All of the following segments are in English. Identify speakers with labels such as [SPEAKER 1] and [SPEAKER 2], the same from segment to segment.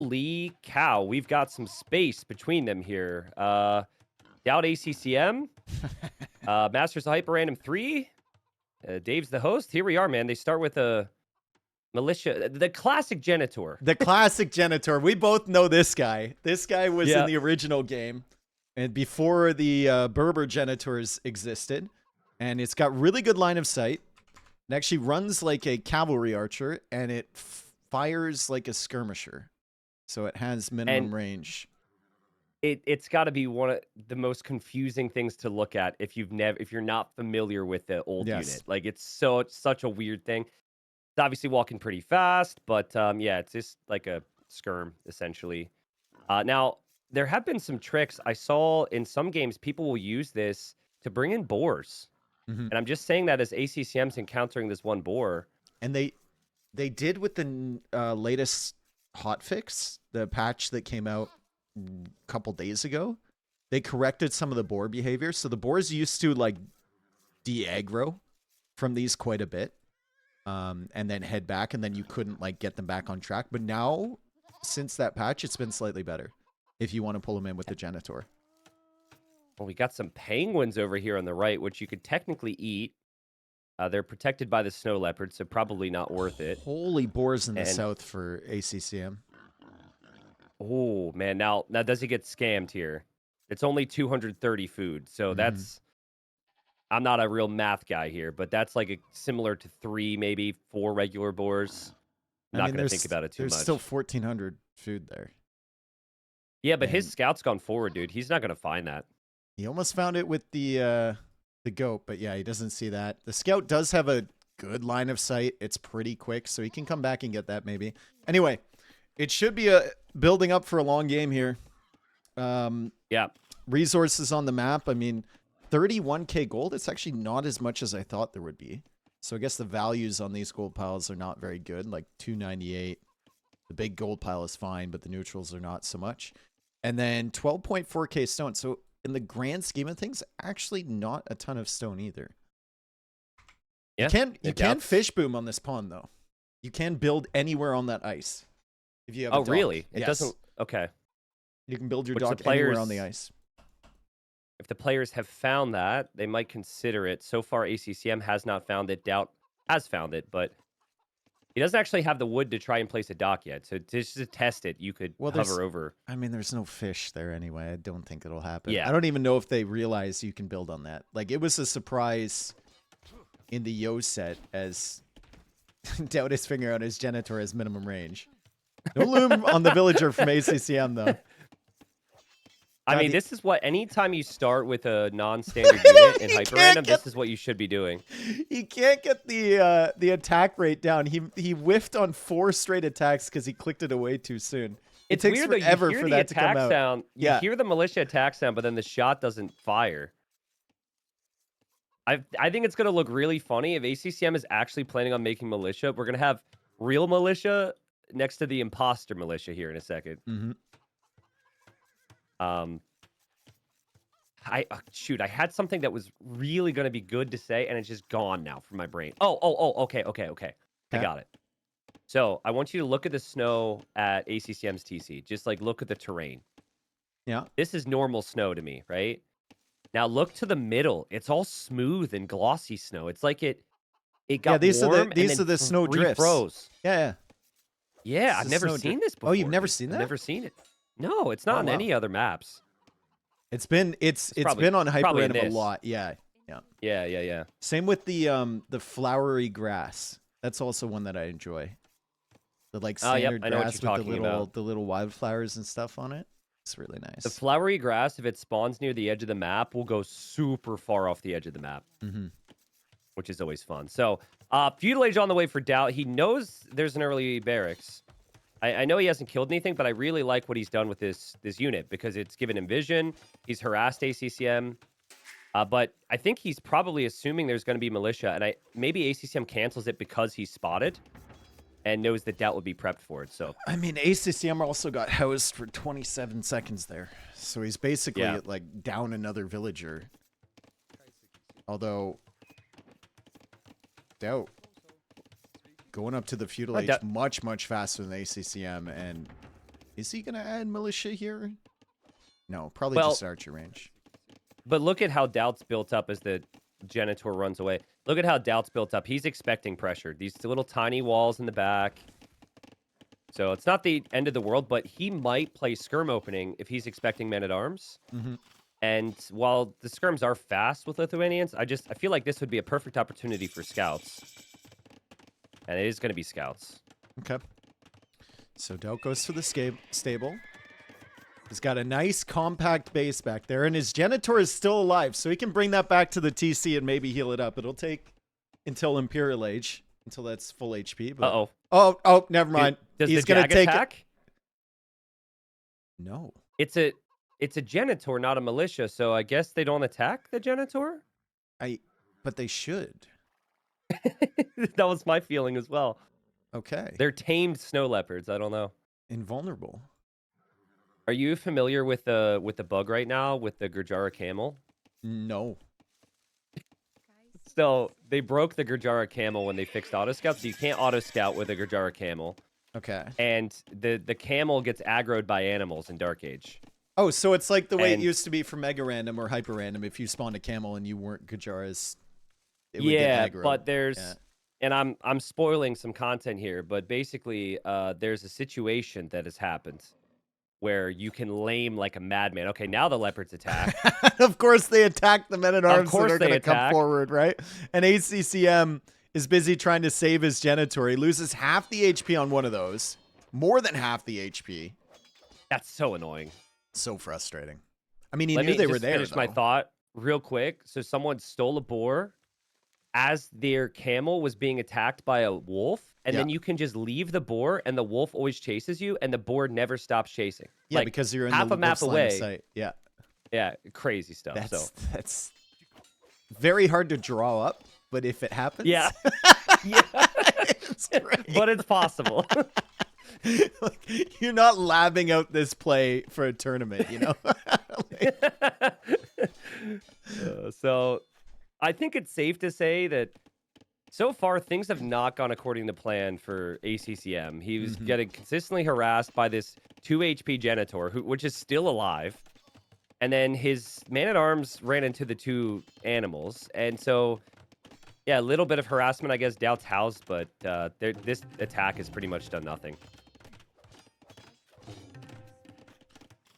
[SPEAKER 1] Holy cow, we've got some space between them here. Doubt ACCM, Masters of HyperRandom 3, Dave's the host. Here we are, man. They start with a militia, the classic Genitor.
[SPEAKER 2] The classic Genitor. We both know this guy. This guy was in
[SPEAKER 1] Yeah.
[SPEAKER 2] the original game and before the Berber Genitors existed. And it's got really good line of sight. It actually runs like a cavalry archer and it fires like a skirmisher. So it has minimum range.
[SPEAKER 1] It's got to be one of the most confusing things to look at if you're not familiar with the old unit. Like it's such a weird thing. It's obviously walking pretty fast, but yeah, it's just like a skirm essentially. Now there have been some tricks I saw in some games. People will use this to bring in boars, and I'm just saying that as ACCM's encountering this one boar.
[SPEAKER 2] And they did with the latest hotfix, the patch that came out a couple days ago. They corrected some of the boar behavior. So the boars used to like de-aggro from these quite a bit, and then head back, and then you couldn't like get them back on track. But now, since that patch, it's been slightly better if you want to pull them in with the Genitor.
[SPEAKER 1] Well, we got some penguins over here on the right, which you could technically eat. They're protected by the snow leopard, so probably not worth it.
[SPEAKER 2] Holy boars in the south for ACCM.
[SPEAKER 1] Oh, man. Now does it get scammed here? It's only 230 food, so that's... I'm not a real math guy here, but that's like similar to 3, maybe 4 regular boars. I'm not going to think about it too much.
[SPEAKER 2] There's still 1,400 food there.
[SPEAKER 1] Yeah, but his scout's gone forward, dude. He's not going to find that.
[SPEAKER 2] He almost found it with the goat, but yeah, he doesn't see that. The scout does have a good line of sight. It's pretty quick, so he can come back and get that maybe. Anyway, it should be building up for a long game here.
[SPEAKER 1] Yeah.
[SPEAKER 2] Resources on the map. I mean, 31k gold. It's actually not as much as I thought there would be. So I guess the values on these gold piles are not very good. Like 298. The big gold pile is fine, but the neutrals are not so much. And then 12.4k stone. So in the grand scheme of things, actually not a ton of stone either.
[SPEAKER 1] Yeah,
[SPEAKER 2] you can fish boom on this pond though. You can build anywhere on that ice. If you have a dock.
[SPEAKER 1] Really? It
[SPEAKER 2] Yes.
[SPEAKER 1] doesn't. Okay.
[SPEAKER 2] You can build your dock anywhere on the ice.
[SPEAKER 1] If the players have found that, they might consider it. So far, ACCM has not found it. Doubt has found it, but he doesn't actually have the wood to try and place a dock yet. So just to test it, you could hover over.
[SPEAKER 2] I mean, there's no fish there anyway. I don't think it'll happen.
[SPEAKER 1] Yeah.
[SPEAKER 2] I don't even know if they realize you can build on that. Like, it was a surprise in the Yo set as Doubt is figuring out his Genitor has minimum range. No loom on the villager from ACCM, though.
[SPEAKER 1] I mean, this is what, anytime you start with a non-standard unit in HyperRandom, this is what you should be doing.
[SPEAKER 2] He can't get the attack rate down. He whiffed on 4 straight attacks because he clicked it away too soon. It takes
[SPEAKER 1] weird,
[SPEAKER 2] forever
[SPEAKER 1] though.
[SPEAKER 2] for that to come out.
[SPEAKER 1] Sound, you hear the militia attack sound, but then the shot doesn't fire. I think it's going to look really funny if ACCM is actually planning on making militia. We're going to have real militia next to the imposter militia here in a second. Shoot, I had something that was really going to be good to say, and it's just gone now from my brain. Okay. I got it. So I want you to look at the snow at ACCM's TC. Just like look at the terrain.
[SPEAKER 2] Yeah.
[SPEAKER 1] This is normal snow to me, right? Now look to the middle. It's all smooth and glossy snow. It's like it got warm.
[SPEAKER 2] These are the snow drifts.
[SPEAKER 1] Refroze.
[SPEAKER 2] Yeah.
[SPEAKER 1] I've never seen this before.
[SPEAKER 2] Oh, you've never seen that?
[SPEAKER 1] I've never seen it. No, it's not on any other maps.
[SPEAKER 2] It's been on HyperRandom a lot. Yeah. Same with the flowery grass. That's also one that I enjoy. The like standard grass with the little wildflowers and stuff on it. It's really nice.
[SPEAKER 1] The flowery grass, if it spawns near the edge of the map, will go super far off the edge of the map, which is always fun. So, Feudal Age on the way for Doubt. He knows there's an early barracks. I know he hasn't killed anything, but I really like what he's done with this unit because it's given him vision. He's harassed ACCM. But I think he's probably assuming there's going to be militia, and maybe ACCM cancels it because he's spotted and knows that Doubt would be prepped for it. So
[SPEAKER 2] I mean, ACCM also got housed for 27 seconds there. So he's basically like down another villager. Although Doubt going up to the feudal age much faster than ACCM, and Is he gonna add militia here? No, probably
[SPEAKER 1] Well,
[SPEAKER 2] just archer range.
[SPEAKER 1] But look at how Doubt's built up as the Genitor runs away. Look at how Doubt's built up. He's expecting pressure. These little tiny walls in the back. So it's not the end of the world, but he might play skirm opening if he's expecting men-at-arms.
[SPEAKER 2] Mm-hmm.
[SPEAKER 1] And while the skirms are fast with Lithuanians, I feel like this would be a perfect opportunity for scouts. And it is going to be scouts.
[SPEAKER 2] Okay. So Doubt goes for the stable. He's got a nice compact base back there, and his Genitor is still alive, so he can bring that back to the TC and maybe heal it up. It'll take until Imperial Age, until that's full HP. But...
[SPEAKER 1] Uh-oh.
[SPEAKER 2] Oh, never mind.
[SPEAKER 1] Does
[SPEAKER 2] He's
[SPEAKER 1] the
[SPEAKER 2] gonna
[SPEAKER 1] Jag
[SPEAKER 2] take
[SPEAKER 1] attack?
[SPEAKER 2] No.
[SPEAKER 1] It's a Genitor, not a militia, so I guess they don't attack the Genitor?
[SPEAKER 2] But they should.
[SPEAKER 1] That was my feeling as well.
[SPEAKER 2] Okay.
[SPEAKER 1] They're tamed snow leopards. I don't know.
[SPEAKER 2] Invulnerable.
[SPEAKER 1] Are you familiar with the bug right now with the Gurjara camel?
[SPEAKER 2] No.
[SPEAKER 1] So they broke the Gurjara camel when they fixed auto scout, so you can't auto scout with a Gurjara camel.
[SPEAKER 2] Okay.
[SPEAKER 1] And the camel gets aggroed by animals in Dark Age.
[SPEAKER 2] Oh, so it's like the way it used to be for Mega Random or Hyper Random. If you spawned a camel and you weren't Gurjaras, it would get aggroed.
[SPEAKER 1] But there's, and I'm spoiling some content here, but basically there's a situation that has happened where you can lame like a madman. Okay, now the leopards attack.
[SPEAKER 2] Of course they attack the men-at-arms that are going to come
[SPEAKER 1] attack.
[SPEAKER 2] forward, right? And ACCM is busy trying to save his Genitor. He loses half the HP on one of those. More than half the HP.
[SPEAKER 1] That's so annoying.
[SPEAKER 2] So frustrating. I mean, he knew they were there,
[SPEAKER 1] finish my thought real quick. So someone stole a boar as their camel was being attacked by a wolf, and then you can just leave the boar, and the wolf always chases you, and the boar never stops chasing.
[SPEAKER 2] Yeah,
[SPEAKER 1] like,
[SPEAKER 2] because you're in
[SPEAKER 1] half
[SPEAKER 2] the
[SPEAKER 1] a map away.
[SPEAKER 2] Sight. Yeah.
[SPEAKER 1] Yeah, crazy stuff.
[SPEAKER 2] That's very hard to draw up, but if it happens,
[SPEAKER 1] yeah,
[SPEAKER 2] it's great.
[SPEAKER 1] But it's possible.
[SPEAKER 2] Like, you're not labbing out this play for a tournament, you know.
[SPEAKER 1] So I think it's safe to say that so far things have not gone according to plan for ACCM. He was getting consistently harassed by this 2 HP Genitor, which is still alive. And then his man-at-arms ran into the 2 animals. And so, yeah, a little bit of harassment, I guess, Doubt's housed, but this attack has pretty much done nothing.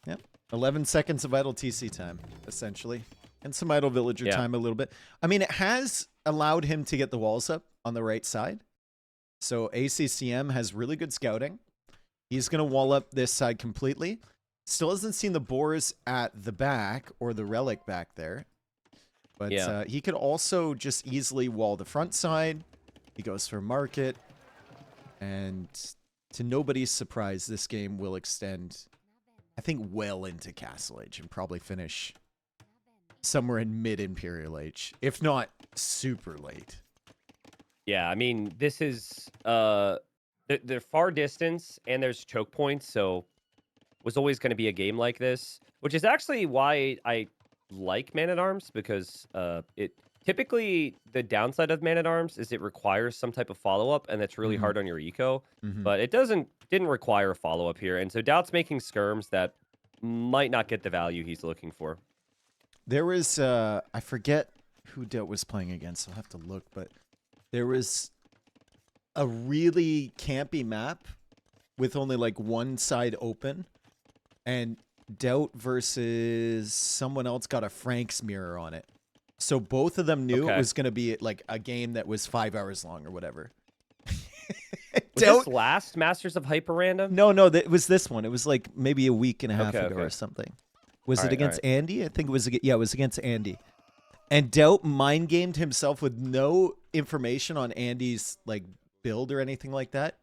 [SPEAKER 2] Yep. 11 seconds of idle TC time, essentially. And some idle villager time a little bit. I mean, it has allowed him to get the walls up on the right side. So ACCM has really good scouting. He's going to wall up this side completely. Still hasn't seen the boars at the back or the relic back there. But he could also just easily wall the front side. He goes for market. And to nobody's surprise, this game will extend, I think, well into Castle Age and probably finish somewhere in mid-Imperial Age, if not super late.
[SPEAKER 1] Yeah, I mean, this is they're far distance and there's choke points, so was always going to be a game like this, which is actually why I like Man-at-Arms, because it typically the downside of Man-at-Arms is it requires some type of follow-up, and that's really hard on your eco, but it didn't require a follow-up here, and so Doubt's making skirms that might not get the value he's looking for.
[SPEAKER 2] There was, I forget who Doubt was playing against. I'll have to look, but there was a really campy map with only like one side open, and Doubt versus someone else got a Frank's mirror on it. So both of them knew it was going to be like a game that was 5 hours long or whatever.
[SPEAKER 1] Was this last Masters of HyperRandom?
[SPEAKER 2] No, it was this one. It was like maybe a week and a half ago or something. Was it against Andy? I think it was. Yeah, it was against Andy. And Doubt mind gamed himself with no information on Andy's like build or anything like that.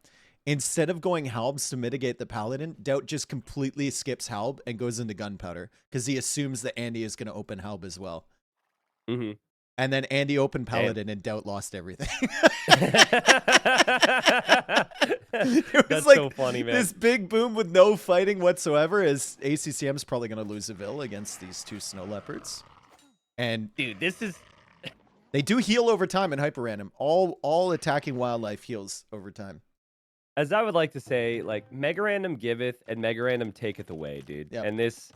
[SPEAKER 2] Instead of going Halbs to mitigate the Paladin, Doubt just completely skips Halb and goes into Gunpowder because he assumes that Andy is going to open Halb as well. And then Andy opened Paladin and Doubt lost everything. It was
[SPEAKER 1] That's so funny, man.
[SPEAKER 2] This big boom with no fighting whatsoever, as ACCM's probably going to lose a Vil against these 2 Snow Leopards. And
[SPEAKER 1] dude, this is...
[SPEAKER 2] They do heal over time in HyperRandom. All attacking wildlife heals over time.
[SPEAKER 1] as I would like to say, like, mega random giveth and mega random taketh away, dude.
[SPEAKER 2] Yep.
[SPEAKER 1] And this,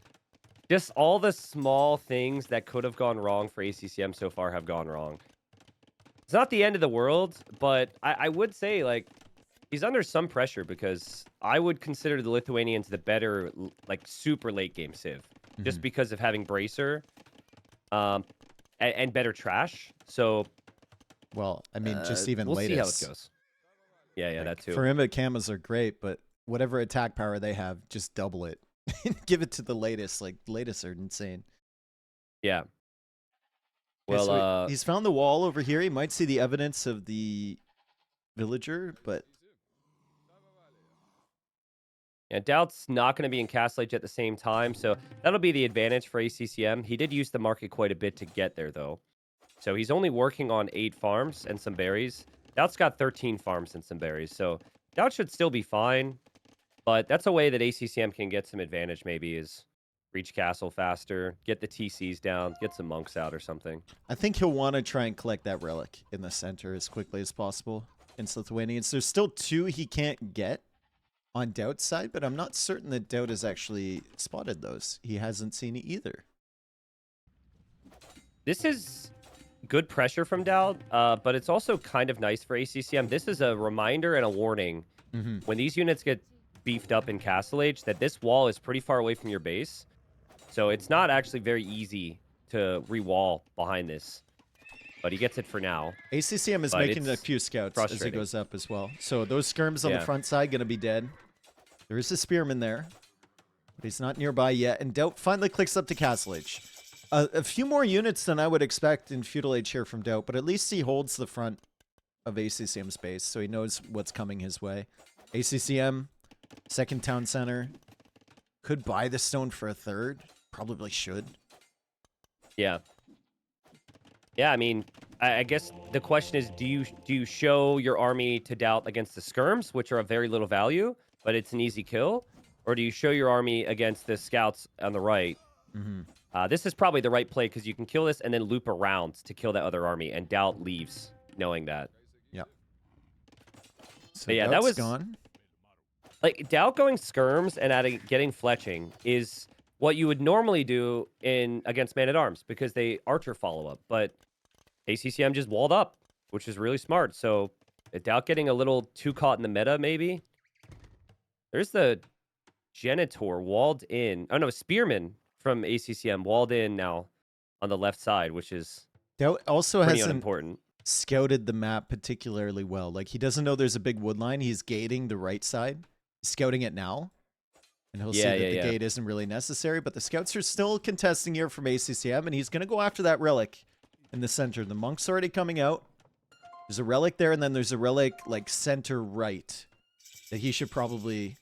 [SPEAKER 1] just all the small things that could have gone wrong for ACCM so far have gone wrong. It's not the end of the world, but I would say, like, he's under some pressure because I would consider the Lithuanians the better, like, super late game civ, just because of having Bracer, and better trash. So,
[SPEAKER 2] Well, I mean, just even
[SPEAKER 1] we'll see how it
[SPEAKER 2] latest.
[SPEAKER 1] goes. Yeah,
[SPEAKER 2] Like,
[SPEAKER 1] that too.
[SPEAKER 2] For him, camas are great, but whatever attack power they have, just double it. Give it to the latest. Like, latest are insane.
[SPEAKER 1] Yeah.
[SPEAKER 2] Okay,
[SPEAKER 1] Well,
[SPEAKER 2] so he's found the wall over here. He might see the evidence of the villager, but
[SPEAKER 1] yeah, Doubt's not going to be in Castle Age at the same time, so that'll be the advantage for ACCM. He did use the market quite a bit to get there, though. So he's only working on 8 farms and some berries. Doubt's got 13 farms and some berries, so Doubt should still be fine. But that's a way that ACCM can get some advantage, maybe, is reach Castle faster, get the TCs down, get some monks out or something.
[SPEAKER 2] I think he'll want to try and collect that relic in the center as quickly as possible against Lithuanians. There's still 2 he can't get on Doubt's side, but I'm not certain that Doubt has actually spotted those. He hasn't seen either.
[SPEAKER 1] This is good pressure from Doubt, but it's also kind of nice for ACCM. This is a reminder and a warning. When these units get beefed up in Castle Age, that this wall is pretty far away from your base. So it's not actually very easy to re-wall behind this. But he gets it for now.
[SPEAKER 2] ACCM is making a few scouts as he goes up as well. So those skirms on the front side going to be dead. There is a spearman there, but he's not nearby yet. And Doubt finally clicks up to Castle Age. A few more units than I would expect in Feudal Age here from Doubt, but at least he holds the front of ACCM's base, so he knows what's coming his way. ACCM, second town center, could buy the stone for a third. Probably should.
[SPEAKER 1] Yeah. Yeah, I mean, I guess the question is, do you show your army to Doubt against the skirms, which are of very little value, but it's an easy kill? Or do you show your army against the scouts on the right? This is probably the right play because you can kill this and then loop around to kill that other army, and Doubt leaves knowing that.
[SPEAKER 2] Yep. So
[SPEAKER 1] but yeah,
[SPEAKER 2] Doubt's
[SPEAKER 1] that was
[SPEAKER 2] gone.
[SPEAKER 1] Like, Doubt going skirms and getting fletching is what you would normally do against Man-at-Arms because they archer follow-up. But ACCM just walled up, which is really smart. So Doubt getting a little too caught in the meta, maybe. There's the Genitor walled in. Oh, no, Spearman from ACCM walled in now on the left side, which is
[SPEAKER 2] Doubt also
[SPEAKER 1] pretty
[SPEAKER 2] hasn't
[SPEAKER 1] unimportant.
[SPEAKER 2] Scouted the map particularly well. Like, he doesn't know there's a big wood line. He's gating the right side, scouting it now. And he'll see that the gate isn't really necessary, but the scouts are still contesting here from ACCM, and he's going to go after that relic in the center. The monk's already coming out. There's a relic there, and then there's a relic, like, center right that he should probably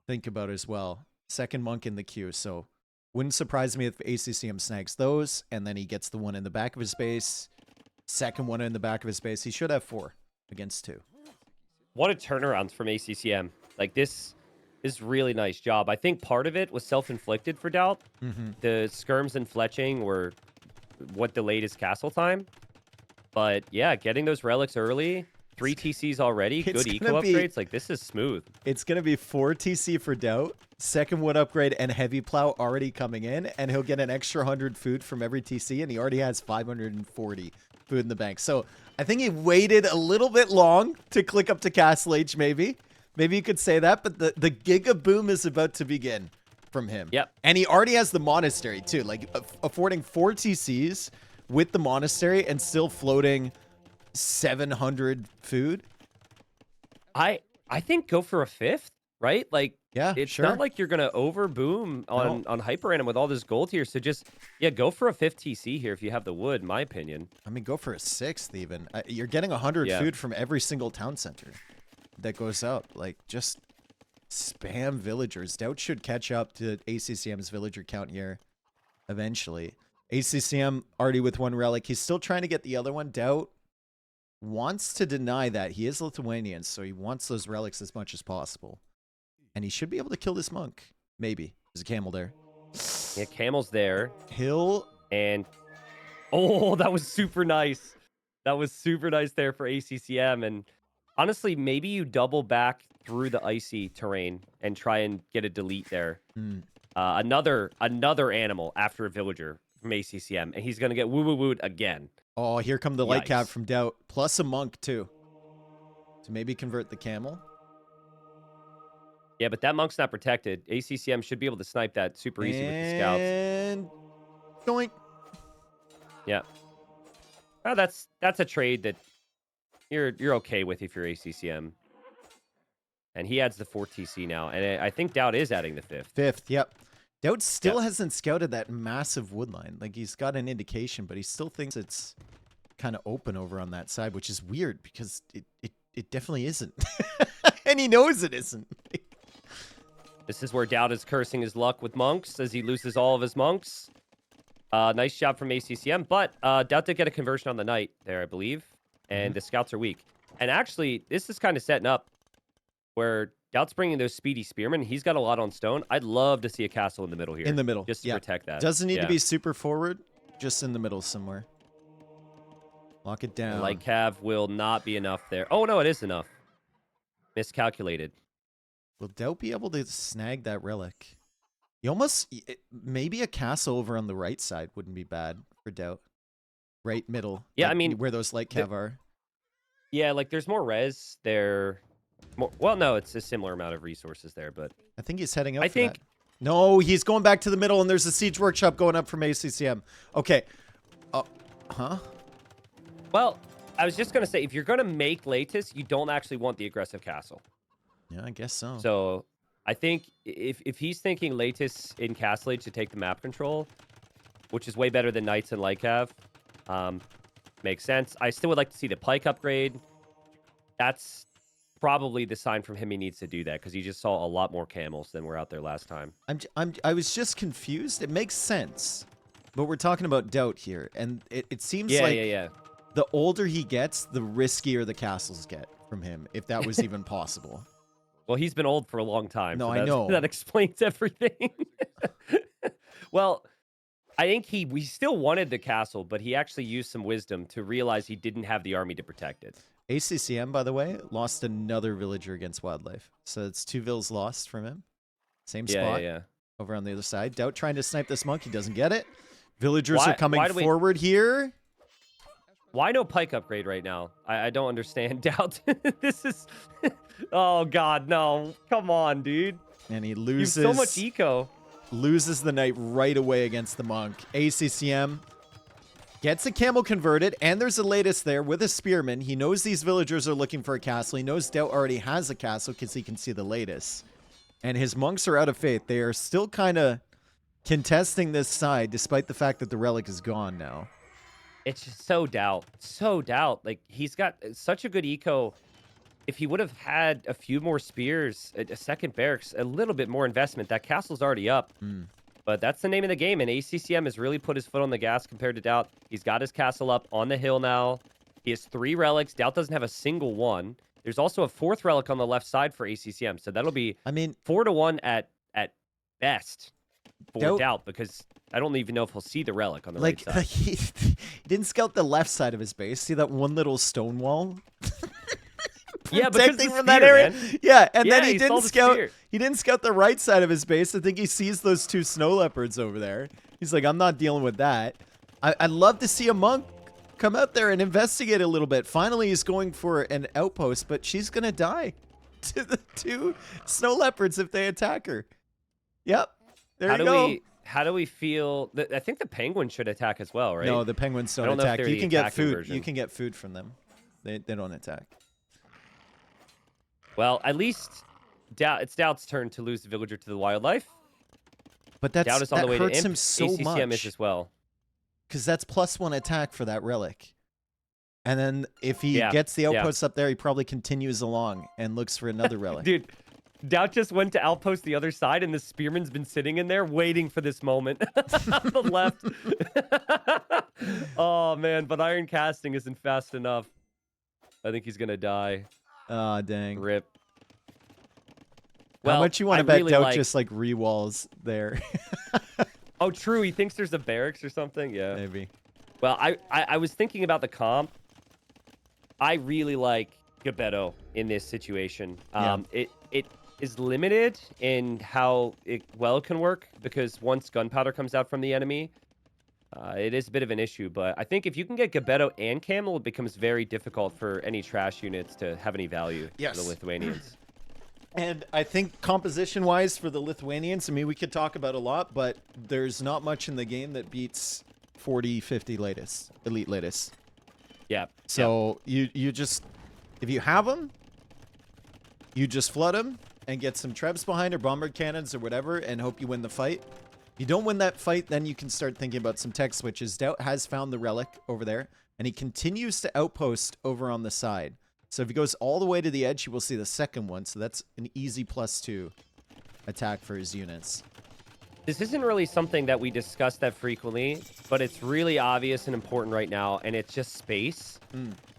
[SPEAKER 2] think about as well. Second monk in the queue, so wouldn't surprise me if ACCM snags those, and then he gets the one in the back of his base. Second one in the back of his base. He should have 4 against 2.
[SPEAKER 1] What a turnaround from ACCM. Like, this is really nice job. I think part of it was self-inflicted for Doubt. The skirms and fletching were what delayed his castle time. But yeah, getting those relics early, 3 TCs already, good eco upgrades. Like, this is smooth.
[SPEAKER 2] It's going to be 4 TC for Doubt, second wood upgrade, and heavy plow already coming in, and he'll get an extra 100 food from every TC, and he already has 540 food in the bank. So I think he waited a little bit long to click up to Castle Age, maybe. Maybe you could say that, but the Giga Boom is about to begin from him.
[SPEAKER 1] Yep.
[SPEAKER 2] And he already has the monastery, too. Like, affording 4 TCs with the monastery and still floating 700 food.
[SPEAKER 1] I think go for a 5th, right? Like,
[SPEAKER 2] yeah,
[SPEAKER 1] it's not like you're gonna over boom on HyperRandom with all this gold here. So just go for a 5th TC here if you have the wood, in my opinion.
[SPEAKER 2] I mean, go for a 6th even. You're getting 100 food from every single town center that goes up. Like, just spam villagers. Doubt should catch up to ACCM's villager count here eventually. ACCM already with 1 relic. He's still trying to get the other one. Doubt wants to deny that. He is Lithuanian, so he wants those relics as much as possible. And he should be able to kill this monk. Maybe. There's a camel there.
[SPEAKER 1] Yeah, camel's there.
[SPEAKER 2] Hill.
[SPEAKER 1] And, oh, that was super nice. That was super nice there for ACCM. And Honestly, maybe you double back through the icy terrain and try and get a delete there.
[SPEAKER 2] Hmm.
[SPEAKER 1] Another animal after a villager from ACCM, and he's gonna get woo-woo-wooed again.
[SPEAKER 2] Oh, here come the light cap
[SPEAKER 1] Yikes.
[SPEAKER 2] from Doubt, plus a monk too. To maybe convert the camel.
[SPEAKER 1] Yeah, but that monk's not protected. ACCM should be able to snipe that super easy with the scouts.
[SPEAKER 2] And joint.
[SPEAKER 1] Yeah. Oh, that's a trade that you're okay with if you're ACCM. And he adds the 4 TC now, and I think Doubt is adding the 5th.
[SPEAKER 2] 5th, yep. Doubt still hasn't scouted that massive wood line. Like, he's got an indication, but he still thinks it's kind of open over on that side, which is weird because it definitely isn't. And he knows it isn't.
[SPEAKER 1] This is where Doubt is cursing his luck with monks as he loses all of his monks. Nice job from ACCM, but Doubt did get a conversion on the knight there, I believe, and the scouts are weak. And actually, this is kind of setting up where Doubt's bringing those speedy spearmen. He's got a lot on stone. I'd love to see a castle in the middle here.
[SPEAKER 2] In the middle.
[SPEAKER 1] Just to protect that.
[SPEAKER 2] Doesn't need to be super forward, just in the middle somewhere. Lock it down.
[SPEAKER 1] Light cav will not be enough there. Oh, no, it is enough. Miscalculated.
[SPEAKER 2] Will Doubt be able to snag that relic? You almost... Maybe a castle over on the right side wouldn't be bad for Doubt. Right middle.
[SPEAKER 1] Yeah,
[SPEAKER 2] like
[SPEAKER 1] I mean...
[SPEAKER 2] where those light cav are.
[SPEAKER 1] Yeah, like, there's more res there. Well, no, it's a similar amount of resources there, but...
[SPEAKER 2] I think he's heading up
[SPEAKER 1] I think...
[SPEAKER 2] that. No, he's going back to the middle, and there's a siege workshop going up from ACCM. Okay. Huh?
[SPEAKER 1] Well, I was just going to say, if you're going to make Latus, you don't actually want the aggressive castle.
[SPEAKER 2] Yeah, I guess so.
[SPEAKER 1] So, I think if he's thinking Latus in Castle Age to take the map control, which is way better than Knights and Lycav, makes sense. I still would like to see the Pike upgrade. That's probably the sign from him he needs to do that, because he just saw a lot more camels than were out there last time.
[SPEAKER 2] I was just confused. It makes sense, but we're talking about Doubt here, and it seems like the older he gets, the riskier the castles get from him, if that was even possible.
[SPEAKER 1] Well, he's been old for a long time.
[SPEAKER 2] No,
[SPEAKER 1] so
[SPEAKER 2] I know.
[SPEAKER 1] That explains everything. Well, I think we still wanted the castle, but he actually used some wisdom to realize he didn't have the army to protect it.
[SPEAKER 2] ACCM, by the way, lost another villager against wildlife. So it's 2 vills lost from him. Same spot. Over on the other side. Doubt trying to snipe this monk. He doesn't get it. Villagers are coming forward here.
[SPEAKER 1] Why no Pike upgrade right now? I don't understand. Doubt. This is... Oh, God, no. Come on, dude.
[SPEAKER 2] And he loses...
[SPEAKER 1] You have so much eco.
[SPEAKER 2] Loses the knight right away against the monk. ACCM gets a camel converted, and there's a latest there with a spearman. He knows these villagers are looking for a castle. He knows Doubt already has a castle because he can see the latest. And his monks are out of faith. They are still kind of contesting this side, despite the fact that the relic is gone now.
[SPEAKER 1] It's just so Doubt. So Doubt. Like, he's got such a good eco. If he would have had a few more spears, a second barracks, a little bit more investment, that castle's already up. But that's the name of the game, and ACCM has really put his foot on the gas compared to Doubt. He's got his castle up on the hill now. He has 3 relics. Doubt doesn't have a single one. There's also a 4th relic on the left side for ACCM, so that'll be 4-1 at best for Doubt, because I don't even know if he'll see the relic on the right side.
[SPEAKER 2] He didn't scout the left side of his base. See that one little stone wall?
[SPEAKER 1] Yeah, because
[SPEAKER 2] from that area. Man. Yeah, and then he didn't scout.
[SPEAKER 1] Spear.
[SPEAKER 2] He didn't scout the right side of his base. I think he sees those 2 snow leopards over there. He's like, I'm not dealing with that. I'd love to see a monk come out there and investigate a little bit. Finally, he's going for an outpost, but she's gonna die to the 2 snow leopards if they attack her. Yep. There you go.
[SPEAKER 1] How do we feel? I think the penguins should attack as well, right?
[SPEAKER 2] No, the penguins don't attack. You can get food. Version. You can get food from them. They don't attack.
[SPEAKER 1] Well, at least it's Doubt's turn to lose the villager to the wildlife.
[SPEAKER 2] But Doubt is on the way to Imp. Him so
[SPEAKER 1] ACCM
[SPEAKER 2] much.
[SPEAKER 1] is as well.
[SPEAKER 2] Because that's +1 attack for that relic. And then if he gets the outposts up there, he probably continues along and looks for another relic.
[SPEAKER 1] Dude, Doubt just went to outpost the other side, and the spearman's been sitting in there waiting for this moment on the left. Oh, man, but iron casting isn't fast enough. I think he's going to die.
[SPEAKER 2] Oh, dang.
[SPEAKER 1] Rip.
[SPEAKER 2] How much you want to bet Doubt just like rewalls there?
[SPEAKER 1] Oh, true. He thinks there's a barracks or something. Yeah.
[SPEAKER 2] Maybe.
[SPEAKER 1] Well, I was thinking about the comp. I really like Gabetto in this situation.
[SPEAKER 2] Yeah.
[SPEAKER 1] It is limited in how it can work because once gunpowder comes out from the enemy, it is a bit of an issue. But I think if you can get Gabetto and Camel, it becomes very difficult for any trash units to have any value for the
[SPEAKER 2] Yes.
[SPEAKER 1] Lithuanians.
[SPEAKER 2] And I think composition-wise for the Lithuanians, I mean, we could talk about a lot, but there's not much in the game that beats 40, 50 latest, elite latest.
[SPEAKER 1] Yeah.
[SPEAKER 2] So you just, if you have them, you just flood them and get some trebs behind or bomber cannons or whatever and hope you win the fight. If you don't win that fight, then you can start thinking about some tech switches. Doubt has found the relic over there, and he continues to outpost over on the side. So if he goes all the way to the edge, you will see the second one. So that's an easy +2 attack for his units.
[SPEAKER 1] This isn't really something that we discuss that frequently, but it's really obvious and important right now, and it's just space.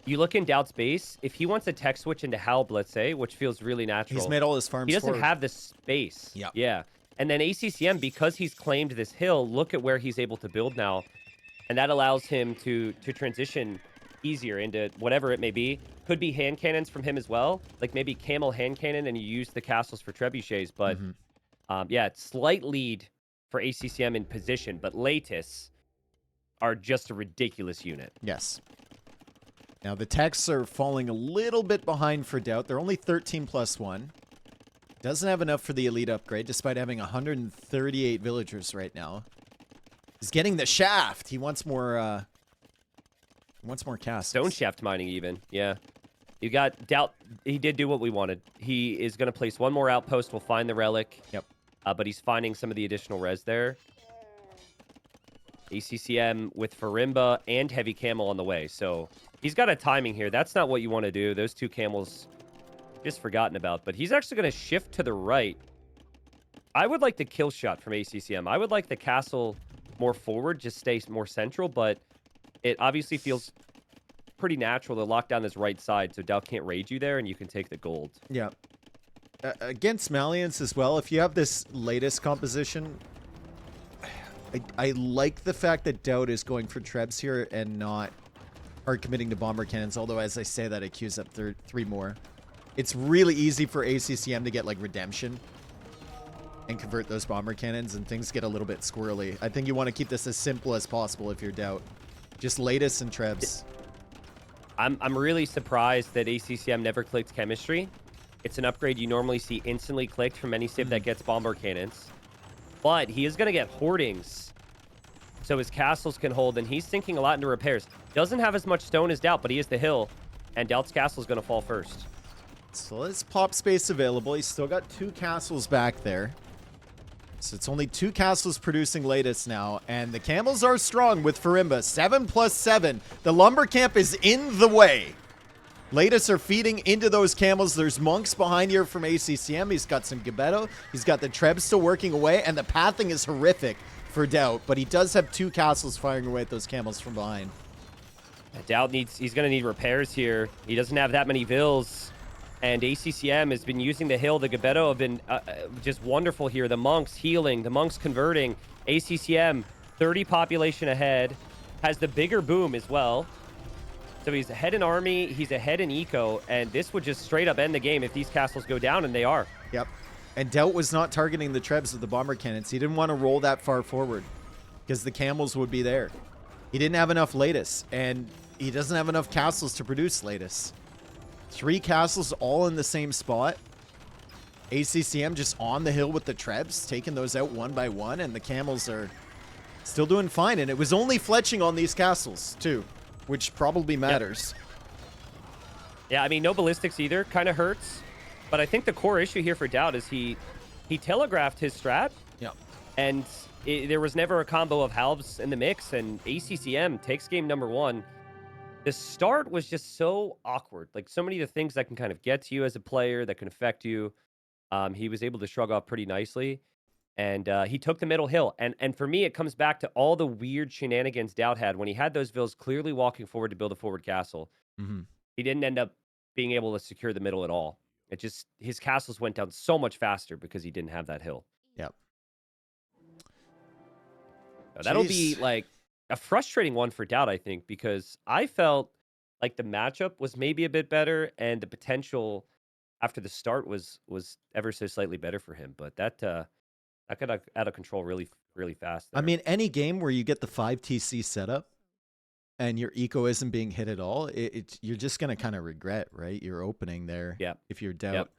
[SPEAKER 1] You look in Doubt's base, if he wants a tech switch into Halb, let's say, which feels really natural.
[SPEAKER 2] He's made all his farms
[SPEAKER 1] He doesn't
[SPEAKER 2] forward.
[SPEAKER 1] have the space.
[SPEAKER 2] Yeah.
[SPEAKER 1] Yeah. And then ACCM, because he's claimed this hill, look at where he's able to build now. And that allows him to transition easier into whatever it may be. Could be hand cannons from him as well. Like maybe Camel hand cannon and you use the castles for trebuchets. But yeah, slight lead for ACCM in position. But Latus are just a ridiculous unit.
[SPEAKER 2] Yes. Now the techs are falling a little bit behind for Doubt. They're only 13+1. Doesn't have enough for the elite upgrade, despite having 138 villagers right now. He's getting the shaft. He wants more. He wants more castles.
[SPEAKER 1] Stone shaft mining, even. Yeah. You got Doubt. He did do what we wanted. He is going to place one more outpost. We'll find the relic.
[SPEAKER 2] Yep.
[SPEAKER 1] But he's finding some of the additional res there. ACCM with Farimba and Heavy Camel on the way. So he's got a timing here. That's not what you want to do. Those two camels just forgotten about. But he's actually going to shift to the right. I would like the kill shot from ACCM. I would like the castle more forward, just stay more central. But it obviously feels pretty natural to lock down this right side so Doubt can't raid you there and you can take the gold.
[SPEAKER 2] Yeah. Against Malians as well, if you have this latest composition, I like the fact that Doubt is going for trebs here and not hard committing to bomber cannons, although as I say that, I queues up 3 more. It's really easy for ACCM to get like redemption and convert those bomber cannons and things get a little bit squirrely. I think you want to keep this as simple as possible if you're Doubt. Just latest and trebs.
[SPEAKER 1] I'm really surprised that ACCM never clicked chemistry. It's an upgrade you normally see instantly clicked from any civ that gets bomber cannons. But he is going to get hoardings so his castles can hold, and he's sinking a lot into repairs. Doesn't have as much stone as Doubt, but he is the hill, and Doubt's castle is going to fall first.
[SPEAKER 2] So let's pop space available. He's still got 2 castles back there. So it's only 2 castles producing latest now, and the camels are strong with Farimba. 7+7. The lumber camp is in the way. Latest are feeding into those camels. There's monks behind here from ACCM. He's got some Gabetto. He's got the Treb still working away, and the pathing is horrific for Doubt, but he does have 2 castles firing away at those camels from behind.
[SPEAKER 1] Doubt he's going to need repairs here. He doesn't have that many vills. And ACCM has been using the hill. The Gabetto have been just wonderful here. The monks healing, the monks converting. ACCM, 30 population ahead, has the bigger boom as well. So he's ahead in army, he's ahead in eco, and this would just straight up end the game if these castles go down, and they are.
[SPEAKER 2] Yep. And Doubt was not targeting the trebs with the bomber cannons. He didn't want to roll that far forward because the camels would be there. He didn't have enough latest, and he doesn't have enough castles to produce latest. 3 castles all in the same spot. ACCM just on the hill with the trebs, taking those out one by one, and the camels are still doing fine. And it was only fletching on these castles, too, which probably matters.
[SPEAKER 1] Yeah, I mean, no ballistics either. Kind of hurts. But I think the core issue here for Doubt is he telegraphed his strat.
[SPEAKER 2] Yeah.
[SPEAKER 1] And there was never a combo of halves in the mix, and ACCM takes game number 1. The start was just so awkward. Like, so many of the things that can kind of get to you as a player, that can affect you. He was able to shrug off pretty nicely. And he took the middle hill. And for me, it comes back to all the weird shenanigans Doubt had when he had those vills clearly walking forward to build a forward castle. He didn't end up being able to secure the middle at all. It just, his castles went down so much faster because he didn't have that hill.
[SPEAKER 2] Yep.
[SPEAKER 1] So that'll be like a frustrating one for Doubt, I think, because I felt like the matchup was maybe a bit better, and the potential after the start was ever so slightly better for him. But that got out of control really fast
[SPEAKER 2] I
[SPEAKER 1] there.
[SPEAKER 2] mean, any game where you get the 5 TC setup and your eco isn't being hit at all, you're just going to kind of regret, right? Your opening there.
[SPEAKER 1] Yeah.
[SPEAKER 2] If you're doubt.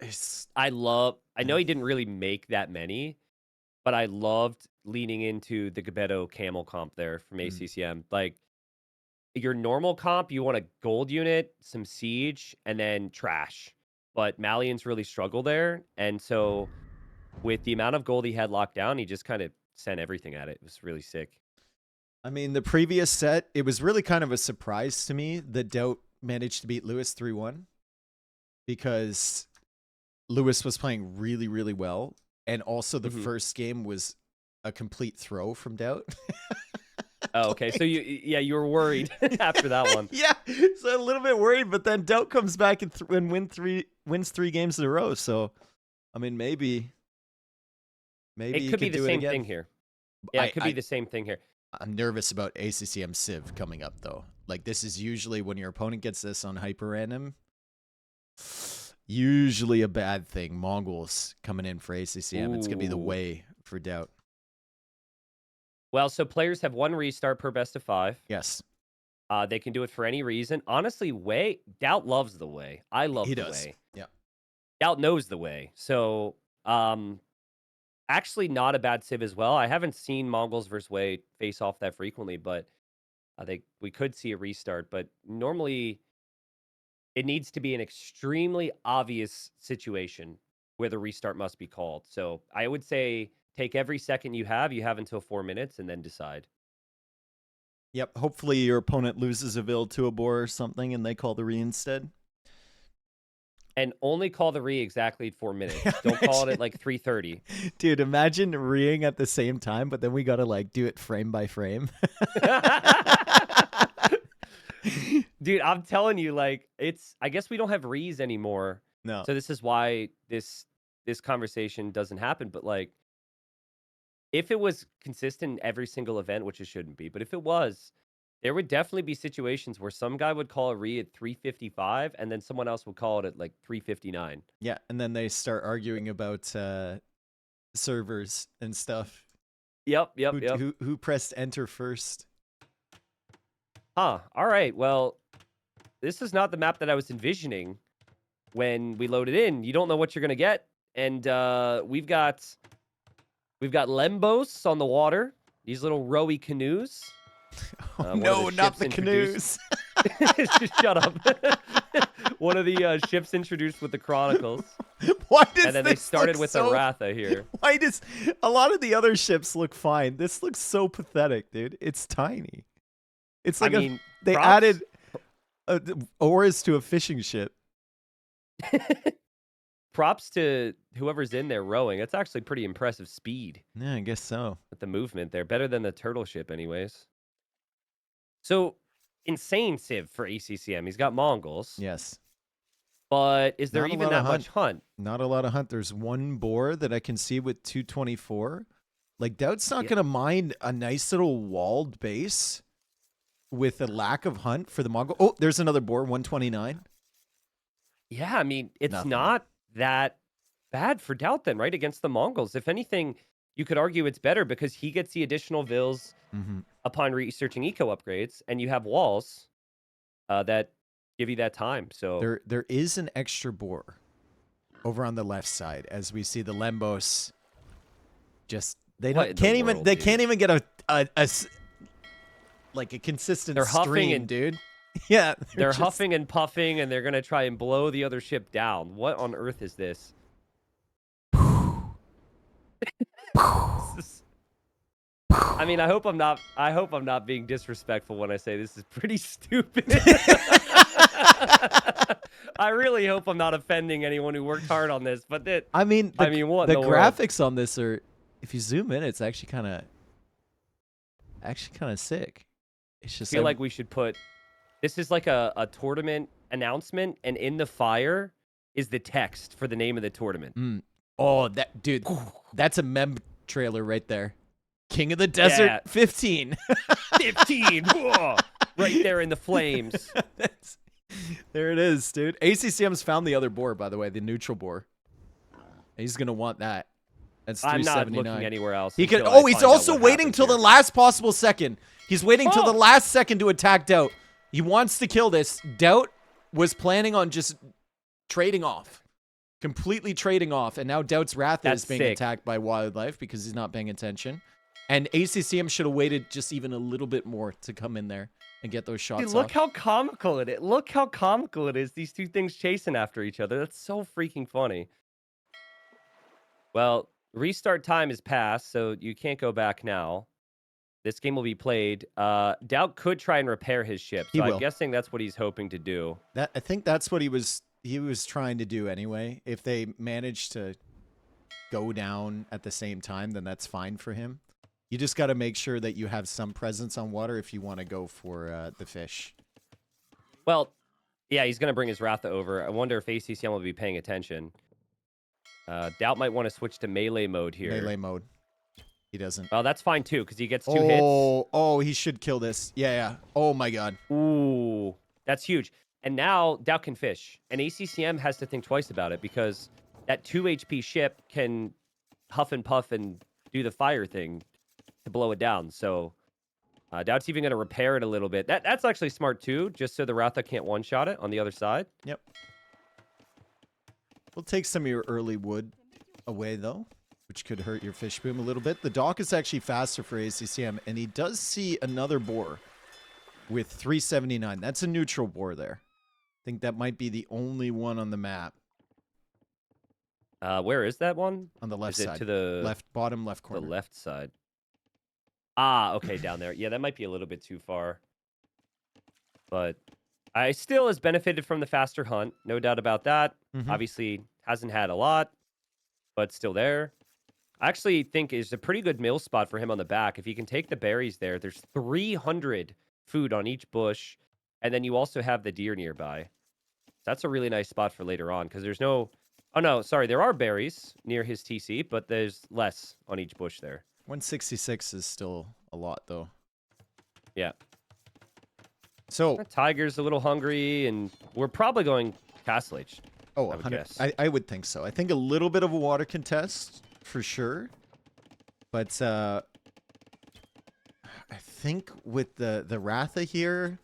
[SPEAKER 1] Yep. I know he didn't really make that many, but I loved leaning into the Gebeto camel comp there from ACCM. Like, your normal comp, you want a gold unit, some siege, and then trash. But Malians really struggle there. And so with the amount of gold he had locked down, he just kind of sent everything at it. It was really sick.
[SPEAKER 2] I mean, the previous set, it was really kind of a surprise to me that Doubt managed to beat Lewis 3-1 because Lewis was playing really, really well. And also the first game was a complete throw from Doubt.
[SPEAKER 1] Oh, okay. So you were worried after that one.
[SPEAKER 2] Yeah, so a little bit worried, but then Doubt comes back and wins 3 games in a row. So, I mean, maybe
[SPEAKER 1] it could be the same thing here. Yeah, it could be the same thing here.
[SPEAKER 2] I'm nervous about ACCM Civ coming up, though. Like, this is usually when your opponent gets this on HyperRandom, usually a bad thing. Mongols coming in for ACCM. It's going to be the way for Doubt.
[SPEAKER 1] Well, so players have 1 restart per best of 5.
[SPEAKER 2] Yes.
[SPEAKER 1] They can do it for any reason. Honestly, Doubt loves the way. I love the way.
[SPEAKER 2] Yeah.
[SPEAKER 1] Doubt knows the way. So, actually not a bad Civ as well. I haven't seen Mongols versus Wei face off that frequently, but I think we could see a restart. But normally, it needs to be an extremely obvious situation where the restart must be called. So I would say take every second you have until 4 minutes, and then decide.
[SPEAKER 2] Yep. Hopefully your opponent loses a Vil to a boar or something, and they call the re instead.
[SPEAKER 1] And only call the re exactly at 4 minutes. Don't call it at like 3:30.
[SPEAKER 2] Dude, imagine reing at the same time, but then we got to like do it frame by frame.
[SPEAKER 1] Dude, I'm telling you, like, I guess we don't have rees anymore.
[SPEAKER 2] No.
[SPEAKER 1] So this is why this conversation doesn't happen. But like, if it was consistent in every single event, which it shouldn't be, but if it was, there would definitely be situations where some guy would call a re at 3:55 and then someone else would call it at like 3:59.
[SPEAKER 2] Yeah, and then they start arguing about servers and stuff.
[SPEAKER 1] Yep.
[SPEAKER 2] Who pressed enter first?
[SPEAKER 1] Huh. All right. Well, this is not the map that I was envisioning when we loaded in. You don't know what you're gonna get, and we've got Lembos on the water. These little rowy canoes.
[SPEAKER 2] No, not the canoes.
[SPEAKER 1] Shut up. One of the ships introduced with the Chronicles.
[SPEAKER 2] Why does
[SPEAKER 1] and then they started with a Ratha here.
[SPEAKER 2] Why does a lot of the other ships look fine? This looks so pathetic, dude. It's tiny. It's like they added oars to a fishing ship.
[SPEAKER 1] Props to whoever's in there rowing. It's actually pretty impressive speed.
[SPEAKER 2] Yeah, I guess so.
[SPEAKER 1] With the movement there. Better than the turtle ship anyways. So, insane Civ for ACCM. He's got Mongols.
[SPEAKER 2] Yes.
[SPEAKER 1] But is there even that much hunt?
[SPEAKER 2] Not a lot of hunt. There's 1 boar that I can see with 224. Like, Doubt's not going to mind a nice little walled base with a lack of hunt for the Mongol. Oh, there's another boar, 129.
[SPEAKER 1] Yeah, I mean, it's not that bad for Doubt then, right? Against the Mongols. If anything, you could argue it's better because he gets the additional Vils upon researching eco upgrades, and you have walls that give you that time. So
[SPEAKER 2] there is an extra boar over on the left side as we see the Lembos. Just they can't even get a like a consistent stream, dude. Yeah,
[SPEAKER 1] they're huffing and puffing, and they're gonna try and blow the other ship down. What on earth is this? I mean, I hope I'm not being disrespectful when I say this is pretty stupid. I really hope I'm not offending anyone who worked hard on this, but what
[SPEAKER 2] the
[SPEAKER 1] the
[SPEAKER 2] graphics on this are, if you zoom in, it's actually kind of sick. It's just
[SPEAKER 1] I feel like we should put this is like a tournament announcement, and in the fire is the text for the name of the tournament.
[SPEAKER 2] Oh, that dude, that's a mem trailer right there. King of the Desert, 15.
[SPEAKER 1] 15. right there in the flames.
[SPEAKER 2] There it is, dude. ACCM's found the other boar, by the way, the neutral boar. He's gonna want that. That's 379.
[SPEAKER 1] I'm not looking anywhere else.
[SPEAKER 2] He could.
[SPEAKER 1] until
[SPEAKER 2] Oh,
[SPEAKER 1] I
[SPEAKER 2] he's
[SPEAKER 1] find out
[SPEAKER 2] also
[SPEAKER 1] what
[SPEAKER 2] waiting
[SPEAKER 1] happens
[SPEAKER 2] till the
[SPEAKER 1] here.
[SPEAKER 2] last possible second. He's waiting till the last second to attack Doubt. He wants to kill this. Doubt was planning on just trading off, completely trading off, and now Doubt's Ratha is being attacked by wildlife because he's not paying attention. And ACCM should have waited just even a little bit more to come in there and get those shots.
[SPEAKER 1] Dude, look how comical it is. Look how comical it is. These two things chasing after each other. That's so freaking funny. Well, restart time has passed, so you can't go back now. This game will be played. Doubt could try and repair his ship, so I'm guessing that's what he's hoping to do.
[SPEAKER 2] I think that's what he was trying to do anyway. If they manage to go down at the same time, then that's fine for him. You just got to make sure that you have some presence on water if you want to go for the fish.
[SPEAKER 1] Well, yeah, he's going to bring his Ratha over. I wonder if ACCM will be paying attention. Doubt might want to switch to melee mode here.
[SPEAKER 2] Melee mode. He doesn't.
[SPEAKER 1] Well, that's fine too, because he gets 2 hits.
[SPEAKER 2] Oh, he should kill this. Yeah. Oh my god.
[SPEAKER 1] Ooh, that's huge. And now Doubt can fish. And ACCM has to think twice about it because that 2 HP ship can huff and puff and do the fire thing to blow it down. So Doubt's even going to repair it a little bit. That's actually smart too, just so the Ratha can't one-shot it on the other side.
[SPEAKER 2] Yep. We'll take some of your early wood away, though, which could hurt your fish boom a little bit. The dock is actually faster for ACCM, and he does see another boar with 379. That's a neutral boar there. I think that might be the only one on the map.
[SPEAKER 1] Where is that one?
[SPEAKER 2] On the left
[SPEAKER 1] is
[SPEAKER 2] side.
[SPEAKER 1] It to the
[SPEAKER 2] bottom left corner.
[SPEAKER 1] The left side. Ah, okay, down there. Yeah, that might be a little bit too far. But I still has benefited from the faster hunt. No doubt about that. Obviously, hasn't had a lot, but still there. I actually think is a pretty good meal spot for him on the back. If you can take the berries there, there's 300 food on each bush. And then you also have the deer nearby. That's a really nice spot for later on because there's no... Oh, no, sorry. There are berries near his TC, but there's less on each bush there.
[SPEAKER 2] 166 is still a lot, though.
[SPEAKER 1] Yeah.
[SPEAKER 2] So
[SPEAKER 1] Tiger's a little hungry, and we're probably going Castle Age.
[SPEAKER 2] Oh, I would think so. I think a little bit of a water contest for sure, but I think with the Ratha here,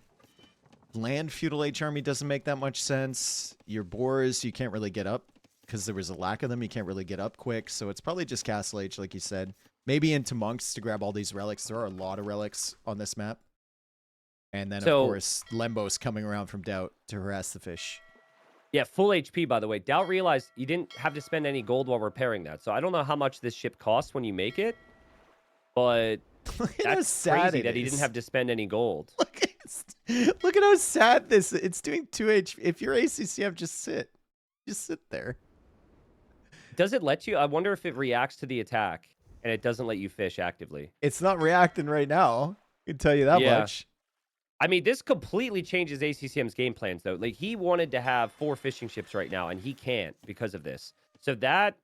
[SPEAKER 2] land feudal Age army doesn't make that much sense. Your boars you can't really get up because there was a lack of them. You can't really get up quick, so it's probably just Castle Age, like you said. Maybe into monks to grab all these relics. There are a lot of relics on this map. And then, of course, Lembo's coming around from Doubt to harass the fish.
[SPEAKER 1] Yeah, full HP, by the way. Doubt realized you didn't have to spend any gold while repairing that. So I don't know how much this ship costs when you make it. But that's crazy that he didn't have to spend any gold.
[SPEAKER 2] Look at how sad this is. It's doing 2 HP. If you're ACCM, just sit. Just sit there.
[SPEAKER 1] Does it let you? I wonder if it reacts to the attack and it doesn't let you fish actively.
[SPEAKER 2] It's not reacting right now. I can tell you that much.
[SPEAKER 1] I mean, this completely changes ACCM's game plans, though. Like, he wanted to have 4 fishing ships right now, and he can't because of this. So that,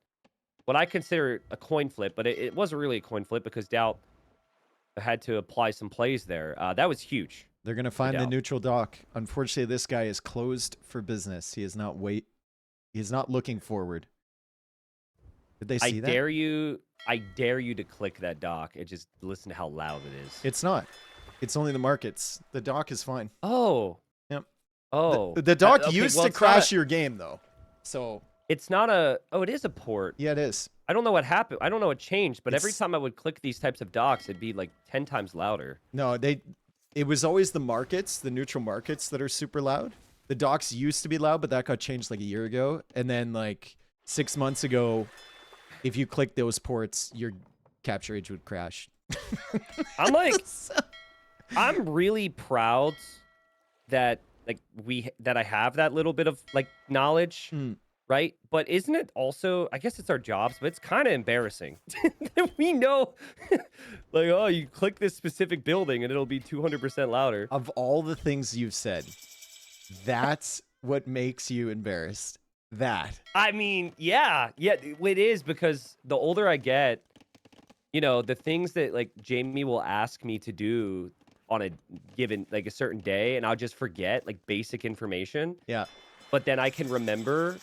[SPEAKER 1] what I consider a coin flip, but it wasn't really a coin flip because Doubt had to apply some plays there. That was huge.
[SPEAKER 2] They're going to find the neutral dock. Unfortunately, this guy is closed for business. He is not He is not looking forward. Did they see that?
[SPEAKER 1] I dare you to click that dock and just listen to how loud it is.
[SPEAKER 2] It's not. It's only the markets. The dock is fine.
[SPEAKER 1] Oh.
[SPEAKER 2] Yep.
[SPEAKER 1] Oh.
[SPEAKER 2] The dock used to crash your game, though. So.
[SPEAKER 1] It's not a... Oh, it is a port.
[SPEAKER 2] Yeah, it is.
[SPEAKER 1] I don't know what happened. I don't know what changed, but every time I would click these types of docks, it'd be like 10 times louder.
[SPEAKER 2] No, it was always the markets, the neutral markets that are super loud. The docks used to be loud, but that got changed like a year ago. And then like 6 months ago, if you click those ports, your capture age would crash.
[SPEAKER 1] I'm like... I'm really proud that I have that little bit of like knowledge, right? But isn't it also, I guess it's our jobs, but it's kind of embarrassing. We know, like, oh, you click this specific building and it'll be 200% louder.
[SPEAKER 2] Of all the things you've said, that's what makes you embarrassed. That.
[SPEAKER 1] I mean, yeah, it is, because the older I get, you know, the things that like Jamie will ask me to do on a given, like a certain day, and I'll just forget like basic information.
[SPEAKER 2] Yeah.
[SPEAKER 1] But then I can remember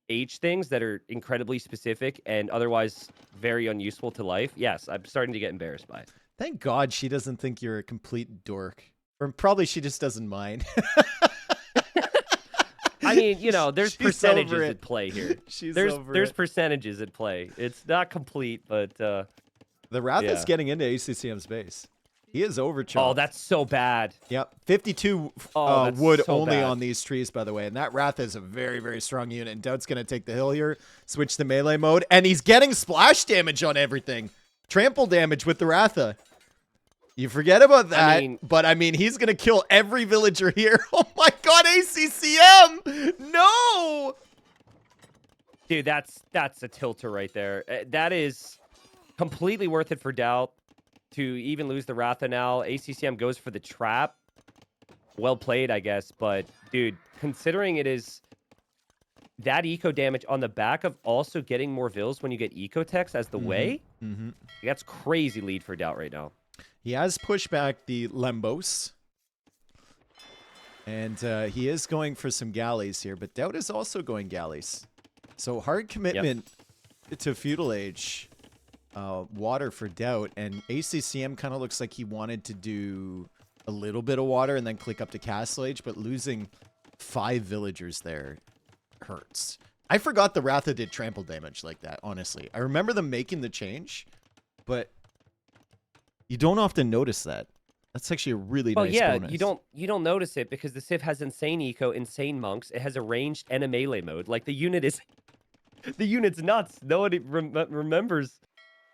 [SPEAKER 1] H things that are incredibly specific and otherwise very unuseful to life. Yes, I'm starting to get embarrassed by it.
[SPEAKER 2] Thank God she doesn't think you're a complete dork. Or probably she just doesn't mind.
[SPEAKER 1] I mean, you know, there's
[SPEAKER 2] She's
[SPEAKER 1] percentages
[SPEAKER 2] over it.
[SPEAKER 1] at play here.
[SPEAKER 2] She's
[SPEAKER 1] there's
[SPEAKER 2] over
[SPEAKER 1] there's
[SPEAKER 2] it.
[SPEAKER 1] percentages at play. It's not complete, but
[SPEAKER 2] The Ratha's
[SPEAKER 1] yeah.
[SPEAKER 2] getting into ACCM's base. He is overcharged.
[SPEAKER 1] Oh, that's so bad.
[SPEAKER 2] Yep. 52
[SPEAKER 1] that's
[SPEAKER 2] wood
[SPEAKER 1] so
[SPEAKER 2] only
[SPEAKER 1] bad.
[SPEAKER 2] on these trees, by the way. And that Ratha is a very, very strong unit. And Doubt's going to take the hill here, switch to melee mode. And he's getting splash damage on everything. Trample damage with the Ratha. You forget about that. But, I mean, he's going to kill every villager here. Oh, my God, ACCM! No!
[SPEAKER 1] Dude, that's a tilter right there. That is completely worth it for Doubt to even lose the Ratha now. ACCM goes for the trap. Well played, I guess. But, dude, considering it is that eco damage on the back of also getting more vills when you get eco text as the way, that's crazy lead for Doubt right now.
[SPEAKER 2] He has pushed back the Lembos. And he is going for some galleys here. But Doubt is also going galleys. So hard commitment to feudal age. Water for Doubt, and ACCM kind of looks like he wanted to do a little bit of water and then click up to Castle Age, but losing 5 villagers there hurts. I forgot the Ratha did trample damage like that, honestly. I remember them making the change, but you don't often notice that. That's actually a really nice bonus.
[SPEAKER 1] You don't notice it because the Civ has insane eco, insane monks. It has a ranged and a melee mode. Like the unit's nuts. Nobody remembers.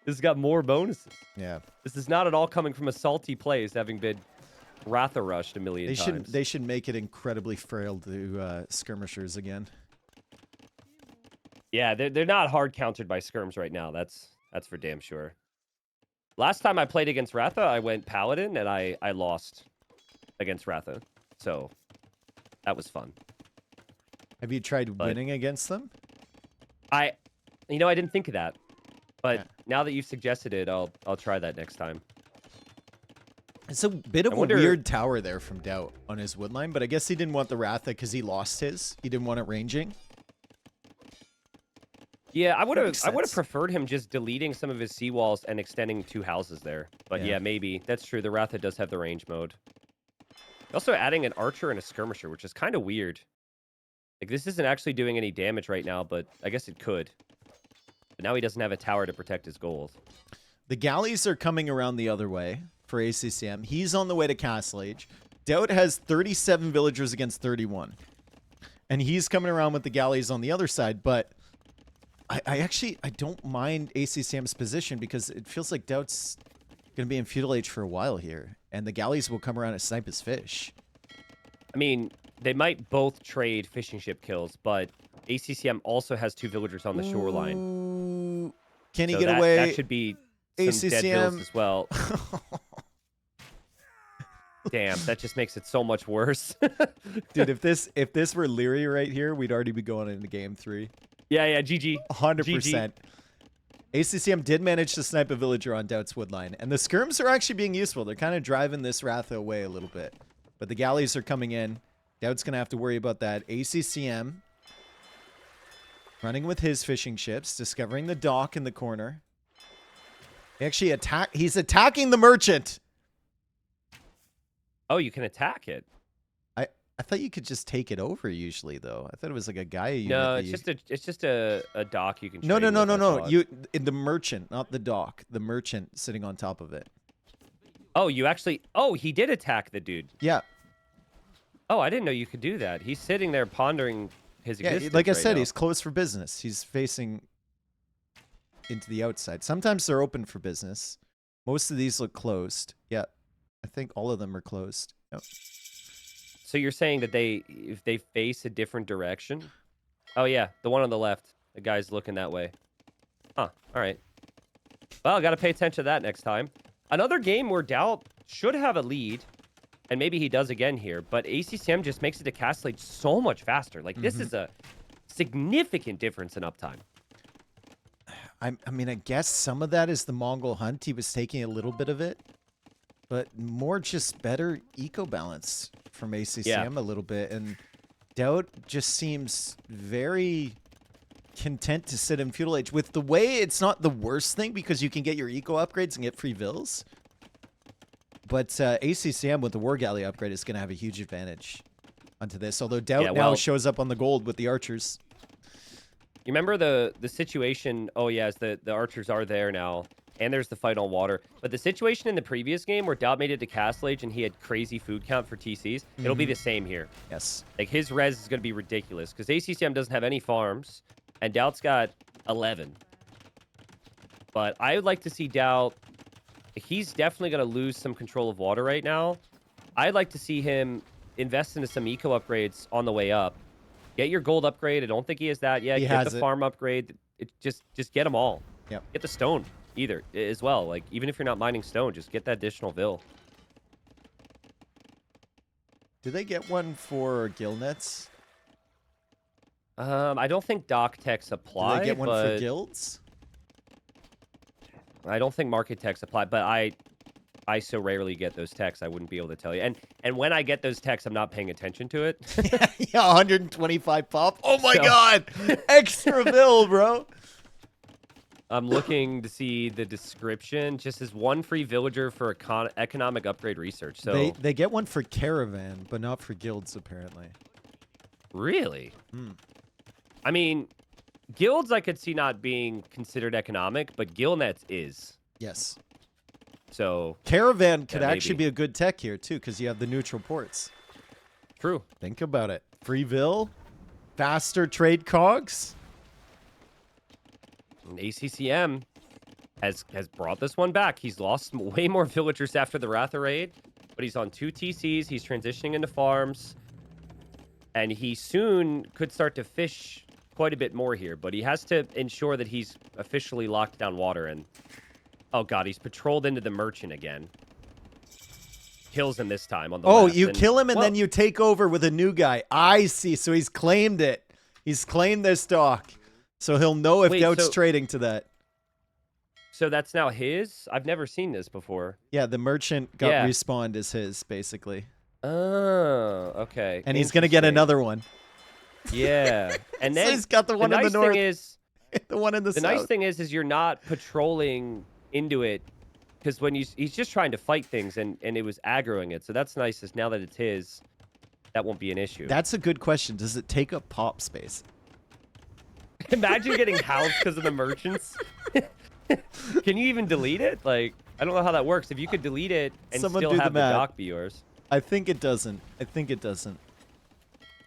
[SPEAKER 1] This has got more bonuses.
[SPEAKER 2] Yeah.
[SPEAKER 1] This is not at all coming from a salty place, having been Ratha rushed a million times.
[SPEAKER 2] They should make it incredibly frail to skirmishers again.
[SPEAKER 1] Yeah, they're not hard countered by skirms right now. That's for damn sure. Last time I played against Ratha, I went Paladin, and I lost against Ratha. So that was fun.
[SPEAKER 2] Have you tried winning against them?
[SPEAKER 1] I didn't think of that. But now that you've suggested it, I'll try that next time.
[SPEAKER 2] It's a bit of a weird tower there from Doubt on his woodline, but I guess he didn't want the Ratha because he lost his. He didn't want it ranging.
[SPEAKER 1] Yeah, I would have preferred him just deleting some of his seawalls and extending 2 houses there. But yeah, maybe. That's true. The Ratha does have the range mode. Also adding an archer and a skirmisher, which is kind of weird. Like, this isn't actually doing any damage right now, but I guess it could. But now he doesn't have a tower to protect his gold.
[SPEAKER 2] The galleys are coming around the other way for ACCM. He's on the way to Castle Age. Doubt has 37 villagers against 31. And he's coming around with the galleys on the other side, but I don't mind ACCM's position because it feels like Doubt's going to be in feudal age for a while here. And the galleys will come around and snipe his fish.
[SPEAKER 1] I mean, they might both trade fishing ship kills, but ACCM also has 2 villagers on the shoreline.
[SPEAKER 2] Can he get away?
[SPEAKER 1] That should be some
[SPEAKER 2] ACCM
[SPEAKER 1] dead vills as well. Damn, that just makes it so much worse.
[SPEAKER 2] Dude, if this were Leary right here, we'd already be going into game 3.
[SPEAKER 1] Yeah, GG.
[SPEAKER 2] 100%. ACCM did manage to snipe a villager on Doubt's woodline, and the skirms are actually being useful. They're kind of driving this Ratha away a little bit. But the galleys are coming in. Doubt's going to have to worry about that. ACCM running with his fishing ships, discovering the dock in the corner. He's attacking the merchant.
[SPEAKER 1] Oh, you can attack it.
[SPEAKER 2] I thought you could just take it over usually, though. I thought it was like a Gaia unit.
[SPEAKER 1] No, it's just a dock you can.
[SPEAKER 2] No. You in the merchant, not the dock. The merchant sitting on top of it.
[SPEAKER 1] Oh, you actually. Oh, he did attack the dude.
[SPEAKER 2] Yeah.
[SPEAKER 1] Oh, I didn't know you could do that. He's sitting there pondering his existence.
[SPEAKER 2] Like I said,
[SPEAKER 1] now.
[SPEAKER 2] he's closed for business. He's facing into the outside. Sometimes they're open for business. Most of these look closed. Yeah, I think all of them are closed. Yep.
[SPEAKER 1] So you're saying that if they face a different direction? Oh yeah, the one on the left. The guy's looking that way. Huh. All right. Well, I got to pay attention to that next time. Another game where Doubt should have a lead, and maybe he does again here, but ACCM just makes it to Castle Age so much faster. Like, this is a significant difference in uptime.
[SPEAKER 2] I mean, I guess some of that is the Mongol hunt. He was taking a little bit of it. but more just better eco balance from ACCM a little bit. And Doubt just seems very content to sit in Feudal Age. With the way, it's not the worst thing because you can get your eco upgrades and get free vills. But ACCM with the War Galley upgrade is going to have a huge advantage onto this. Although Doubt now shows up on the gold with the archers.
[SPEAKER 1] You remember the situation? Oh, yes, the archers are there now. And there's the fight on water. But the situation in the previous game where Doubt made it to Castle Age and he had crazy food count for TCs, it'll be the same here.
[SPEAKER 2] Yes.
[SPEAKER 1] Like, his res is going to be ridiculous because ACCM doesn't have any farms, and Doubt's got 11. But I would like to see Doubt. He's definitely going to lose some control of water right now. I'd like to see him invest into some eco upgrades on the way up. Get your gold upgrade. I don't think he has that yet. Get the farm upgrade. Just get them all.
[SPEAKER 2] Yep.
[SPEAKER 1] Get the stone either as well. Like, even if you're not mining stone, just get that additional vill.
[SPEAKER 2] Do they get one for gill nets?
[SPEAKER 1] I don't think dock techs apply.
[SPEAKER 2] Do they get one for guilds?
[SPEAKER 1] I don't think market techs apply, but I so rarely get those techs, I wouldn't be able to tell you. And when I get those techs, I'm not paying attention to it.
[SPEAKER 2] Yeah, 125 pop. Oh my god! Extra bill, bro.
[SPEAKER 1] I'm looking to see the description. Just as one free villager for economic upgrade research. So
[SPEAKER 2] they get one for caravan, but not for guilds, apparently.
[SPEAKER 1] Really? I mean, guilds I could see not being considered economic, but guild nets is.
[SPEAKER 2] Yes.
[SPEAKER 1] So
[SPEAKER 2] caravan could actually be a good tech here too, because you have the neutral ports.
[SPEAKER 1] True.
[SPEAKER 2] Think about it. Free vill, faster trade cogs.
[SPEAKER 1] And ACCM has brought this one back. He's lost way more villagers after the Ratha raid, but he's on 2 TCs. He's transitioning into farms, and he soon could start to fish quite a bit more here. But he has to ensure that he's officially locked down water. And oh god, he's patrolled into the merchant again. Kills him this time on the left.
[SPEAKER 2] You kill him and then you take over with a new guy. I see. So he's claimed it. He's claimed this dock. So he'll know if Doubt's trading to that.
[SPEAKER 1] So that's now his? I've never seen this before.
[SPEAKER 2] Yeah, the merchant got respawned as his, basically.
[SPEAKER 1] Oh, okay.
[SPEAKER 2] And he's going to get another one.
[SPEAKER 1] Yeah. And then
[SPEAKER 2] so he's got the one in the north. The one in the south.
[SPEAKER 1] The nice thing is you're not patrolling into it, because when he's just trying to fight things and it was aggroing it. So that's nice, is now that it's his, that won't be an issue.
[SPEAKER 2] That's a good question. Does it take up pop space?
[SPEAKER 1] Imagine getting housed because of the merchants. Can you even delete it? Like, I don't know how that works. If you could delete it and still have the dock be yours.
[SPEAKER 2] I think it doesn't.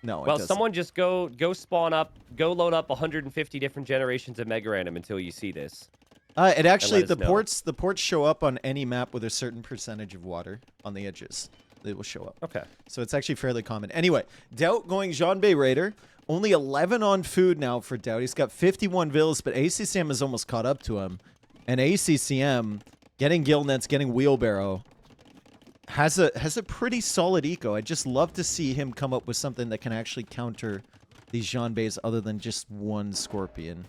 [SPEAKER 2] No,
[SPEAKER 1] well, someone just go spawn up, go load up 150 different generations of Mega Random until you see this.
[SPEAKER 2] It actually, the ports show up on any map with a certain percentage of water on the edges. They will show up.
[SPEAKER 1] Okay.
[SPEAKER 2] So it's actually fairly common. Anyway, Doubt going Jean Bay Raider. Only 11 on food now for Doubt. He's got 51 vills, but ACCM has almost caught up to him. And ACCM, getting guild nets, getting wheelbarrow, has a pretty solid eco. I'd just love to see him come up with something that can actually counter these Jean Bays other than just one Scorpion.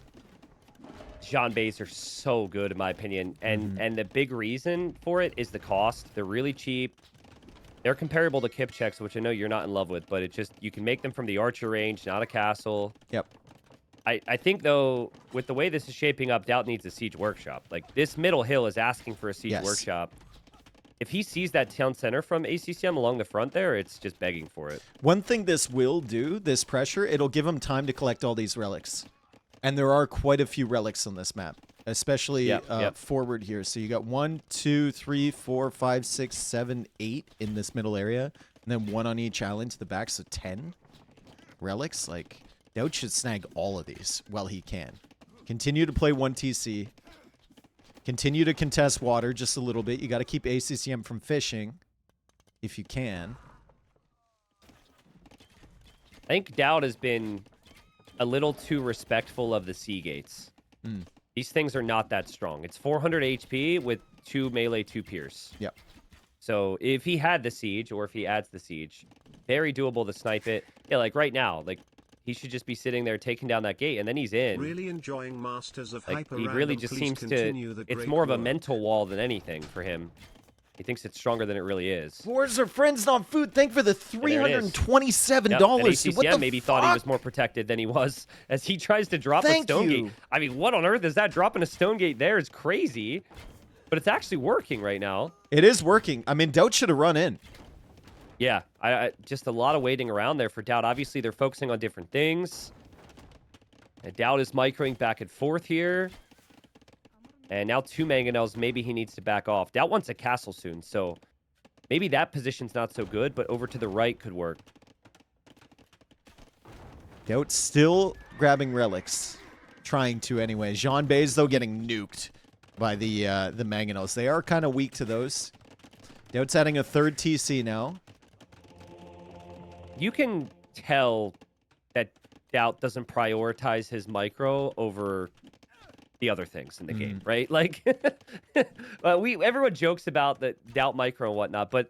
[SPEAKER 1] Jean Bays are so good, in my opinion. And the big reason for it is the cost. They're really cheap. They're comparable to Kip checks, which I know you're not in love with, but it just, you can make them from the archer range, not a castle.
[SPEAKER 2] Yep.
[SPEAKER 1] I think, though, with the way this is shaping up, Doubt needs a siege workshop. Like, this middle hill is asking for a siege workshop. If he sees that town center from ACCM along the front there, it's just begging for it.
[SPEAKER 2] One thing this will do, this pressure, it'll give him time to collect all these relics. And there are quite a few relics on this map, especially forward here. So you got 1, 2, 3, 4, 5, 6, 7, 8 in this middle area. And then 1 on each island to the back, so 10 relics. Like, Doubt should snag all of these while he can. Continue to play 1 TC. Continue to contest water just a little bit. You got to keep ACCM from fishing if you can.
[SPEAKER 1] I think Doubt has been a little too respectful of the sea gates. These things are not that strong. It's 400 HP with 2 melee, 2 pierce.
[SPEAKER 2] Yep.
[SPEAKER 1] So if he had the siege, or if he adds the siege, very doable to snipe it. Yeah, like right now, like he should just be sitting there taking down that gate, and then he's in.
[SPEAKER 3] Really enjoying Masters of
[SPEAKER 1] like,
[SPEAKER 3] HyperRandom.
[SPEAKER 1] he really just seems to. It's more of a mental wall than anything for him. He thinks it's stronger than it really is.
[SPEAKER 2] Boars are friends, not food. Thank for the $327.
[SPEAKER 1] Yep, and
[SPEAKER 2] What
[SPEAKER 1] ACCM
[SPEAKER 2] the
[SPEAKER 1] maybe
[SPEAKER 2] fuck?
[SPEAKER 1] thought he was more protected than he was as he tries to drop a
[SPEAKER 2] Thank
[SPEAKER 1] stone
[SPEAKER 2] you.
[SPEAKER 1] gate. I mean, what on earth is that? Dropping a stone gate there is crazy, but it's actually working right now.
[SPEAKER 2] It is working. I mean, Doubt should have run in.
[SPEAKER 1] Yeah, I just a lot of waiting around there for Doubt. Obviously, they're focusing on different things. And Doubt is microing back and forth here. And now 2 mangonels. Maybe he needs to back off. Doubt wants a castle soon, so maybe that position's not so good, but over to the right could work.
[SPEAKER 2] Doubt still grabbing relics. Trying to anyway. Jean Bays, though, getting nuked by the mangonels. They are kind of weak to those. Doubt's adding a third TC now.
[SPEAKER 1] You can tell that Doubt doesn't prioritize his micro over the other things in the game, right? Like, everyone jokes about the Doubt micro and whatnot, but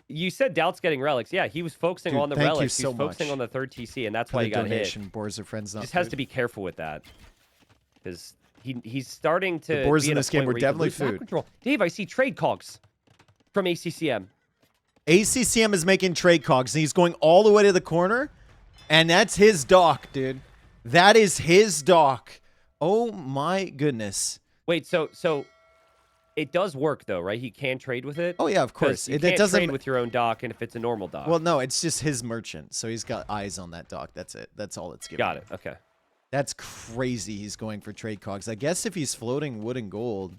[SPEAKER 1] you said Doubt's getting relics. Yeah, he was focusing on the relics. He was focusing on the third TC, and that's why he got hit.
[SPEAKER 2] Boars are friends, not
[SPEAKER 1] Just has to be careful with that because he's starting to.
[SPEAKER 2] The boars in this game were definitely food.
[SPEAKER 1] Control. Dave, I see trade cogs from ACCM.
[SPEAKER 2] ACCM is making trade cogs, and he's going all the way to the corner, and that's his dock, dude. That is his dock. Oh my goodness.
[SPEAKER 1] Wait, so it does work though, right? He can trade with it.
[SPEAKER 2] Oh yeah, of course.
[SPEAKER 1] You can't trade with your own dock, and if it's a normal dock.
[SPEAKER 2] Well, no, it's just his merchant, so he's got eyes on that dock. That's it. That's all it's giving.
[SPEAKER 1] Got it. Okay.
[SPEAKER 2] That's crazy. He's going for trade cogs. I guess if he's floating wood and gold,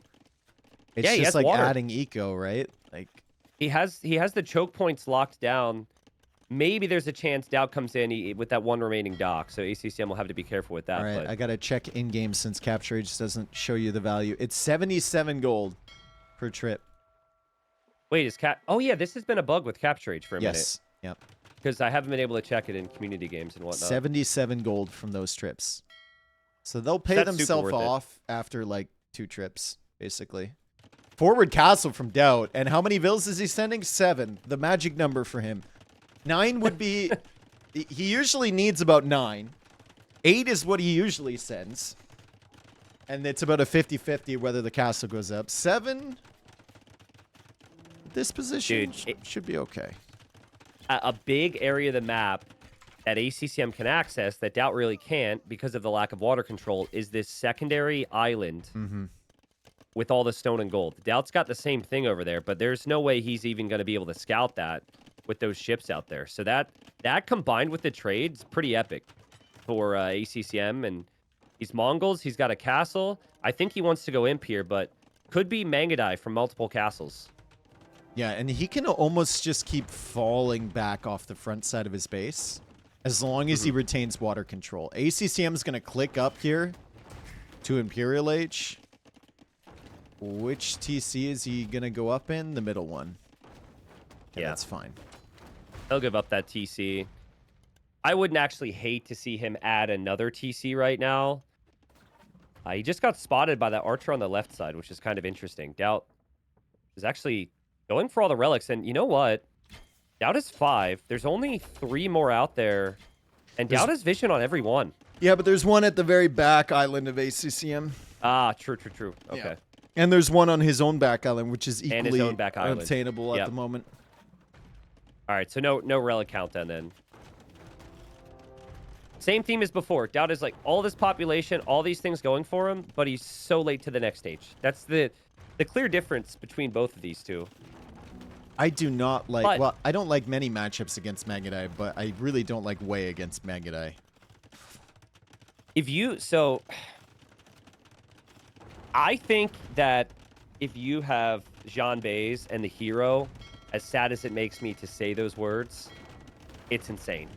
[SPEAKER 2] it's
[SPEAKER 1] yeah,
[SPEAKER 2] just like
[SPEAKER 1] water.
[SPEAKER 2] adding eco, right? Like
[SPEAKER 1] he has the choke points locked down. Maybe there's a chance Doubt comes in with that one remaining dock, so ACCM will have to be careful with that.
[SPEAKER 2] All right,
[SPEAKER 1] but...
[SPEAKER 2] I gotta check in game since Capture Age doesn't show you the value. It's 77 gold per trip.
[SPEAKER 1] Wait, is Oh yeah, this has been a bug with Capture Age for a minute.
[SPEAKER 2] Yes. Yep.
[SPEAKER 1] Because I haven't been able to check it in community games and whatnot.
[SPEAKER 2] 77 gold from those trips. So they'll pay themselves off after like 2 trips, basically. Forward castle from Doubt. And how many vills is he sending? 7. The magic number for him. 9 would be... he usually needs about 9. 8 is what he usually sends. And it's about a 50-50 whether the castle goes up. 7... This position should be okay.
[SPEAKER 1] A big area of the map that ACCM can access that Doubt really can't because of the lack of water control is this secondary island with all the stone and gold. Doubt's got the same thing over there, but there's no way he's even going to be able to scout that with those ships out there. So that combined with the trade is pretty epic for ACCM. And he's Mongols. He's got a castle. I think he wants to go imp here, but could be Mangadai from multiple castles.
[SPEAKER 2] Yeah, and he can almost just keep falling back off the front side of his base as long as he retains water control. ACCM is going to click up here to Imperial Age. Which TC is he going to go up in? The middle one. Yeah, that's fine.
[SPEAKER 1] He'll give up that TC. I wouldn't actually hate to see him add another TC right now. He just got spotted by that archer on the left side, which is kind of interesting. Doubt is actually going for all the relics. And you know what? Doubt is 5. There's only 3 more out there. And Doubt has vision on every one.
[SPEAKER 2] Yeah, but there's one at the very back island of ACCM.
[SPEAKER 1] Ah, true. Okay.
[SPEAKER 2] Yeah. And there's one on his own back island, which is equally
[SPEAKER 1] his own back island.
[SPEAKER 2] obtainable at the moment.
[SPEAKER 1] All right, so no relic countdown then. Same theme as before. Doubt is like all this population, all these things going for him, but he's so late to the next stage. That's the clear difference between both of these two.
[SPEAKER 2] I do not like... well, I don't like many matchups against Mangadai, but I really don't like way against Mangadai.
[SPEAKER 1] I think that if you have Jean Bays and the hero, as sad as it makes me to say those words, it's insane.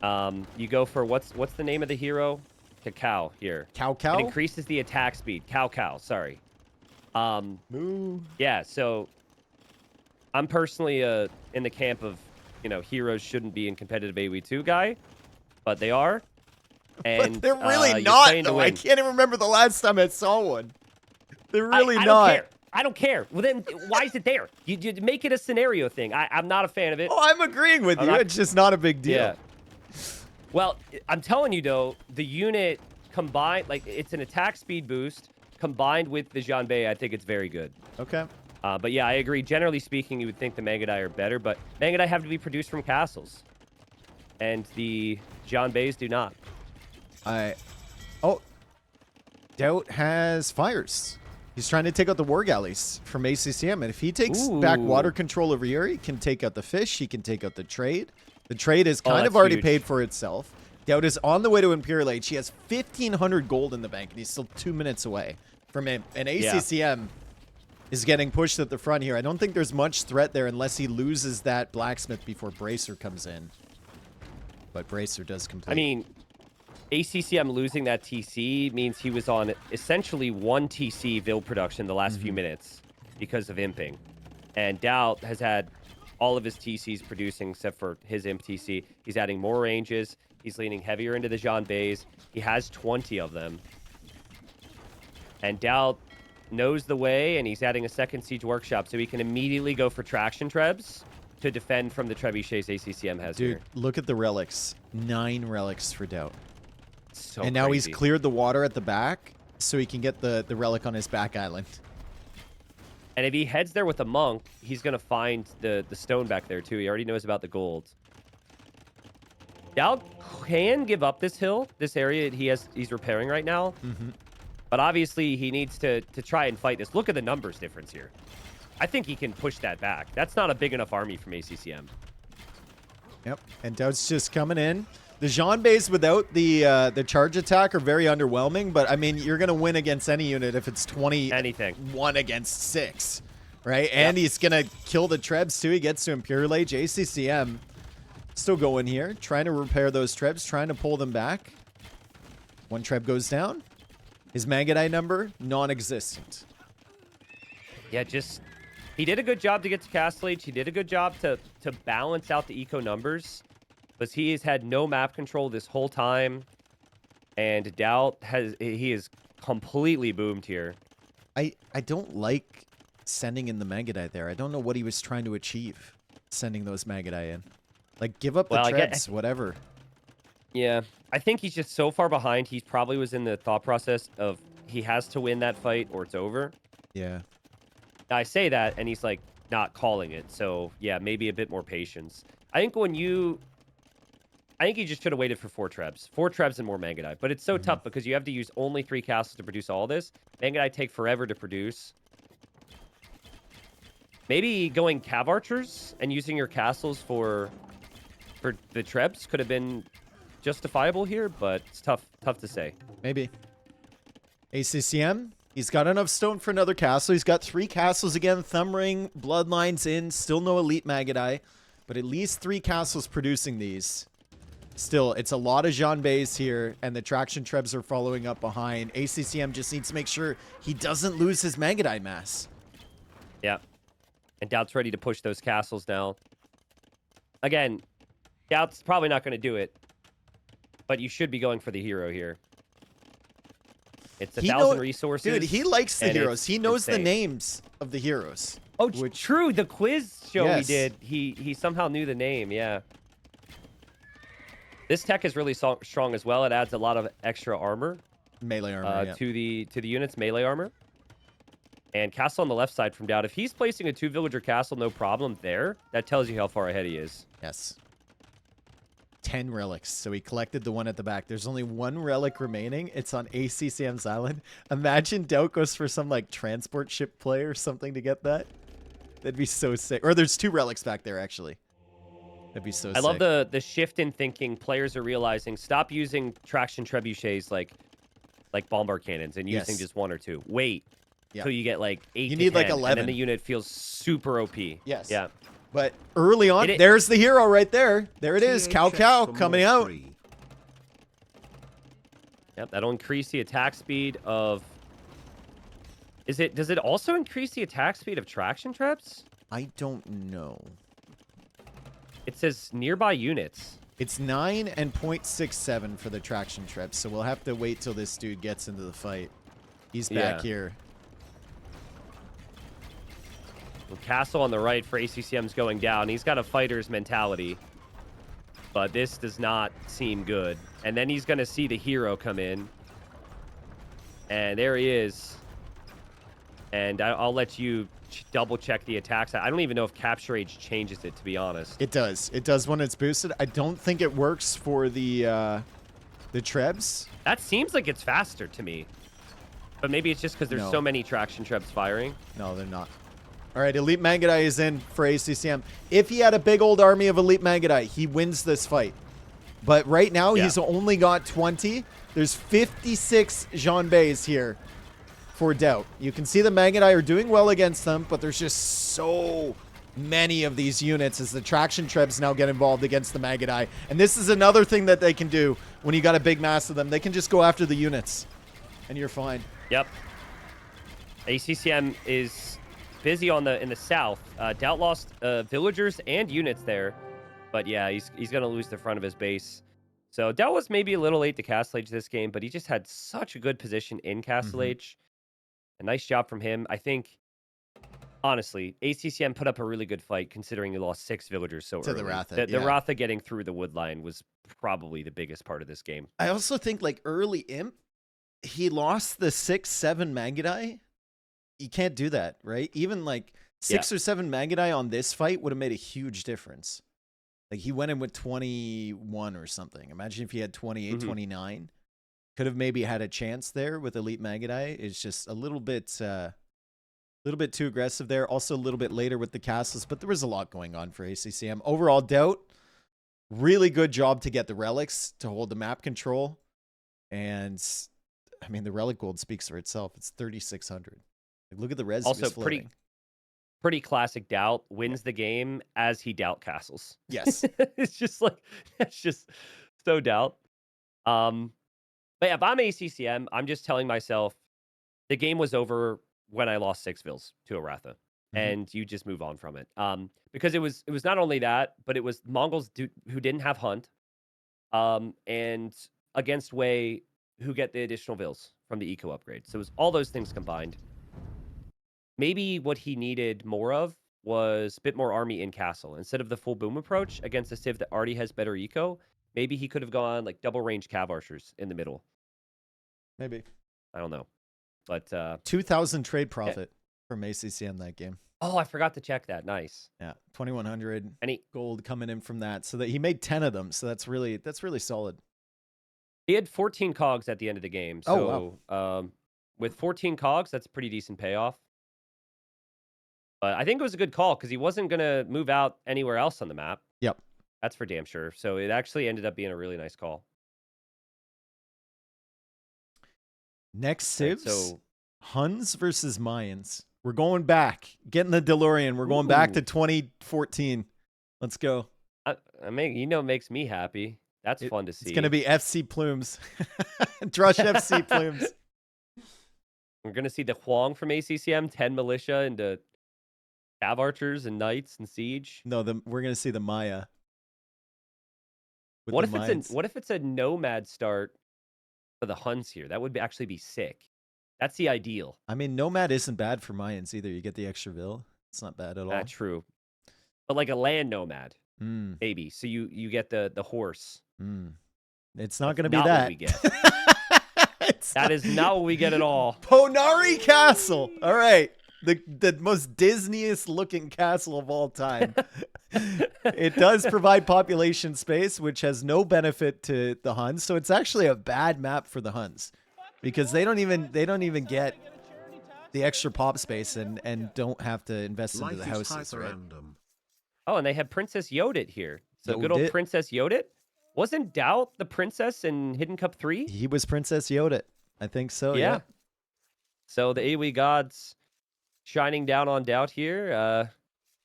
[SPEAKER 1] You go for what's the name of the hero? Cacao here.
[SPEAKER 2] Cow?
[SPEAKER 1] It increases the attack speed. Cow, sorry.
[SPEAKER 2] Moo.
[SPEAKER 1] Yeah, so I'm personally in the camp of, heroes shouldn't be in competitive AoE2 guy, but they are. And
[SPEAKER 2] but they're really not, though. I can't even remember the last time I saw one. They're really not.
[SPEAKER 1] I don't care. Well, then why is it there? You make it a scenario thing. I'm not a fan of it.
[SPEAKER 2] Oh, I'm agreeing with you. It's just not a big deal.
[SPEAKER 1] Yeah. Well, I'm telling you, though, the unit combined, like, it's an attack speed boost combined with the Jean Bay. I think it's very good.
[SPEAKER 2] Okay.
[SPEAKER 1] But yeah, I agree. Generally speaking, you would think the Mangudai are better, but Mangudai have to be produced from castles. And the John Bays do not.
[SPEAKER 2] Oh, Doubt has fires. He's trying to take out the war galleys from ACCM, and if he takes back water control over here, he can take out the fish, he can take out the trade. The trade is kind of already
[SPEAKER 1] huge.
[SPEAKER 2] paid for itself. Doubt is on the way to Imperial Age. He has 1,500 gold in the bank, and he's still 2 minutes away from him. And ACCM is getting pushed at the front here. I don't think there's much threat there unless he loses that blacksmith before Bracer comes in. But Bracer does complete.
[SPEAKER 1] I mean, ACCM losing that TC means he was on essentially 1 TC build production the last few minutes because of imping. And Doubt has had all of his TCs producing except for his imp TC. He's adding more ranges. He's leaning heavier into the Jean Bays. He has 20 of them. And Doubt knows the way, and he's adding a second siege workshop so he can immediately go for traction trebs to defend from the trebuchets ACCM has here.
[SPEAKER 2] Dude, look at the relics. 9 relics for Doubt.
[SPEAKER 1] So
[SPEAKER 2] and now
[SPEAKER 1] crazy.
[SPEAKER 2] he's cleared the water at the back so he can get the relic on his back island.
[SPEAKER 1] And if he heads there with a monk, he's going to find the stone back there too. He already knows about the gold. Doubt can give up this hill, this area he's repairing right now. But obviously he needs to try and fight this. Look at the numbers difference here. I think he can push that back. That's not a big enough army from ACCM.
[SPEAKER 2] Yep, and Doubt's just coming in. The Jean Bays without the charge attack are very underwhelming, but I mean, you're going to win against any unit if it's 21 against 6, right? Yep. And he's going to kill the Trebs too. He gets to Imperial Age. ACCM still going here, trying to repair those Trebs, trying to pull them back. 1 Treb goes down. His Mangudai number, non-existent.
[SPEAKER 1] Yeah, he did a good job to get to Castle Age. He did a good job to balance out the eco numbers. But he has had no map control this whole time. And Doubt he is completely boomed here.
[SPEAKER 2] I don't like sending in the Mangudai there. I don't know what he was trying to achieve sending those Mangudai in. Like, give up the Trebs, whatever.
[SPEAKER 1] Yeah, I think he's just so far behind. He probably was in the thought process of he has to win that fight or it's over.
[SPEAKER 2] Yeah.
[SPEAKER 1] I say that, and he's, like, not calling it. So, yeah, maybe a bit more patience. I think he just should have waited for 4 Trebs. 4 Trebs and more Mangudai. But it's so tough because you have to use only 3 castles to produce all this. Mangudai take forever to produce. Maybe going Cav Archers and using your castles for the Trebs could have been justifiable here, but it's tough to say.
[SPEAKER 2] Maybe. ACCM, he's got enough stone for another castle. He's got 3 castles again. Thumb Ring, Bloodlines in. Still no Elite Mangudai, but at least 3 castles producing these. Still, it's a lot of Jean Bays here, and the Traction Trebs are following up behind. ACCM just needs to make sure he doesn't lose his Mangudai mass.
[SPEAKER 1] Yeah. And Doubt's ready to push those castles now. Again, Doubt's probably not going to do it, but you should be going for the hero here. It's 1,000 resources.
[SPEAKER 2] Dude, he likes the heroes. He knows the names of the heroes.
[SPEAKER 1] Oh, true. The quiz show
[SPEAKER 2] Yes.
[SPEAKER 1] we did, he somehow knew the name, yeah. This tech is really strong as well. It adds a lot of extra armor.
[SPEAKER 2] Melee armor,
[SPEAKER 1] to the units, melee armor. And castle on the left side from Doubt. If he's placing a 2-villager castle, no problem there. That tells you how far ahead he is.
[SPEAKER 2] Yes. 10 relics. So he collected the one at the back. There's only 1 relic remaining. It's on ACCM's island. Imagine Doubt goes for some like transport ship play or something to get that. That'd be so sick. Or there's 2 relics back there, actually. That'd be so sick.
[SPEAKER 1] I love the shift in thinking. Players are realizing, stop using traction trebuchets like bombard cannons and using just 1 or 2. Wait till you get like 8
[SPEAKER 2] you
[SPEAKER 1] to
[SPEAKER 2] need
[SPEAKER 1] 10,
[SPEAKER 2] like 11.
[SPEAKER 1] and then the unit feels super OP.
[SPEAKER 2] Yes.
[SPEAKER 1] Yeah.
[SPEAKER 2] But early on, there's the hero right there. There it is. Cow coming out.
[SPEAKER 1] Yep, that'll increase the attack speed of... Does it also increase the attack speed of traction trebs?
[SPEAKER 2] I don't know.
[SPEAKER 1] It says nearby units.
[SPEAKER 2] It's 9 and 0.67 for the traction trip, so we'll have to wait till this dude gets into the fight. He's back here.
[SPEAKER 1] The castle on the right for ACCM's going down. He's got a fighter's mentality, but this does not seem good. And then he's going to see the hero come in. And there he is. And I'll let you double check the attacks. I don't even know if capture age changes it, to be honest.
[SPEAKER 2] It does. It does when it's boosted. I don't think it works for the trebs.
[SPEAKER 1] That seems like it's faster to me. But maybe it's just because there's so many traction trebs firing.
[SPEAKER 2] No, they're not. All right, Elite Mangudai is in for ACCM. If he had a big old army of Elite Mangudai, he wins this fight. But right now, he's only got 20. There's 56 Jeanbeis here for Doubt. You can see the Mangudai are doing well against them, but there's just so many of these units as the traction trebs now get involved against the Mangudai. And this is another thing that they can do when you got a big mass of them. They can just go after the units, and you're fine.
[SPEAKER 1] Yep. ACCM is busy in the south. Doubt lost villagers and units there, but yeah, he's gonna lose the front of his base. So Doubt was maybe a little late to Castle Age this game, but he just had such a good position in Castle Age. A nice job from him. I think, honestly, ACCM put up a really good fight considering he lost 6 villagers so early.
[SPEAKER 2] To the Ratha,
[SPEAKER 1] the Ratha getting through the wood line was probably the biggest part of this game.
[SPEAKER 2] I also think, like, early Imp, he lost the 6-7 Mangudai. You can't do that, right? Even, like, 6 or 7 Mangudai on this fight would have made a huge difference. Like, he went in with 21 or something. Imagine if he had 28, 29. Could have maybe had a chance there with Elite Mangudai. It's just a little bit too aggressive there. Also a little bit later with the castles, but there was a lot going on for ACCM. Overall, Doubt, really good job to get the relics to hold the map control. And, I mean, the relic gold speaks for itself. It's 3,600. Like, look at the res.
[SPEAKER 1] Also, pretty classic Doubt, wins the game as he Doubt castles.
[SPEAKER 2] Yes.
[SPEAKER 1] It's just like, that's just so Doubt. But yeah, if I'm ACCM, I'm just telling myself the game was over when I lost 6 vills to a Ratha, and you just move on from it. Because it was not only that, but it was Mongols who didn't have Hunt, and against Wei who get the additional vills from the eco upgrade. So it was all those things combined. Maybe what he needed more of was a bit more army in castle. Instead of the full boom approach against a civ that already has better eco, maybe he could have gone like double range cav archers in the middle.
[SPEAKER 2] Maybe.
[SPEAKER 1] I don't know. But
[SPEAKER 2] 2,000 trade profit from ACCM that game.
[SPEAKER 1] Oh, I forgot to check that. Nice.
[SPEAKER 2] Yeah, 2,100
[SPEAKER 1] and
[SPEAKER 2] gold coming in from that. So that he made 10 of them. So that's really solid.
[SPEAKER 1] He had 14 cogs at the end of the game. So with 14 cogs, that's a pretty decent payoff. But I think it was a good call because he wasn't going to move out anywhere else on the map.
[SPEAKER 2] Yep.
[SPEAKER 1] That's for damn sure. So it actually ended up being a really nice call.
[SPEAKER 2] Next civs, Huns versus Mayans. We're going back. Getting the DeLorean. We're going back to 2014. Let's go.
[SPEAKER 1] I mean, it makes me happy. That's fun to see.
[SPEAKER 2] It's going to be FC Plumes. Drush FC Plumes.
[SPEAKER 1] We're going to see the Huang from ACCM, 10 militia into cav archers and knights and siege.
[SPEAKER 2] No, we're going to see the Maya.
[SPEAKER 1] What if it's a nomad start for the Huns here? That would actually be sick. That's the ideal.
[SPEAKER 2] I mean, nomad isn't bad for Mayans either. You get the extra vill. It's not bad at all.
[SPEAKER 1] That's true. But like a land nomad, maybe. So you get the horse.
[SPEAKER 2] It's not going to be that.
[SPEAKER 1] What we get. That is not what we get at all.
[SPEAKER 2] Ponari Castle. All right. The most Disneyest looking castle of all time. It does provide population space, which has no benefit to the Huns. So it's actually a bad map for the Huns because they don't even get the extra pop space and don't have to invest into the houses. Right?
[SPEAKER 1] Oh, and they have Princess Yodit here. So good old Princess Yodit. Wasn't Doubt the princess in Hidden Cup 3?
[SPEAKER 2] He was Princess Yodit. I think so. Yeah.
[SPEAKER 1] So the AoE gods shining down on Doubt here.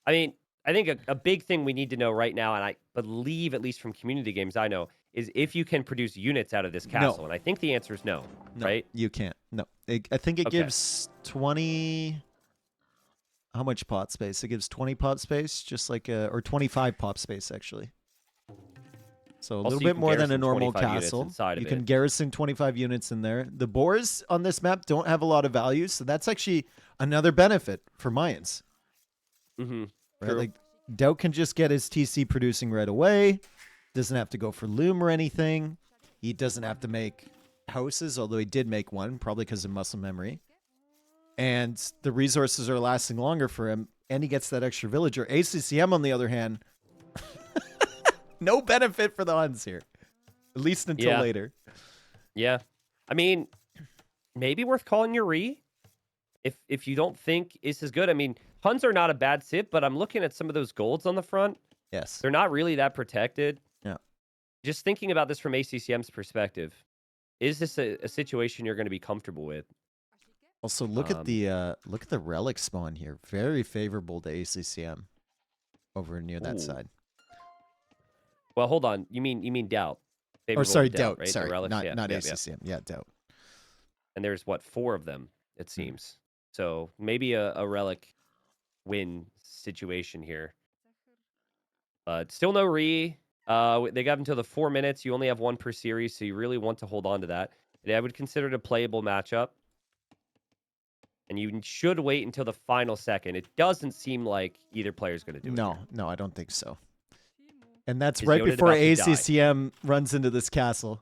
[SPEAKER 1] I mean, I think a big thing we need to know right now, and I believe at least from community games I know, is if you can produce units out of this castle.
[SPEAKER 2] No.
[SPEAKER 1] And I think the answer is no, right?
[SPEAKER 2] You can't. No. I think it gives 20... How much pot space? It gives 20 pot space, just like or 25 pop space, actually. So a little bit more than a normal castle. You can garrison 25 units in there. The boars on this map don't have a lot of value, so that's actually another benefit for Mayans.
[SPEAKER 1] Mm-hmm.
[SPEAKER 2] Right? Like, Doubt can just get his TC producing right away. Doesn't have to go for loom or anything. He doesn't have to make houses, although he did make one, probably because of muscle memory. and the resources are lasting longer for him, and he gets that extra villager. ACCM, on the other hand, no benefit for the Huns here, at least until later.
[SPEAKER 1] Yeah. I mean, maybe worth calling your Re if you don't think this is good. I mean, Huns are not a bad civ, but I'm looking at some of those golds on the front.
[SPEAKER 2] Yes.
[SPEAKER 1] They're not really that protected.
[SPEAKER 2] Yeah.
[SPEAKER 1] Just thinking about this from ACCM's perspective, is this a situation you're going to be comfortable with?
[SPEAKER 2] Also, look at the relic spawn here. Very favorable to ACCM over near that side.
[SPEAKER 1] Well, hold on. You mean doubt?
[SPEAKER 2] Or sorry,
[SPEAKER 1] doubt.
[SPEAKER 2] doubt.
[SPEAKER 1] Right?
[SPEAKER 2] Sorry,
[SPEAKER 1] Relics?
[SPEAKER 2] not
[SPEAKER 1] Yeah.
[SPEAKER 2] ACCM. Yeah, doubt.
[SPEAKER 1] And there's what, 4 of them, it seems. So maybe a relic win situation here. But still no Re. They got until the 4 minutes. You only have 1 per series, so you really want to hold on to that. And I would consider it a playable matchup. And you should wait until the final second. It doesn't seem like either player is going to do it.
[SPEAKER 2] No, I don't think so. And that's
[SPEAKER 1] Is
[SPEAKER 2] right
[SPEAKER 1] Yodit
[SPEAKER 2] before
[SPEAKER 1] about to die?
[SPEAKER 2] ACCM runs into this castle.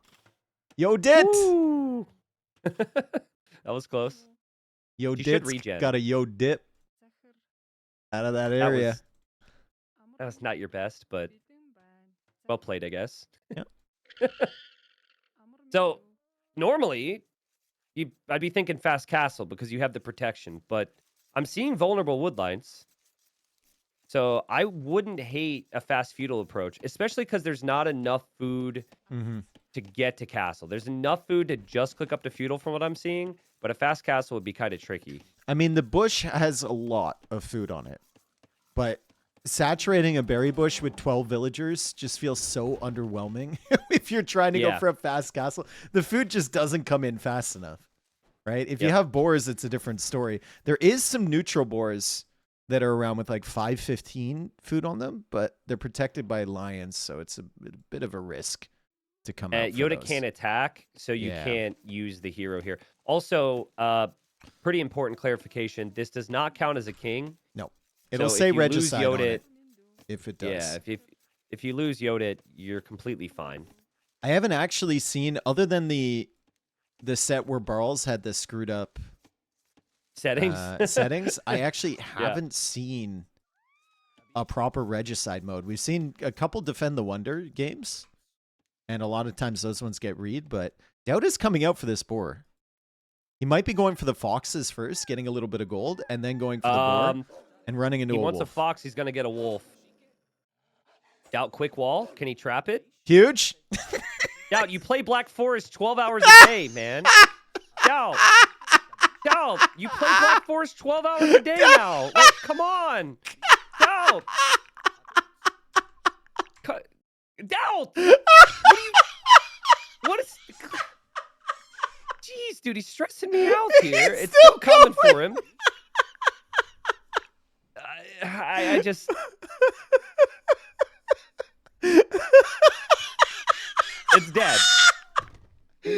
[SPEAKER 2] Yodit!
[SPEAKER 1] Woo! That was close.
[SPEAKER 2] Yodit's got a Yodit out of that area.
[SPEAKER 1] That was not your best, but well played, I guess.
[SPEAKER 2] Yep.
[SPEAKER 1] So normally, I'd be thinking fast castle because you have the protection, but I'm seeing vulnerable woodlines. So I wouldn't hate a fast feudal approach, especially because there's not enough food to get to castle. There's enough food to just click up to feudal from what I'm seeing, but a fast castle would be kind of tricky.
[SPEAKER 2] I mean, the bush has a lot of food on it, but saturating a berry bush with 12 villagers just feels so underwhelming if you're trying to go for a fast castle. The food just doesn't come in fast enough, right? If you have boars, it's a different story. There is some neutral boars that are around with like 515 food on them, but they're protected by lions, so it's a bit of a risk to come out.
[SPEAKER 1] Yoda can't attack, so you can't use the hero here. Also, pretty important clarification, this does not count as a king.
[SPEAKER 2] No. It'll say Regicide on it if it does.
[SPEAKER 1] Yeah, if you lose Yodit, you're completely fine.
[SPEAKER 2] I haven't actually seen, other than the set where Barls had the screwed up settings, I actually haven't seen a proper Regicide mode. We've seen a couple Defend the Wonder games, and a lot of times those ones get read, but Doubt is coming out for this boar. He might be going for the foxes first, getting a little bit of gold, and then going for the boar and running into a wolf.
[SPEAKER 1] He wants a fox, he's going to get a wolf. Doubt quick wall. Can he trap it?
[SPEAKER 2] Huge.
[SPEAKER 1] Doubt, you play Black Forest 12 hours a day, man. Doubt, you play Black Forest 12 hours a day now. Like, come on. Doubt. Doubt. What is... Jeez, dude, he's stressing me out here. It's still coming for him. I just... It's dead.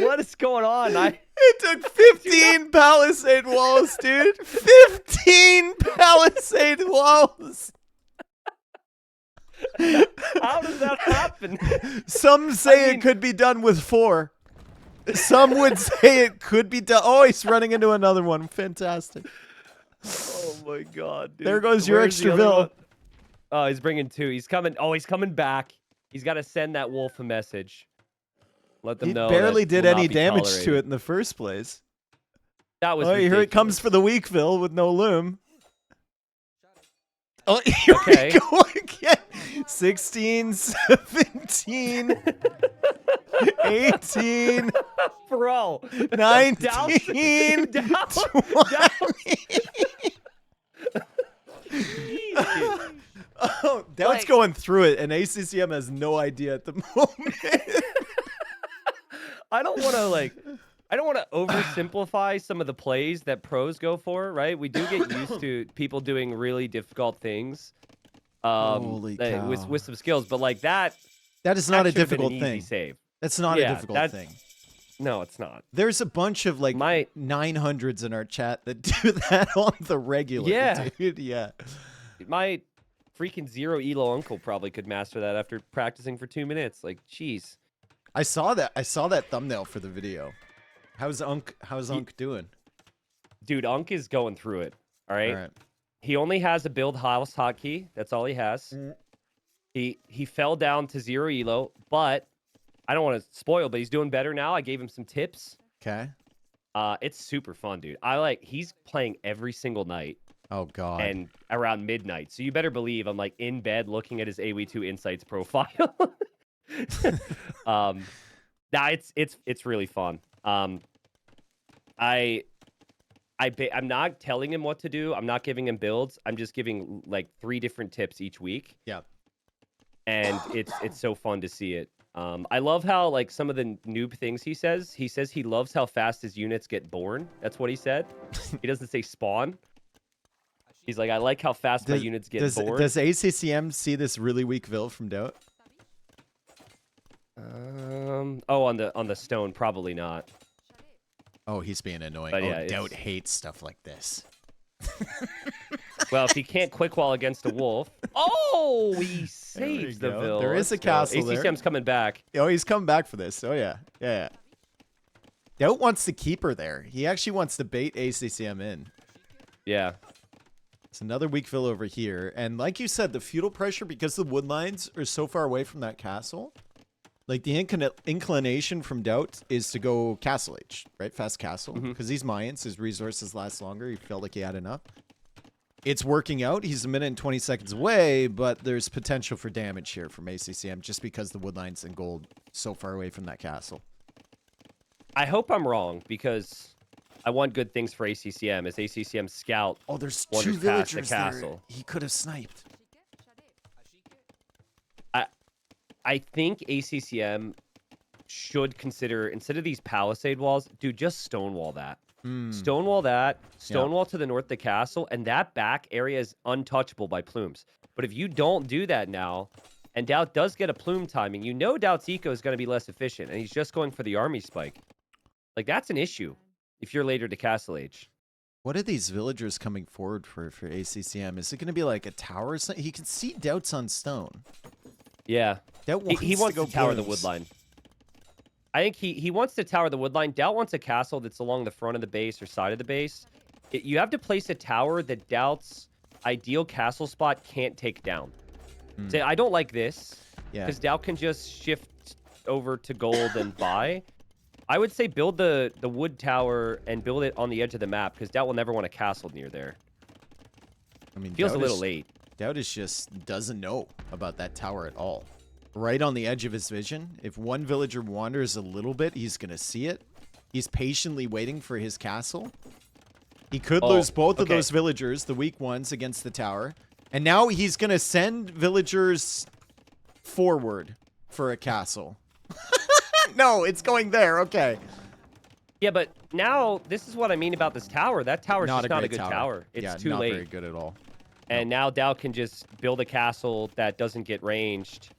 [SPEAKER 1] What is going on?
[SPEAKER 2] It took 15 palisade walls, dude. 15 palisade walls.
[SPEAKER 1] How does that happen?
[SPEAKER 2] Some say it could be done with 4. Some would say it could be done. Oh, he's running into another one. Fantastic.
[SPEAKER 1] Oh my god, dude.
[SPEAKER 2] There goes your extra vill.
[SPEAKER 1] Oh, he's bringing 2. He's coming. Oh, he's coming back. He's got to send that wolf a message. Let them know.
[SPEAKER 2] He barely did any damage to it in the first place.
[SPEAKER 1] That was
[SPEAKER 2] ridiculous. Here it comes for the weak vill with no loom. Oh, here we go again. 16, 17, 18,
[SPEAKER 1] bro,
[SPEAKER 2] 19, 20. Oh, Doubt's going through it, and ACCM has no idea at the moment.
[SPEAKER 1] I don't want to oversimplify some of the plays that pros go for, right? We do get used to people doing really difficult things
[SPEAKER 2] Holy cow.
[SPEAKER 1] with some skills, but like that
[SPEAKER 2] is not a difficult thing.
[SPEAKER 1] Save.
[SPEAKER 2] That's not a difficult thing.
[SPEAKER 1] No, it's not.
[SPEAKER 2] There's a bunch of like 900s in our chat that do that on the regular.
[SPEAKER 1] Yeah.
[SPEAKER 2] Dude. Yeah.
[SPEAKER 1] My freaking zero elo uncle probably could master that after practicing for 2 minutes. Like, jeez.
[SPEAKER 2] I saw that thumbnail for the video. How's Unk doing?
[SPEAKER 1] Dude, Unk is going through it. All right.
[SPEAKER 2] All right.
[SPEAKER 1] He only has a build house hotkey. That's all he has. He fell down to 0 elo, but I don't want to spoil, but he's doing better now. I gave him some tips.
[SPEAKER 2] Okay.
[SPEAKER 1] It's super fun, dude. He's playing every single night.
[SPEAKER 2] Oh God.
[SPEAKER 1] And around midnight. So you better believe I'm like in bed looking at his AW2 Insights profile. Nah, it's really fun. I'm not telling him what to do. I'm not giving him builds. I'm just giving like 3 different tips each week.
[SPEAKER 2] Yeah.
[SPEAKER 1] And it's so fun to see it. I love how like some of the noob things he says. He says he loves how fast his units get born. That's what he said. He doesn't say spawn. He's like, I like how fast my units get born.
[SPEAKER 2] Does ACCM see this really weak Vil from Doubt?
[SPEAKER 1] Oh, on the stone, probably not.
[SPEAKER 2] Oh, he's being annoying.
[SPEAKER 1] But
[SPEAKER 2] oh,
[SPEAKER 1] yeah,
[SPEAKER 2] Doubt hates stuff like this.
[SPEAKER 1] Well, if he can't quick wall against a wolf. Oh, he saves the Vil.
[SPEAKER 2] There is a castle there.
[SPEAKER 1] ACCM's coming back.
[SPEAKER 2] Oh, he's coming back for this. Oh, yeah. Yeah. Doubt wants to keep her there. He actually wants to bait ACCM in.
[SPEAKER 1] Yeah.
[SPEAKER 2] It's another weak Vil over here. And like you said, the feudal pressure, because the wood lines are so far away from that castle, like the inclination from Doubt is to go castle age, right? Fast castle. Because he's Mayans, his resources last longer. He felt like he had enough. It's working out. He's a minute and 20 seconds away, but there's potential for damage here from ACCM just because the wood lines and gold so far away from that castle.
[SPEAKER 1] I hope I'm wrong because I want good things for ACCM as ACCM scout.
[SPEAKER 2] Oh, there's
[SPEAKER 1] wanders
[SPEAKER 2] 2
[SPEAKER 1] past
[SPEAKER 2] villagers
[SPEAKER 1] the castle.
[SPEAKER 2] there. He could have sniped.
[SPEAKER 1] I think ACCM should consider, instead of these palisade walls, dude, just stonewall that. Stonewall that, stonewall to the north of the castle, and that back area is untouchable by plumes. But if you don't do that now, and Doubt does get a plume timing, you know Doubt's eco is going to be less efficient, and he's just going for the army spike. Like, that's an issue if you're later to castle age.
[SPEAKER 2] What are these villagers coming forward for ACCM? Is it going to be like a tower or something? He can see Doubt's on stone.
[SPEAKER 1] Yeah. He wants
[SPEAKER 2] to go
[SPEAKER 1] tower the wood line. I think he wants to tower the wood line. Doubt wants a castle that's along the front of the base or side of the base. You have to place a tower that Doubt's ideal castle spot can't take down. Say, I don't like this.
[SPEAKER 2] Yeah.
[SPEAKER 1] Because Doubt can just shift over to gold and buy. I would say build the wood tower and build it on the edge of the map because Doubt will never want a castle near there.
[SPEAKER 2] I mean,
[SPEAKER 1] feels a little late.
[SPEAKER 2] Doubt is just doesn't know about that tower at all. Right on the edge of his vision. If one villager wanders a little bit, he's going to see it. He's patiently waiting for his castle. He could lose both of those villagers, the weak ones, against the tower. And now he's going to send villagers forward for a castle. No, it's going there. Okay.
[SPEAKER 1] Yeah, but now this is what I mean about this tower. That tower's just not a good tower. It's too late.
[SPEAKER 2] Not very good at all.
[SPEAKER 1] And now Doubt can just build a castle that doesn't get ranged,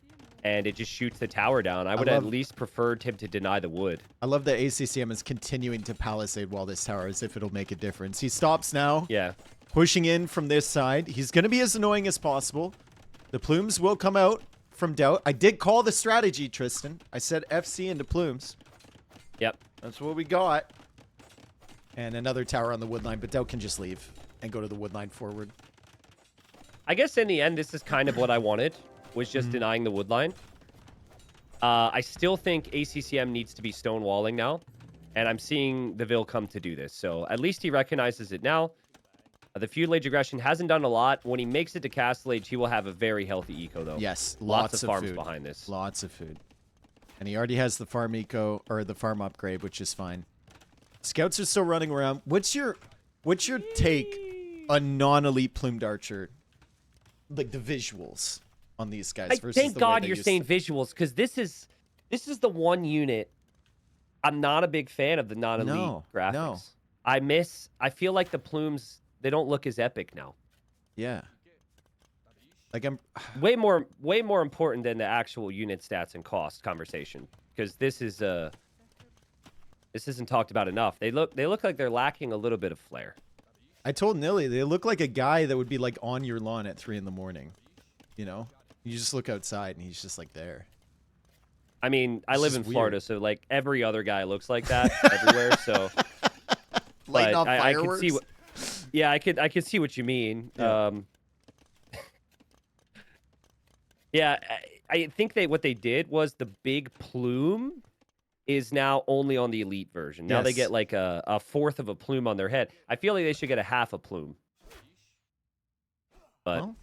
[SPEAKER 1] and it just shoots the tower down. I would at least prefer him to deny the wood.
[SPEAKER 2] I love that ACCM is continuing to palisade wall this tower as if it'll make a difference. He stops now.
[SPEAKER 1] Yeah.
[SPEAKER 2] Pushing in from this side. He's going to be as annoying as possible. The plumes will come out from Doubt. I did call the strategy, Tristan. I said FC into plumes.
[SPEAKER 1] Yep.
[SPEAKER 2] That's what we got. And another tower on the wood line, but Doubt can just leave and go to the wood line forward.
[SPEAKER 1] I guess in the end, this is kind of what I wanted, was just denying the wood line. I still think ACCM needs to be stonewalling now, and I'm seeing the Vil come to do this. So at least he recognizes it now. The feudal age aggression hasn't done a lot. When he makes it to castle age, he will have a very healthy eco, though.
[SPEAKER 2] Yes,
[SPEAKER 1] lots of farms
[SPEAKER 2] food
[SPEAKER 1] behind this.
[SPEAKER 2] Lots of food. And he already has the farm eco, or the farm upgrade, which is fine. Scouts are still running around. What's your take on non-elite plumed archer? Like the visuals on these guys versus
[SPEAKER 1] thank God you're saying visuals, because this is the one unit I'm not a big fan of the non-elite graphics.
[SPEAKER 2] No.
[SPEAKER 1] I feel like the plumes, they don't look as epic now.
[SPEAKER 2] Yeah. Like I'm
[SPEAKER 1] way more important than the actual unit stats and cost conversation, because this isn't talked about enough. They look like they're lacking a little bit of flair.
[SPEAKER 2] I told Nilly, they look like a guy that would be like on your lawn at 3 in the morning. You know? You just look outside and he's just like there.
[SPEAKER 1] I mean, I live in Florida, so like every other guy looks like that everywhere, so
[SPEAKER 2] lighting
[SPEAKER 1] but
[SPEAKER 2] off
[SPEAKER 1] I
[SPEAKER 2] fireworks.
[SPEAKER 1] could see what. Yeah, I could see what you mean.
[SPEAKER 2] Yeah.
[SPEAKER 1] Yeah, I think what they did was the big plume is now only on the elite version. Now they
[SPEAKER 2] Yes.
[SPEAKER 1] get like a fourth of a plume on their head. I feel like they should get a half a plume. But
[SPEAKER 2] Well,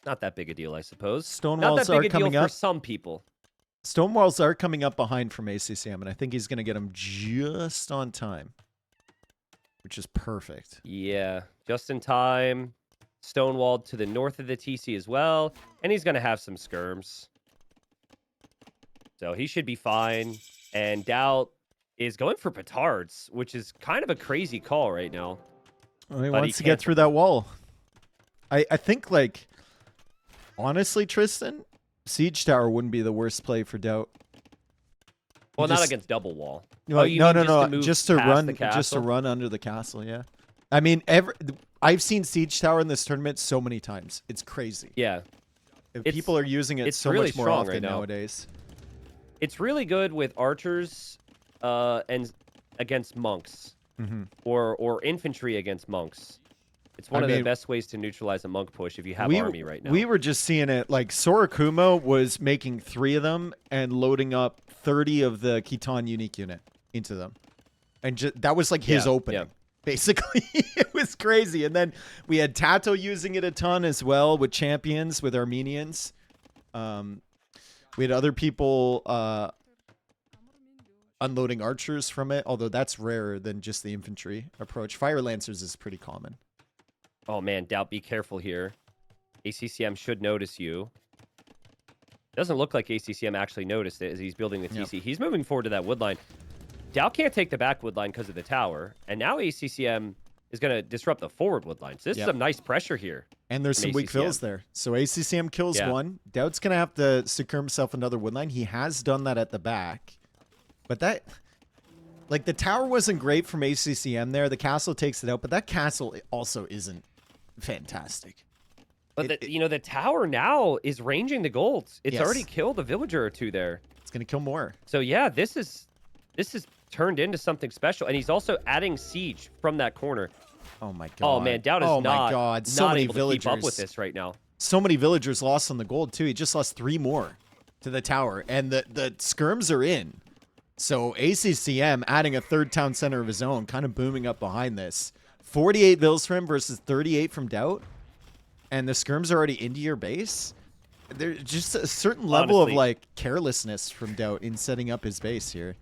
[SPEAKER 1] not that big a deal, I suppose.
[SPEAKER 2] stone
[SPEAKER 1] Not
[SPEAKER 2] walls
[SPEAKER 1] that big
[SPEAKER 2] are
[SPEAKER 1] a deal
[SPEAKER 2] coming
[SPEAKER 1] for
[SPEAKER 2] up.
[SPEAKER 1] some people.
[SPEAKER 2] Stone walls are coming up behind from ACCM, and I think he's going to get them just on time, which is perfect.
[SPEAKER 1] Yeah, just in time. Stonewalled to the north of the TC as well. And he's going to have some skirms. So he should be fine. And Doubt is going for petards, which is kind of a crazy call right now.
[SPEAKER 2] Well, he
[SPEAKER 1] But
[SPEAKER 2] wants to get through that wall. I think, like, honestly, Tristan, Siege Tower wouldn't be the worst play for Doubt.
[SPEAKER 1] Well, not
[SPEAKER 2] just-
[SPEAKER 1] against double wall.
[SPEAKER 2] No,
[SPEAKER 1] you
[SPEAKER 2] no,
[SPEAKER 1] mean
[SPEAKER 2] no,
[SPEAKER 1] move
[SPEAKER 2] just to
[SPEAKER 1] past
[SPEAKER 2] run,
[SPEAKER 1] the
[SPEAKER 2] just to
[SPEAKER 1] castle?
[SPEAKER 2] run under the castle. Yeah, I mean, I've seen Siege Tower in this tournament so many times. It's crazy.
[SPEAKER 1] Yeah.
[SPEAKER 2] People are using it
[SPEAKER 1] it's
[SPEAKER 2] so
[SPEAKER 1] really
[SPEAKER 2] much more
[SPEAKER 1] strong
[SPEAKER 2] often
[SPEAKER 1] right now.
[SPEAKER 2] nowadays.
[SPEAKER 1] It's really good with archers and against monks.
[SPEAKER 2] Mm-hmm.
[SPEAKER 1] Or infantry against monks. It's one of the best ways to neutralize a monk push if you have army right now.
[SPEAKER 2] We were just seeing it, like, Sorakumo was making 3 of them and loading up 30 of the Khitan unique unit into them. And that was like his opening.
[SPEAKER 1] Yeah.
[SPEAKER 2] Basically, it was crazy. And then we had Tato using it a ton as well with champions, with Armenians. We had other people unloading archers from it, although that's rarer than just the infantry approach. Fire Lancers is pretty common.
[SPEAKER 1] Oh, man, Doubt, be careful here. ACCM should notice you. Doesn't look like ACCM actually noticed it as he's building the TC.
[SPEAKER 2] Yep.
[SPEAKER 1] He's moving forward to that wood line. Doubt can't take the back wood line because of the tower. And now ACCM is going to disrupt the forward wood line. So this is some nice pressure here.
[SPEAKER 2] And there's some weak fills there. So ACCM kills one. Doubt's going to have to secure himself another wood line. He has done that at the back. But that... Like, the tower wasn't great from ACCM there. The castle takes it out. But that castle also isn't fantastic.
[SPEAKER 1] But the tower now is ranging the golds. It's
[SPEAKER 2] Yes.
[SPEAKER 1] already killed a villager or two there.
[SPEAKER 2] It's going to kill more.
[SPEAKER 1] So yeah, this is turned into something special. And he's also adding siege from that corner.
[SPEAKER 2] Oh my god.
[SPEAKER 1] Oh man, Doubt is
[SPEAKER 2] oh my god. So
[SPEAKER 1] not
[SPEAKER 2] many
[SPEAKER 1] able
[SPEAKER 2] villagers.
[SPEAKER 1] to keep up with this right now.
[SPEAKER 2] So many villagers lost on the gold too. He just lost 3 more to the tower. And the skirms are in. So ACCM adding a 3rd town center of his own, kind of booming up behind this. 48 vills from him versus 38 from Doubt. And the skirms are already into your base. There's just a certain level of, like, carelessness from Doubt in setting up his base here.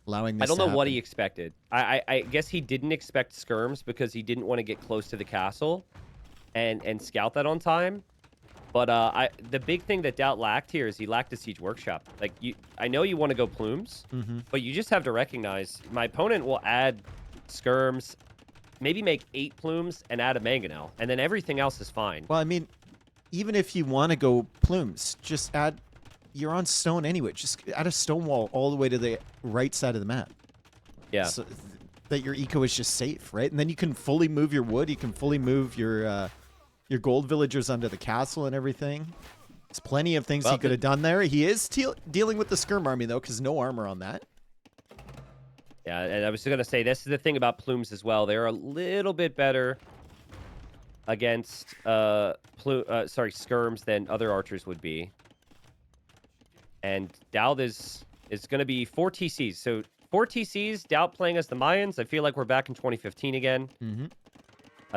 [SPEAKER 2] Allowing this
[SPEAKER 1] I don't
[SPEAKER 2] to
[SPEAKER 1] know what
[SPEAKER 2] happen.
[SPEAKER 1] he expected. I guess he didn't expect skirms because he didn't want to get close to the castle and scout that on time. But the big thing that Doubt lacked here is he lacked a siege workshop. Like, I know you want to go plumes, but you just have to recognize my opponent will add skirms, maybe make 8 plumes and add a mangonel, and then everything else is fine.
[SPEAKER 2] Well, I mean, even if you want to go plumes, just add... You're on stone anyway. Just add a stone wall all the way to the right side of the map.
[SPEAKER 1] Yeah.
[SPEAKER 2] So that your eco is just safe, right? And then you can fully move your wood. You can fully move your gold villagers under the castle and everything. There's plenty of things he could have done there. He is dealing with the skirm army, though, because no armor on that.
[SPEAKER 1] Yeah, and I was going to say, this is the thing about plumes as well. They're a little bit better against skirms than other archers would be. And Doubt is going to be 4 TCs. So 4 TCs, Doubt playing as the Mayans. I feel like we're back in 2015 again.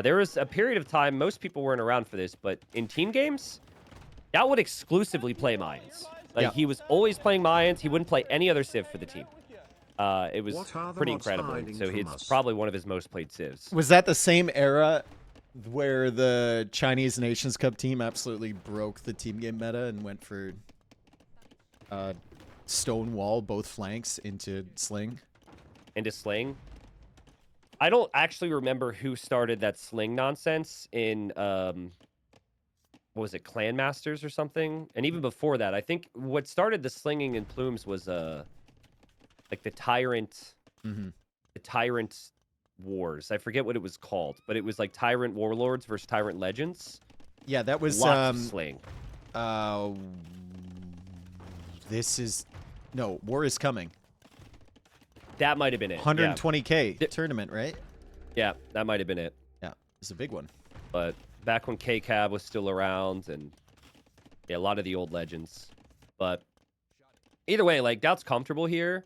[SPEAKER 1] There was a period of time, most people weren't around for this, but in team games, Doubt would exclusively play Mayans. Like, he was always playing Mayans. He wouldn't play any other civ for the team. It was pretty incredible. So it's probably one of his most played civs.
[SPEAKER 2] Was that the same era where the Chinese Nations Cup team absolutely broke the team game meta and went for stone wall, both flanks into sling?
[SPEAKER 1] Into sling? I don't actually remember who started that sling nonsense in, what was it, Clan Masters or something? And even before that, I think what started the slinging in plumes was, like the Tyrant, the Tyrant Wars. I forget what it was called, but it was like Tyrant Warlords versus Tyrant Legends.
[SPEAKER 2] Yeah, that was
[SPEAKER 1] Lots of sling.
[SPEAKER 2] This is... No, War is Coming.
[SPEAKER 1] That might have been it.
[SPEAKER 2] 120K tournament, right?
[SPEAKER 1] Yeah, that might have been it.
[SPEAKER 2] Yeah, it's a big one.
[SPEAKER 1] But back when K-Cab was still around, and yeah, a lot of the old legends. But either way, like, Doubt's comfortable here.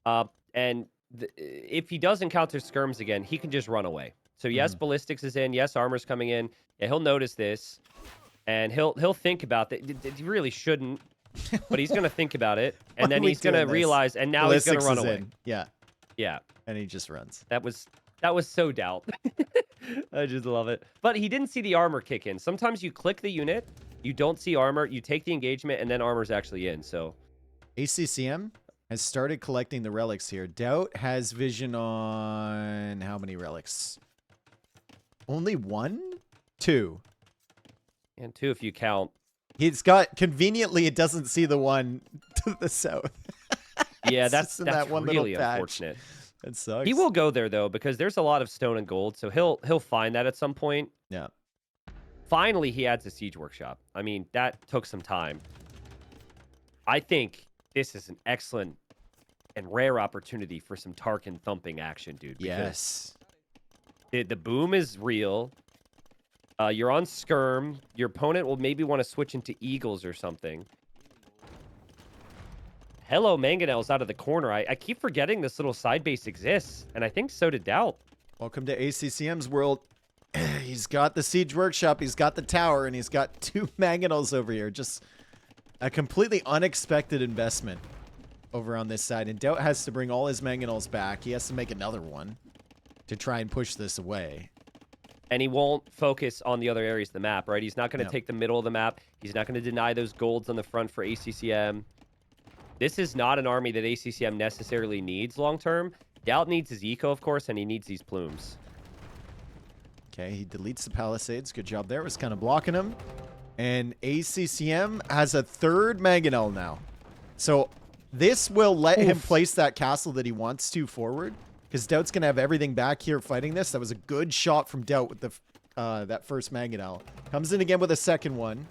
[SPEAKER 1] And if he does encounter skirms again, he can just run away. So yes, ballistics is in. Yes, armor's coming in. Yeah, he'll notice this, and he'll think about that. He really shouldn't, but he's gonna think about it, and then he's gonna realize, and now he's gonna run away.
[SPEAKER 2] Yeah,
[SPEAKER 1] yeah,
[SPEAKER 2] and he just runs.
[SPEAKER 1] That was so Doubt. I just love it. But he didn't see the armor kick in. Sometimes you click the unit, you don't see armor, you take the engagement, and then armor's actually in. So
[SPEAKER 2] ACCM has started collecting the relics here. Doubt has vision on how many relics? Only 1? 2.
[SPEAKER 1] And 2 if you count.
[SPEAKER 2] He's got, conveniently, it doesn't see the one to the south.
[SPEAKER 1] Yeah, that's
[SPEAKER 2] that one
[SPEAKER 1] really
[SPEAKER 2] little
[SPEAKER 1] unfortunate.
[SPEAKER 2] It sucks.
[SPEAKER 1] He will go there, though, because there's a lot of stone and gold, so he'll find that at some point.
[SPEAKER 2] Yeah.
[SPEAKER 1] Finally, he adds a siege workshop. I mean, that took some time. I think this is an excellent and rare opportunity for some Tarkin thumping action, dude.
[SPEAKER 2] Yes.
[SPEAKER 1] The boom is real. You're on skirm. Your opponent will maybe want to switch into eagles or something. Hello, Mangonel's out of the corner. I keep forgetting this little side base exists, and I think so did Doubt.
[SPEAKER 2] Welcome to ACCM's world. He's got the siege workshop, he's got the tower, and he's got 2 Mangonels over here. Just a completely unexpected investment over on this side. And Doubt has to bring all his Mangonels back. He has to make another one to try and push this away.
[SPEAKER 1] And he won't focus on the other areas of the map, right? He's not going to take the middle of the map. He's not going to deny those golds on the front for ACCM. This is not an army that ACCM necessarily needs long-term. Doubt needs his eco, of course, and he needs these plumes.
[SPEAKER 2] Okay, he deletes the palisades. Good job there. Was kind of blocking him. And ACCM has a 3rd Mangonel now. So this will let him place that castle that he wants to forward. Because Doubt's going to have everything back here fighting this. That was a good shot from Doubt with the that first Mangonel. Comes in again with a second one.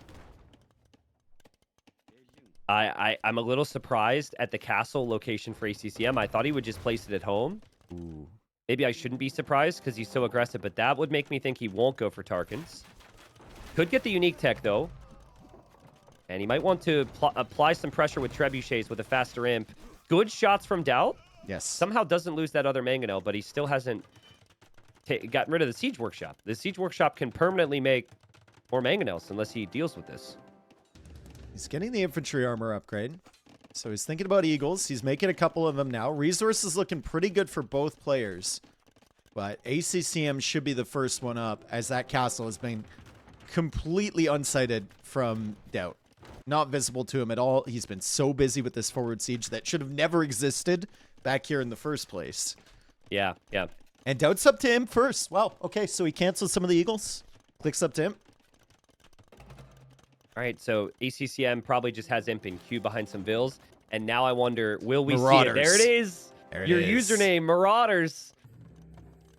[SPEAKER 1] I'm a little surprised at the castle location for ACCM. I thought he would just place it at home.
[SPEAKER 2] Ooh.
[SPEAKER 1] Maybe I shouldn't be surprised because he's so aggressive, but that would make me think he won't go for Tarkins. Could get the unique tech, though. And he might want to apply some pressure with trebuchets with a faster imp. Good shots from Doubt.
[SPEAKER 2] Yes.
[SPEAKER 1] Somehow doesn't lose that other Mangonel, but he still hasn't gotten rid of the siege workshop. The siege workshop can permanently make more Mangonels unless he deals with this.
[SPEAKER 2] He's getting the infantry armor upgrade. So he's thinking about eagles. He's making a couple of them now. Resources looking pretty good for both players. But ACCM should be the first one up, as that castle has been completely unsighted from Doubt. Not visible to him at all. He's been so busy with this forward siege that should have never existed back here in the first place.
[SPEAKER 1] Yeah, yeah.
[SPEAKER 2] And Doubt's up to him first. Wow, okay, so he cancels some of the eagles. Clicks up to him.
[SPEAKER 1] All right, so ACCM probably just has imp in queue behind some vills. And now I wonder, will we
[SPEAKER 2] Marauders.
[SPEAKER 1] see it? There it is.
[SPEAKER 2] There it
[SPEAKER 1] Your
[SPEAKER 2] is.
[SPEAKER 1] username, Marauders.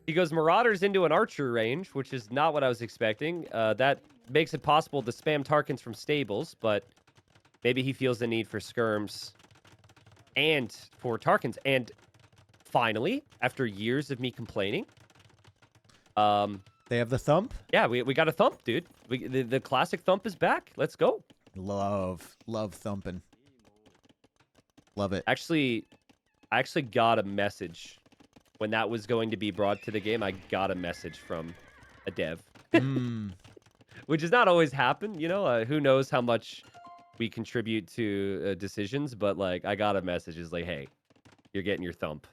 [SPEAKER 1] He goes Marauders into an archer range, which is not what I was expecting. That makes it possible to spam Tarkins from stables, but maybe he feels the need for skirms and for Tarkins. And finally, after years of me complaining,
[SPEAKER 2] they have the thump.
[SPEAKER 1] yeah, we got a thump, dude. The classic thump is back. Let's go.
[SPEAKER 2] Love thumping. Love it.
[SPEAKER 1] Actually, I actually got a message when that was going to be brought to the game. I got a message from a dev, which does not always happen. You know, who knows how much we contribute to decisions, but like I got a message. It's like, hey, you're getting your thump.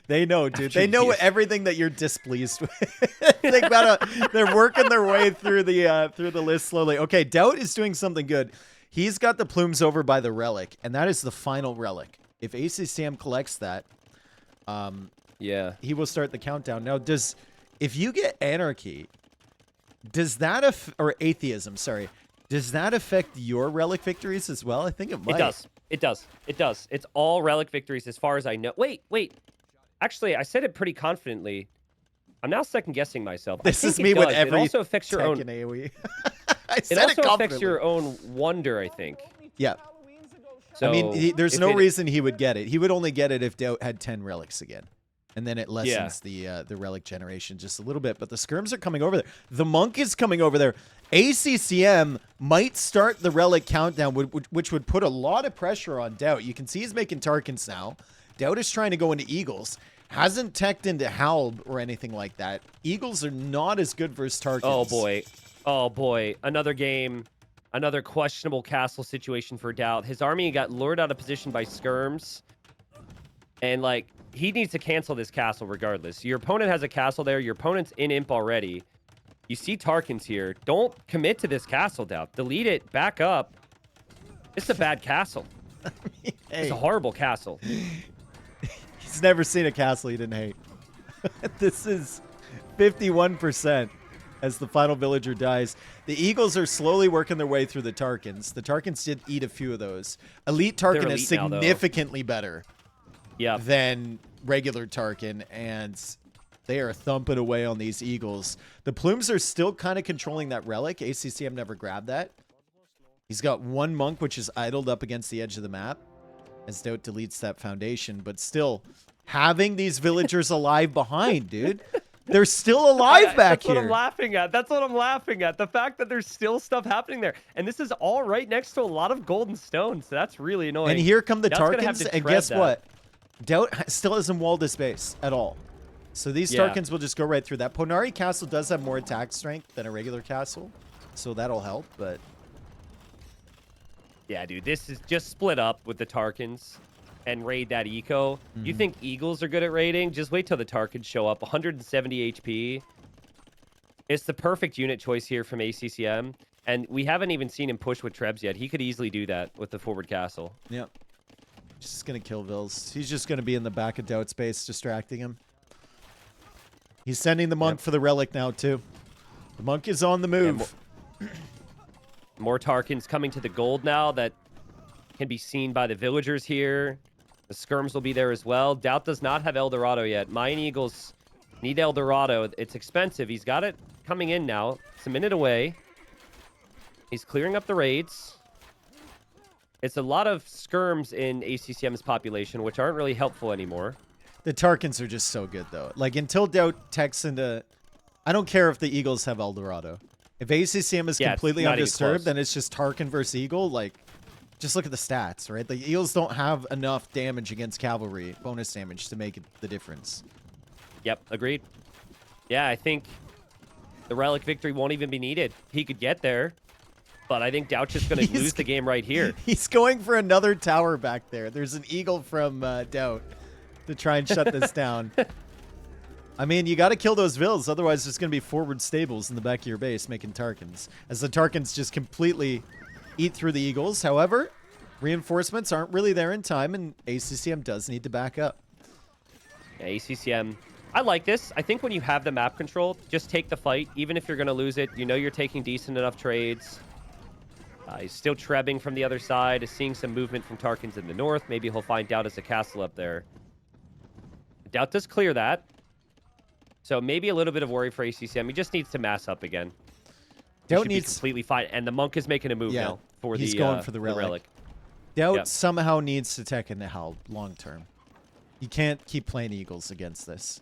[SPEAKER 2] They know, dude. They know everything that you're displeased with. They're working their way through the list slowly. Okay, Doubt is doing something good. He's got the plumes over by the relic, and that is the final relic. If ACCM collects that,
[SPEAKER 1] yeah,
[SPEAKER 2] he will start the countdown. Now, if you get anarchy, does that or atheism? Sorry, does that affect your relic victories as well? I think it might.
[SPEAKER 1] It does. It does. It does. It's all relic victories as far as I know. Wait. Actually, I said it pretty confidently. I'm now second guessing myself.
[SPEAKER 2] This is me with every.
[SPEAKER 1] It also affects your own.
[SPEAKER 2] AoE.
[SPEAKER 1] It also affects your own wonder, I think.
[SPEAKER 2] Yeah.
[SPEAKER 1] So
[SPEAKER 2] I mean, there's
[SPEAKER 1] if
[SPEAKER 2] no
[SPEAKER 1] it-
[SPEAKER 2] reason he would get it. He would only get it if Doubt had 10 relics again. And then it lessens the relic generation just a little bit. But the skirms are coming over there. The monk is coming over there. ACCM might start the relic countdown, which would put a lot of pressure on Doubt. You can see he's making Tarkins now. Doubt is trying to go into Eagles. Hasn't teched into Halb or anything like that. Eagles are not as good versus Tarkins.
[SPEAKER 1] Oh, boy. Oh, boy. Another game. Another questionable castle situation for Doubt. His army got lured out of position by skirms. And, like, he needs to cancel this castle regardless. Your opponent has a castle there. Your opponent's in Imp already. You see Tarkins here. Don't commit to this castle, Doubt. Delete it. Back up. It's a bad castle.
[SPEAKER 2] Hey,
[SPEAKER 1] It's a horrible castle.
[SPEAKER 2] he's never seen a castle he didn't hate. This is 51% as the final villager dies. The Eagles are slowly working their way through the Tarkins. The Tarkins did eat a few of those. Elite Tarkin is
[SPEAKER 1] elite now, though.
[SPEAKER 2] significantly better
[SPEAKER 1] Yeah.
[SPEAKER 2] than regular Tarkin, and they are thumping away on these Eagles. The Plumes are still kind of controlling that relic. ACCM never grabbed that. He's got one monk, which is idled up against the edge of the map as Doubt deletes that foundation, but still having these villagers alive behind, dude. They're still alive back
[SPEAKER 1] That's
[SPEAKER 2] here.
[SPEAKER 1] what I'm laughing at. That's what I'm laughing at. The fact that there's still stuff happening there. And this is all right next to a lot of golden stones. That's really annoying.
[SPEAKER 2] And here come the
[SPEAKER 1] Doubt's gonna have
[SPEAKER 2] Tarkins,
[SPEAKER 1] to
[SPEAKER 2] and
[SPEAKER 1] tread
[SPEAKER 2] guess
[SPEAKER 1] that.
[SPEAKER 2] what? Doubt still hasn't walled his base at all. So these
[SPEAKER 1] Yeah.
[SPEAKER 2] Tarkins will just go right through that. Ponari Castle does have more attack strength than a regular castle, so that'll help, but...
[SPEAKER 1] Yeah, dude, this is just split up with the Tarkins and raid that eco. You think Eagles are good at raiding? Just wait till the Tarkins show up. 170 HP. It's the perfect unit choice here from ACCM. And we haven't even seen him push with Trebs yet. He could easily do that with the forward castle.
[SPEAKER 2] Yep. Just going to kill Vils. He's just going to be in the back of Doubt space, distracting him. He's sending the monk for the relic now, too. The monk is on the move.
[SPEAKER 1] More Tarkins coming to the gold now that can be seen by the villagers here. The skirms will be there as well. Doubt does not have Eldorado yet. Mine Eagles need Eldorado. It's expensive. He's got it coming in now. It's a minute away. He's clearing up the raids. It's a lot of skirms in ACCM's population, which aren't really helpful anymore.
[SPEAKER 2] The Tarkins are just so good, though. Like, until Doubt techs into... I don't care if the Eagles have Eldorado. If ACCM is completely
[SPEAKER 1] not even
[SPEAKER 2] undisturbed,
[SPEAKER 1] close.
[SPEAKER 2] then it's just Tarkin versus Eagle. Like, just look at the stats, right? The Eagles don't have enough damage against cavalry, bonus damage, to make it the difference.
[SPEAKER 1] Yep, agreed. Yeah, I think the relic victory won't even be needed. He could get there, but I think Doubt's just going to lose the game right here.
[SPEAKER 2] He's going for another tower back there. There's an Eagle from Doubt to try and shut this down. I mean, you got to kill those Vils, otherwise there's going to be forward stables in the back of your base making Tarkins. As the Tarkins just completely eat through the Eagles. However, reinforcements aren't really there in time, and ACCM does need to back up.
[SPEAKER 1] Yeah, ACCM, I like this. I think when you have the map control, just take the fight. Even if you're going to lose it, you know you're taking decent enough trades. He's still trebbing from the other side, is seeing some movement from Tarkins in the north. Maybe he'll find Doubt as a castle up there. Doubt does clear that. So maybe a little bit of worry for ACCM. He just needs to mass up again.
[SPEAKER 2] Doubt
[SPEAKER 1] Be
[SPEAKER 2] needs...
[SPEAKER 1] completely fine. And the monk is making a move now for
[SPEAKER 2] he's
[SPEAKER 1] the
[SPEAKER 2] going for the relic. Doubt
[SPEAKER 1] Yep.
[SPEAKER 2] somehow needs to tech into Hal long term. You can't keep playing Eagles against this.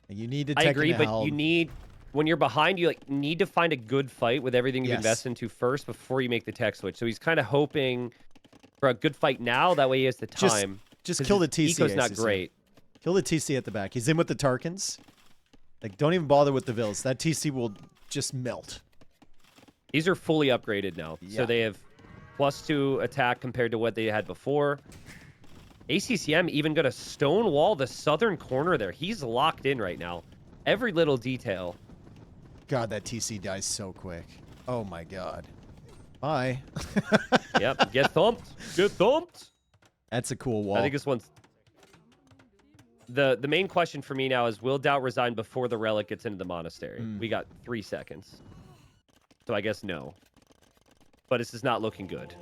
[SPEAKER 2] You need to tech
[SPEAKER 1] I agree,
[SPEAKER 2] into
[SPEAKER 1] but
[SPEAKER 2] Hal.
[SPEAKER 1] you need, when you're behind, you need to find a good fight with everything you've invested into first before you make the tech switch. So he's kind of hoping for a good fight now. That way he has the time.
[SPEAKER 2] Just kill the TC.
[SPEAKER 1] Eco's not
[SPEAKER 2] ACCM.
[SPEAKER 1] great.
[SPEAKER 2] Kill the TC at the back. He's in with the Tarkins. Like, don't even bother with the Vils. That TC will just melt.
[SPEAKER 1] These are fully upgraded now.
[SPEAKER 2] Yeah.
[SPEAKER 1] So they have +2 attack compared to what they had before. ACCM even going to stonewall the southern corner there. He's locked in right now. Every little detail.
[SPEAKER 2] God, that TC dies so quick. Oh, my God. Bye.
[SPEAKER 1] Yep, get thumped. Get thumped.
[SPEAKER 2] That's a cool wall.
[SPEAKER 1] I think this one's... The main question for me now is, will Doubt resign before the relic gets into the monastery? We got 3 seconds. So I guess no. But this is not looking good.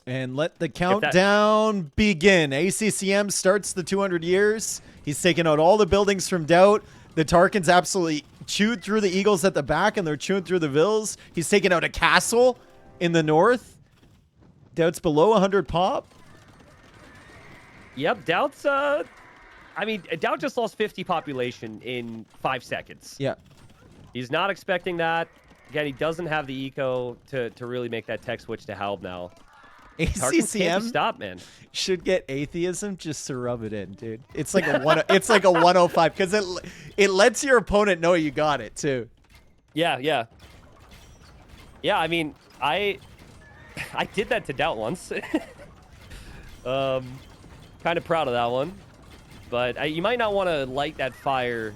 [SPEAKER 2] And let the countdown begin. ACCM starts the 200 years. He's taken out all the buildings from Doubt. The Tarkins absolutely chewed through the Eagles at the back, and they're chewing through the Vils. He's taken out a castle in the north. Doubt's below 100 pop.
[SPEAKER 1] Yep, Doubt's I mean, Doubt just lost 50 population in 5 seconds.
[SPEAKER 2] Yeah.
[SPEAKER 1] He's not expecting that. Again, he doesn't have the eco to really make that tech switch to Halb now. Tarkins can't be stopped, man.
[SPEAKER 2] Should get atheism just to rub it in, dude. It's like a it's like a 105 because it lets your opponent know you got it too.
[SPEAKER 1] Yeah, yeah. Yeah, I mean, I did that to Doubt once. Kind of proud of that one. But you might not want to light that fire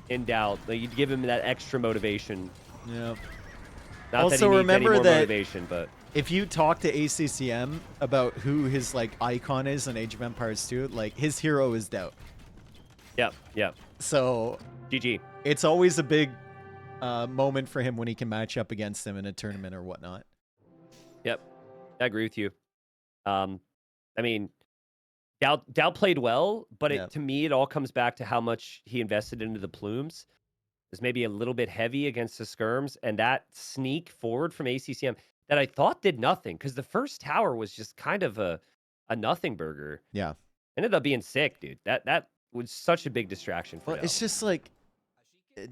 [SPEAKER 1] in Doubt. Like, you'd give him that extra motivation.
[SPEAKER 2] Yeah.
[SPEAKER 1] Not
[SPEAKER 2] also,
[SPEAKER 1] that he needs
[SPEAKER 2] remember
[SPEAKER 1] any more
[SPEAKER 2] that
[SPEAKER 1] motivation, but
[SPEAKER 2] if you talk to ACCM about who his like icon is in Age of Empires 2, like his hero is Doubt.
[SPEAKER 1] Yep, yep.
[SPEAKER 2] So
[SPEAKER 1] GG.
[SPEAKER 2] It's always a big moment for him when he can match up against him in a tournament or whatnot.
[SPEAKER 1] Yep, I agree with you. I mean, Doubt played well, but to me, it all comes back to how much he invested into the plumes. It was maybe a little bit heavy against the skirms, and that sneak forward from ACCM that I thought did nothing, because the first tower was just kind of a nothing burger.
[SPEAKER 2] Yeah.
[SPEAKER 1] Ended up being sick, dude. That was such a big distraction for Doubt.
[SPEAKER 2] It's just like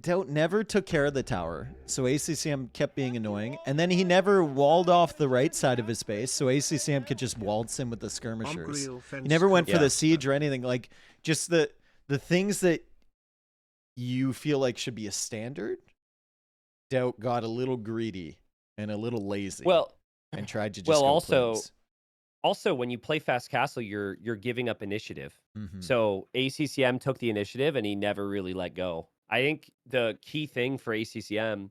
[SPEAKER 2] Doubt never took care of the tower, so ACCM kept being annoying, and then he never walled off the right side of his base, so ACCM could just waltz him with the skirmishers. He never went for the siege or anything. Like, just the things that you feel like should be a standard, Doubt got a little greedy and a little lazy.
[SPEAKER 1] Well,
[SPEAKER 2] and tried to just go
[SPEAKER 1] also, when you play Fast Castle, you're giving up initiative.
[SPEAKER 2] Mm-hmm.
[SPEAKER 1] So ACCM took the initiative, and he never really let go. I think the key thing for ACCM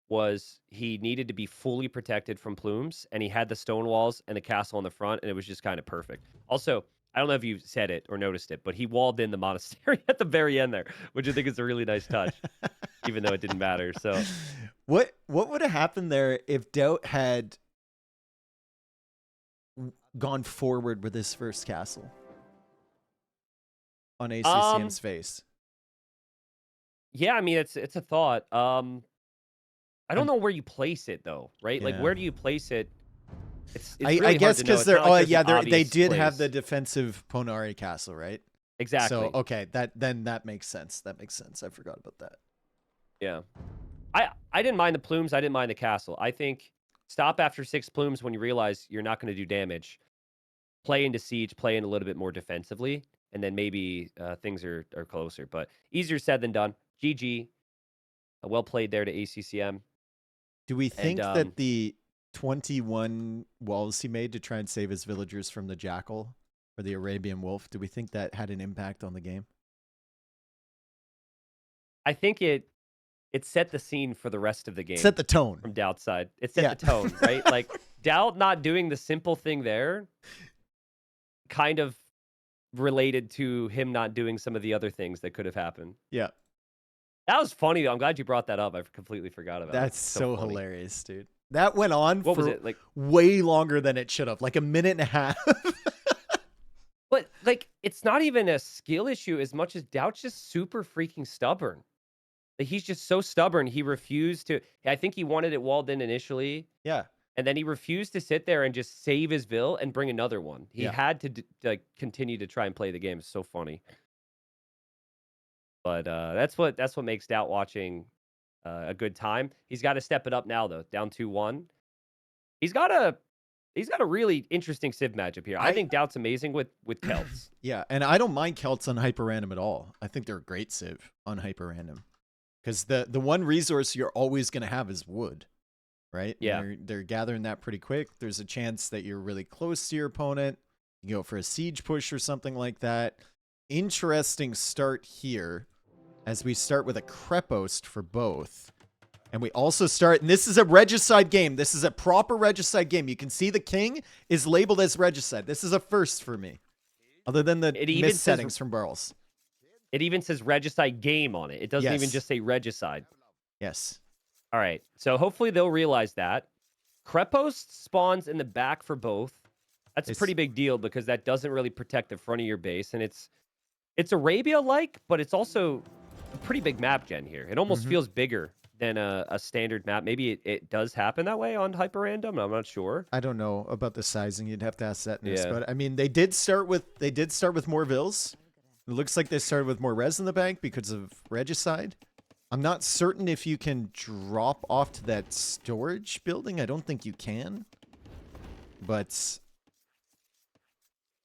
[SPEAKER 1] was he needed to be fully protected from plumes, and he had the stone walls and the castle on the front, and it was just kind of perfect. Also, I don't know if you said it or noticed it, but he walled in the monastery at the very end there, which I think is a really nice touch, even though it didn't matter. So,
[SPEAKER 2] what would have happened there if Doubt had gone forward with his first castle on ACCM's face?
[SPEAKER 1] Yeah, I mean, it's a thought. I don't know where you place it though, right?
[SPEAKER 2] Yeah.
[SPEAKER 1] Like, where do you place it? It's
[SPEAKER 2] I
[SPEAKER 1] really
[SPEAKER 2] guess
[SPEAKER 1] because
[SPEAKER 2] they're they did have the defensive Ponari castle, right?
[SPEAKER 1] Exactly.
[SPEAKER 2] So okay, that makes sense. That makes sense. I forgot about that.
[SPEAKER 1] Yeah, I didn't mind the plumes. I didn't mind the castle. I think stop after 6 plumes when you realize you're not going to do damage. Play into siege, play in a little bit more defensively, and then maybe things are closer. But easier said than done. GG. Well played there to ACCM.
[SPEAKER 2] Do we think that the 21 walls he made to try and save his villagers from the jackal or the Arabian wolf, do we think that had an impact on the game?
[SPEAKER 1] I think it set the scene for the rest of the game.
[SPEAKER 2] Set the tone.
[SPEAKER 1] From Doubt's side. It set the tone, right? Like, Doubt not doing the simple thing there kind of related to him not doing some of the other things that could have happened.
[SPEAKER 2] Yeah.
[SPEAKER 1] That was funny, though. I'm glad you brought that up. I completely forgot about it.
[SPEAKER 2] That's so hilarious, dude. That went on
[SPEAKER 1] what
[SPEAKER 2] for
[SPEAKER 1] was it? Like,
[SPEAKER 2] way longer than it should have. Like a minute and a half.
[SPEAKER 1] But, like, it's not even a skill issue as much as Doubt's just super freaking stubborn. Like, he's just so stubborn. He refused to... I think he wanted it walled in initially.
[SPEAKER 2] Yeah.
[SPEAKER 1] And then he refused to sit there and just save his Vil and bring another one. He had to like continue to try and play the game. It's so funny. But that's what makes Doubt watching a good time. He's got to step it up now, though. Down 2-1. He's got a really interesting Civ matchup here. I think Doubt's amazing with Celts.
[SPEAKER 2] Yeah, and I don't mind Celts on HyperRandom at all. I think they're a great Civ on HyperRandom. Because the one resource you're always going to have is wood, right?
[SPEAKER 1] Yeah.
[SPEAKER 2] They're gathering that pretty quick. There's a chance that you're really close to your opponent. You go for a siege push or something like that. Interesting start here as we start with a Krepost for both. And we also start, and this is a Regicide game. This is a proper Regicide game. You can see the king is labeled as Regicide. This is a first for me. Other than the missed settings from Burls.
[SPEAKER 1] It even says Regicide game on it. It doesn't even just say Regicide.
[SPEAKER 2] Yes.
[SPEAKER 1] All right. So hopefully they'll realize that. Krepost spawns in the back for both. That's a pretty big deal because that doesn't really protect the front of your base. And it's Arabia-like, but it's also a pretty big map gen here. It almost feels bigger than a standard map. Maybe it does happen that way on HyperRandom. I'm not sure.
[SPEAKER 2] I don't know about the sizing. You'd have to ask Setness.
[SPEAKER 1] Yeah.
[SPEAKER 2] But I mean, they did start with more vills. It looks like they started with more res in the bank because of Regicide. I'm not certain if you can drop off to that storage building. I don't think you can. But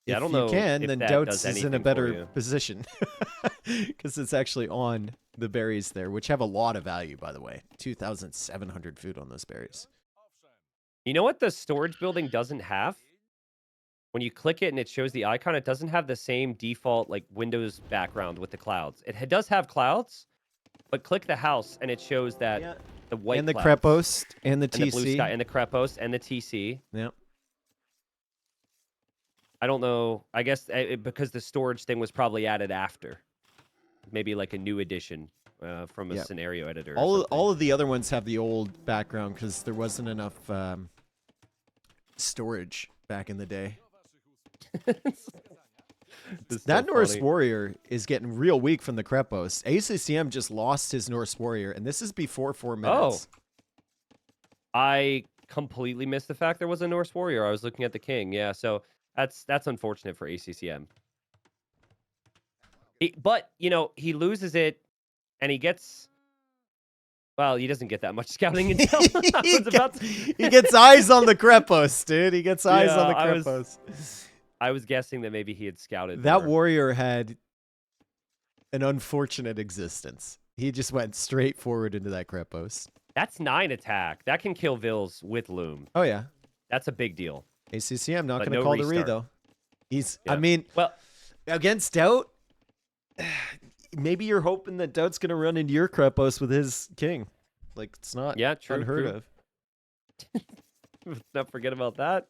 [SPEAKER 1] Yeah, I
[SPEAKER 2] if
[SPEAKER 1] don't
[SPEAKER 2] you
[SPEAKER 1] know
[SPEAKER 2] can,
[SPEAKER 1] if
[SPEAKER 2] then
[SPEAKER 1] that
[SPEAKER 2] Doubts
[SPEAKER 1] does
[SPEAKER 2] is in a
[SPEAKER 1] anything for
[SPEAKER 2] better
[SPEAKER 1] you.
[SPEAKER 2] position. Because it's actually on the berries there, which have a lot of value, by the way. 2,700 food on those berries.
[SPEAKER 1] You know what the storage building doesn't have? When you click it and it shows the icon, it doesn't have the same default like Windows background with the clouds. It does have clouds, but click the house and it shows that
[SPEAKER 2] Yeah.
[SPEAKER 1] the white
[SPEAKER 2] And the
[SPEAKER 1] clouds
[SPEAKER 2] Crepos and the TC.
[SPEAKER 1] and the blue sky and the Crepos and the TC.
[SPEAKER 2] Yep.
[SPEAKER 1] I don't know. I guess because the storage thing was probably added after. Maybe like a new edition from a
[SPEAKER 2] Yep.
[SPEAKER 1] scenario editor.
[SPEAKER 2] All of the other ones have the old background because there wasn't enough storage back in the day. That Norse warrior is getting real weak from the Crepos. ACCM just lost his Norse warrior, and this is before 4 minutes.
[SPEAKER 1] I completely missed the fact there was a Norse warrior. I was looking at the king. Yeah, so that's unfortunate for ACCM. But, you know, he loses it, and he gets... Well, he doesn't get that much scouting intel.
[SPEAKER 2] He gets eyes on the Crepos, dude. He gets eyes on the Crepos.
[SPEAKER 1] I was guessing that maybe he had scouted
[SPEAKER 2] that
[SPEAKER 1] more.
[SPEAKER 2] warrior had an unfortunate existence. He just went straight forward into that Crepos.
[SPEAKER 1] That's 9 attack. That can kill Vills with Loom.
[SPEAKER 2] Oh, yeah.
[SPEAKER 1] That's a big deal.
[SPEAKER 2] ACCM not going to call the re, though. He's,
[SPEAKER 1] Yeah.
[SPEAKER 2] I mean,
[SPEAKER 1] well,
[SPEAKER 2] against Doubt, maybe you're hoping that Doubt's going to run into your Crepos with his king. Like, it's not unheard of.
[SPEAKER 1] Let's not forget about that.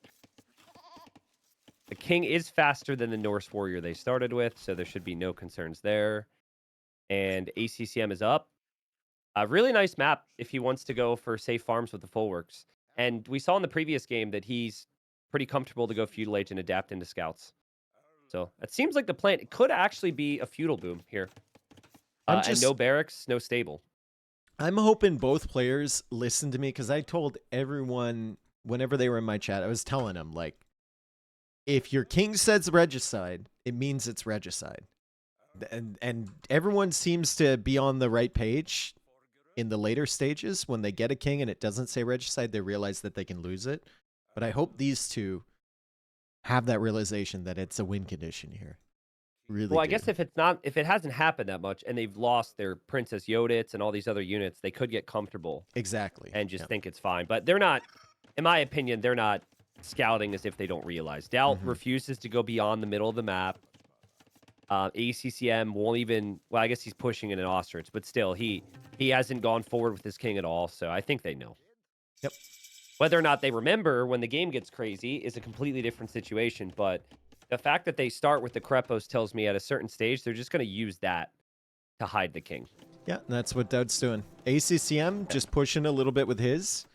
[SPEAKER 1] The king is faster than the Norse warrior they started with, so there should be no concerns there. And ACCM is up. A really nice map if he wants to go for safe farms with the full works. And we saw in the previous game that he's pretty comfortable to go feudal age and adapt into scouts. So it seems like the plan could actually be a feudal boom here. And no barracks, no stable.
[SPEAKER 2] I'm hoping both players listen to me because I told everyone whenever they were in my chat, I was telling them, like, if your king says Regicide, it means it's Regicide. And everyone seems to be on the right page in the later stages. When they get a king and it doesn't say Regicide, they realize that they can lose it. But I hope these two have that realization that it's a win condition here. Really
[SPEAKER 1] well, I guess if it hasn't happened that much and they've lost their Princess Yodits and all these other units, they could get comfortable.
[SPEAKER 2] Exactly.
[SPEAKER 1] And just think it's fine. But they're not, in my opinion, they're not scouting as if they don't realize. Doubt refuses to go beyond the middle of the map. ACCM won't even, well, I guess he's pushing in an ostrich, but still, he hasn't gone forward with his king at all, so I think they know.
[SPEAKER 2] Yep.
[SPEAKER 1] Whether or not they remember when the game gets crazy is a completely different situation, but the fact that they start with the Crepos tells me at a certain stage, they're just going to use that to hide the king.
[SPEAKER 2] Yeah, that's what Doubt's doing. ACCM just pushing a little bit with his.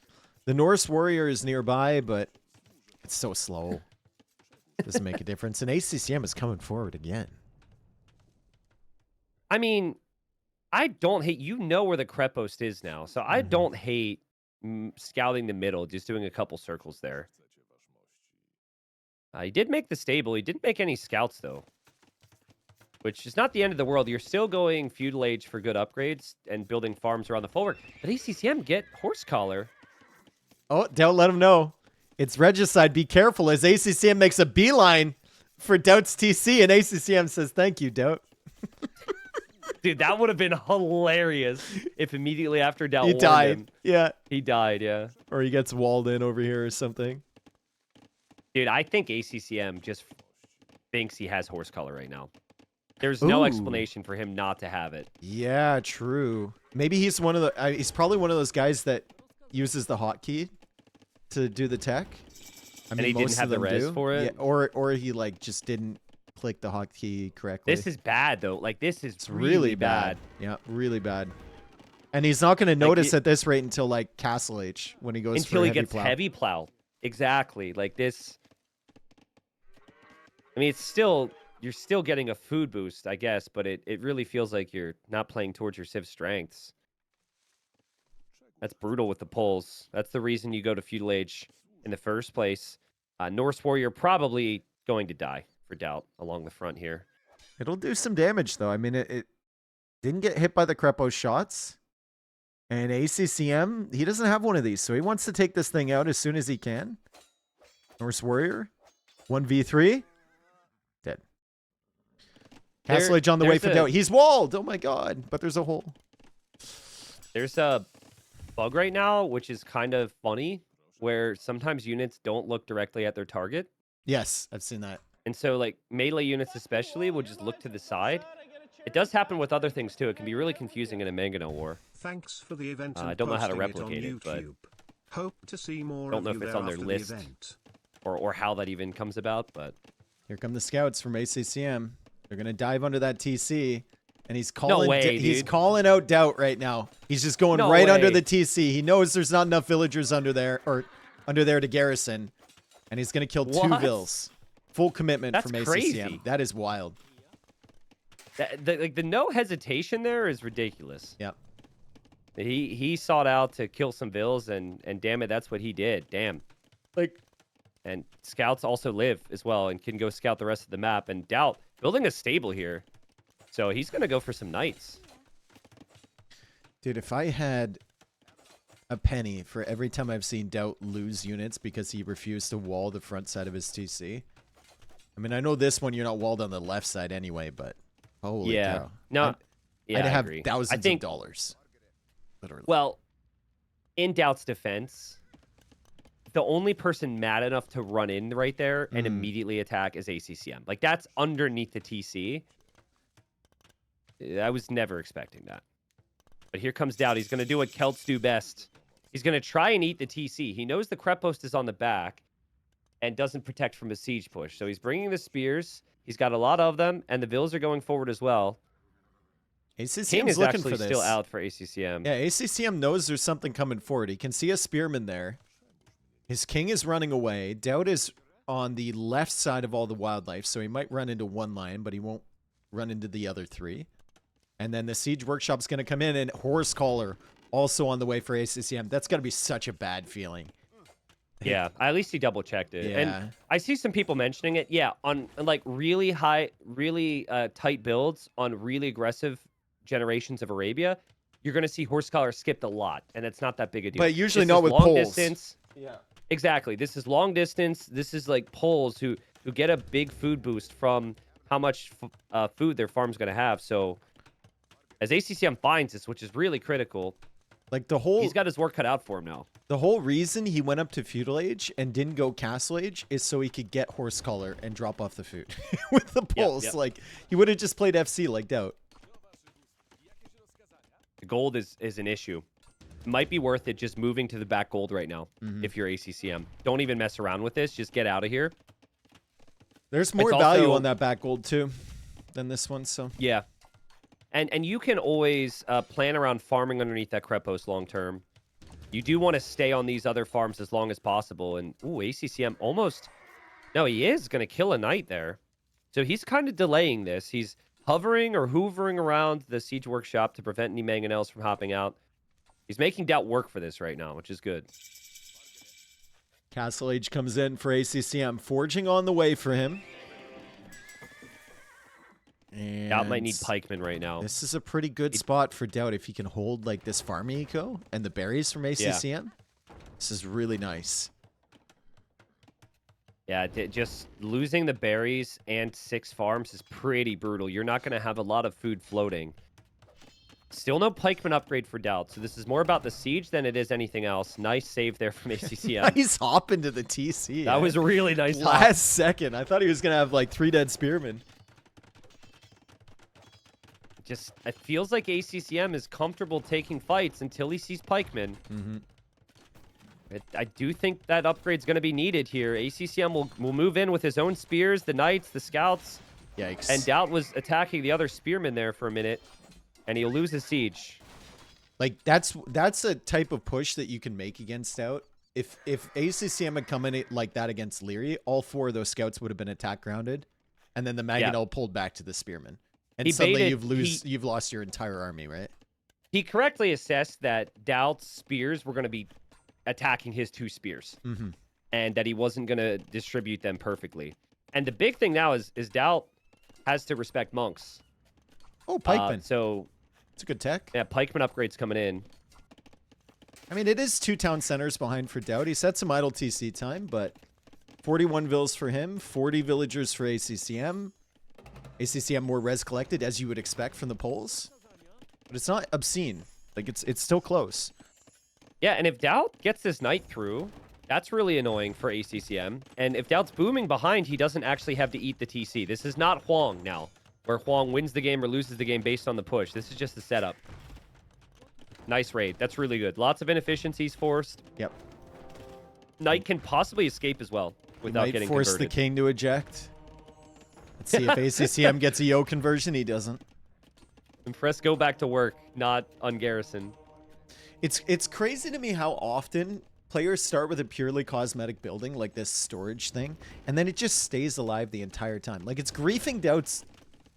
[SPEAKER 2] The Norse warrior is nearby, but it's so slow. Doesn't make a difference. And ACCM is coming forward again.
[SPEAKER 1] I mean, I don't hate, you know where the Crepos is now, so I don't hate scouting the middle, just doing a couple circles there. He did make the stable. He didn't make any scouts, though, which is not the end of the world. You're still going feudal age for good upgrades and building farms around the forward. But ACCM get horse collar.
[SPEAKER 2] Oh, don't let him know. It's Regicide. Be careful as ACCM makes a beeline for Doubt's TC, and ACCM says, thank you, Doubt.
[SPEAKER 1] Dude, that would have been hilarious if immediately after Doubt
[SPEAKER 2] he
[SPEAKER 1] warned
[SPEAKER 2] died.
[SPEAKER 1] him,
[SPEAKER 2] Yeah.
[SPEAKER 1] he died, yeah.
[SPEAKER 2] Or he gets walled in over here or something.
[SPEAKER 1] Dude, I think ACCM just thinks he has horse color right now. There's no explanation for him not to have it.
[SPEAKER 2] Yeah, true. Maybe he's one of the. He's probably one of those guys that uses the hotkey to do the tech. I mean,
[SPEAKER 1] and he didn't have the res for it.
[SPEAKER 2] Yeah, or he like just didn't click the hotkey correctly.
[SPEAKER 1] This is bad though. Like this is
[SPEAKER 2] it's
[SPEAKER 1] really bad.
[SPEAKER 2] Yeah, really bad. And he's not going to notice at this rate until like Castle H when he goes
[SPEAKER 1] until
[SPEAKER 2] for
[SPEAKER 1] he
[SPEAKER 2] heavy
[SPEAKER 1] gets
[SPEAKER 2] plow.
[SPEAKER 1] heavy plow. Exactly. Like this. I mean, it's still, you're still getting a food boost, I guess, but it really feels like you're not playing towards your Civ strengths. That's brutal with the pulls. That's the reason you go to feudal age in the first place. Norse warrior probably going to die for doubt along the front here.
[SPEAKER 2] It'll do some damage, though. I mean, it didn't get hit by the Krepo shots. And ACCM, he doesn't have one of these, so he wants to take this thing out as soon as he can. Norse warrior, 1v3, dead. Castle Age on the way for doubt. He's walled. Oh my god! But there's a hole.
[SPEAKER 1] There's a bug right now, which is kind of funny, where sometimes units don't look directly at their target.
[SPEAKER 2] Yes, I've seen that.
[SPEAKER 1] And so, like, melee units especially will just look to the side. It does happen with other things, too. It can be really confusing in a Mangano war.
[SPEAKER 3] Thanks for the event.
[SPEAKER 1] I don't know how to replicate it, but
[SPEAKER 3] hope to see more.
[SPEAKER 1] Don't know if it's on their list or how that even comes about. But
[SPEAKER 2] here come the scouts from ACCM. They're gonna dive under that TC, and he's calling.
[SPEAKER 1] No way,
[SPEAKER 2] he's calling out doubt right now. He's just going under the TC. He knows there's not enough villagers under there to garrison, and he's gonna kill 2 vills. Full commitment from ACCM.
[SPEAKER 1] Crazy.
[SPEAKER 2] That is wild.
[SPEAKER 1] The no hesitation there is ridiculous.
[SPEAKER 2] Yep.
[SPEAKER 1] He sought out to kill some vills, and damn it, that's what he did. Damn. And scouts also live as well and can go scout the rest of the map. And doubt building a stable here, so he's gonna go for some knights.
[SPEAKER 2] Dude, if I had a penny for every time I've seen doubt lose units because he refused to wall the front side of his TC. I mean, I know this one you're not walled on the left side anyway, but holy cow.
[SPEAKER 1] No,
[SPEAKER 2] I'd have
[SPEAKER 1] agree.
[SPEAKER 2] thousands of dollars. Literally.
[SPEAKER 1] Well, in Doubt's defense, the only person mad enough to run in right there and immediately attack is ACCM. Like, that's underneath the TC. I was never expecting that. But here comes Doubt. He's going to do what Celts do best. He's going to try and eat the TC. He knows the Krepost is on the back and doesn't protect from a siege push. So he's bringing the spears. He's got a lot of them, and the vills are going forward as well.
[SPEAKER 2] ACCM is looking for this.
[SPEAKER 1] Still out for ACCM.
[SPEAKER 2] Yeah, ACCM knows there's something coming forward. He can see a spearman there. His king is running away. Doubt is on the left side of all the wildlife, so he might run into one lion, but he won't run into the other 3. And then the siege workshop's going to come in, and Horse Collar also on the way for ACCM. That's got to be such a bad feeling.
[SPEAKER 1] Yeah, at least he double checked it.
[SPEAKER 2] Yeah.
[SPEAKER 1] And I see some people mentioning it. Yeah, on like really high, really tight builds on really aggressive generations of Arabia, you're going to see Horse Collar skipped a lot, and it's not that big a deal.
[SPEAKER 2] But usually
[SPEAKER 1] this
[SPEAKER 2] not
[SPEAKER 1] is
[SPEAKER 2] with
[SPEAKER 1] long
[SPEAKER 2] poles.
[SPEAKER 1] Distance.
[SPEAKER 2] Yeah.
[SPEAKER 1] Exactly. This is long distance. This is like poles who get a big food boost from how much food their farm's going to have. So as ACCM finds this, which is really critical,
[SPEAKER 2] like
[SPEAKER 1] he's got his work cut out for him now.
[SPEAKER 2] The whole reason he went up to feudal age and didn't go castle age is so he could get Horse Collar and drop off the food with the poles. Yep. Like, he would have just played FC like doubt.
[SPEAKER 1] The gold is an issue. Might be worth it just moving to the back gold right now if you're ACCM. Don't even mess around with this. Just get out of here.
[SPEAKER 2] There's more value on that back gold too than this one. So
[SPEAKER 1] yeah, and you can always plan around farming underneath that Krepost long term. You do want to stay on these other farms as long as possible. And ooh, ACCM almost. No, he is going to kill a knight there. So he's kind of delaying this. He's hovering or hoovering around the siege workshop to prevent any mangonels from hopping out. He's making doubt work for this right now, which is good.
[SPEAKER 2] Castle Age comes in for ACCM. Forging on the way for him. And
[SPEAKER 1] Doubt might need pikemen right now.
[SPEAKER 2] This is a pretty good spot for Doubt if he can hold like this farm eco and the berries from ACCM. Yeah. This is really nice.
[SPEAKER 1] Yeah, just losing the berries and 6 farms is pretty brutal. You're not going to have a lot of food floating. Still no pikeman upgrade for Doubt, so this is more about the siege than it is anything else. Nice save there from ACCM.
[SPEAKER 2] Nice hop into the TC.
[SPEAKER 1] That was a really nice hop.
[SPEAKER 2] Last second. I thought he was going to have like 3 dead spearmen.
[SPEAKER 1] Just, it feels like ACCM is comfortable taking fights until he sees pikemen. I do think that upgrade's going to be needed here. ACCM will move in with his own spears, the knights, the scouts.
[SPEAKER 2] Yikes.
[SPEAKER 1] And Doubt was attacking the other spearmen there for a minute, and he'll lose his siege.
[SPEAKER 2] Like, that's a type of push that you can make against Doubt. If ACCM had come in like that against Leary, all 4 of those scouts would have been attack grounded, and then the Mangonel pulled back to the spearmen. And suddenly you've lost your entire army, right?
[SPEAKER 1] He correctly assessed that Doubt's spears were going to be attacking his 2 spears, and that he wasn't going to distribute them perfectly. And the big thing now is Doubt has to respect monks.
[SPEAKER 2] Oh, pikeman.
[SPEAKER 1] So
[SPEAKER 2] it's a good tech.
[SPEAKER 1] yeah, pikeman upgrades coming in.
[SPEAKER 2] I mean, it is 2 town centers behind for Doubt. He set some idle TC time, but 41 vills for him, 40 villagers for ACCM. ACCM more res collected, as you would expect from the polls. But it's not obscene. Like, it's still close.
[SPEAKER 1] Yeah, and if Doubt gets this knight through, that's really annoying for ACCM. And if Doubt's booming behind, he doesn't actually have to eat the TC. This is not Huang now, where Huang wins the game or loses the game based on the push. This is just the setup. Nice raid. That's really good. Lots of inefficiencies forced.
[SPEAKER 2] Yep.
[SPEAKER 1] Knight can possibly escape as well without getting
[SPEAKER 2] force
[SPEAKER 1] converted.
[SPEAKER 2] the king to eject. Let's see if ACCM gets a Yo conversion. He doesn't.
[SPEAKER 1] And press go back to work, not ungarrison.
[SPEAKER 2] It's crazy to me how often players start with a purely cosmetic building like this storage thing, and then it just stays alive the entire time. Like, it's griefing Doubt's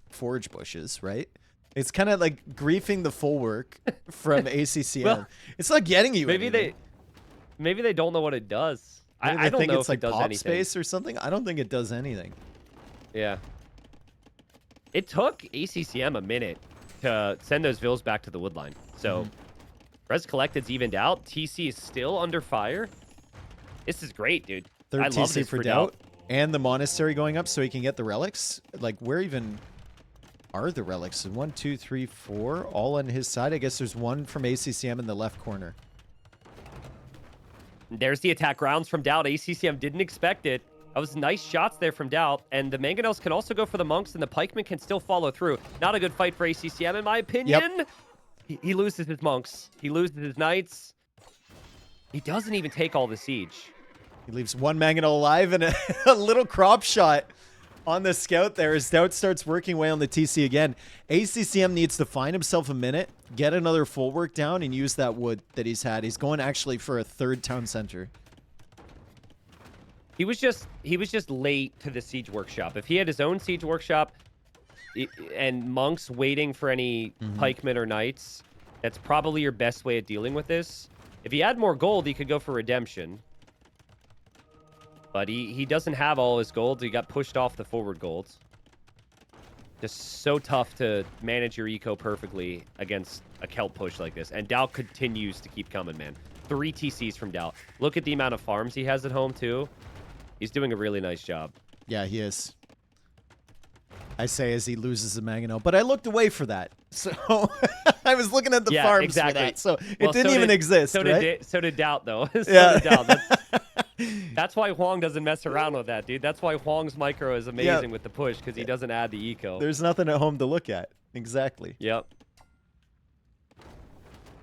[SPEAKER 2] forage bushes, right? It's kind of like griefing the full work from ACCM.
[SPEAKER 1] Well,
[SPEAKER 2] it's not getting you anything.
[SPEAKER 1] Maybe they don't know what it does.
[SPEAKER 2] Maybe
[SPEAKER 1] I
[SPEAKER 2] they
[SPEAKER 1] don't
[SPEAKER 2] think
[SPEAKER 1] know
[SPEAKER 2] it's
[SPEAKER 1] if
[SPEAKER 2] like
[SPEAKER 1] it does
[SPEAKER 2] pop
[SPEAKER 1] anything.
[SPEAKER 2] space or something. I don't think it does anything.
[SPEAKER 1] Yeah. It took ACCM a minute to send those vills back to the woodline. So res collected's evened out. TC is still under fire. This is great, dude.
[SPEAKER 2] Third
[SPEAKER 1] I love
[SPEAKER 2] TC
[SPEAKER 1] this
[SPEAKER 2] for Doubt. And the monastery going up so he can get the relics. Like, where even are the relics? 1, 2, 3, 4, all on his side. I guess there's one from ACCM in the left corner.
[SPEAKER 1] There's the attack rounds from Doubt. ACCM didn't expect it. That was nice shots there from Doubt. And the mangonels can also go for the monks, and the pikemen can still follow through. Not a good fight for ACCM, in my opinion. Yep. He loses his monks. He loses his knights. He doesn't even take all the siege.
[SPEAKER 2] He leaves one mangonel alive and a little crop shot on the scout there as Doubt starts working away on the TC again. ACCM needs to find himself a minute, get another full work down, and use that wood that he's had. He's going actually for a 3rd town center.
[SPEAKER 1] He was just late to the siege workshop. If he had his own siege workshop and monks waiting for any pikemen or knights, that's probably your best way of dealing with this. If he had more gold, he could go for redemption. But he doesn't have all his gold. He got pushed off the forward golds. Just so tough to manage your eco perfectly against a kelp push like this. And Doubt continues to keep coming, man. 3 TCs from Doubt. Look at the amount of farms he has at home, too. He's doing a really nice job.
[SPEAKER 2] Yeah, he is. I say as he loses the mangonel, but I looked away for that. So I was looking at the farms for that. So it didn't even exist, right?
[SPEAKER 1] So did Doubt, though. Did Doubt. That's why Huang doesn't mess around with that, dude. That's why Huang's micro is amazing with the push, because he doesn't add the eco.
[SPEAKER 2] There's nothing at home to look at. Exactly.
[SPEAKER 1] Yep.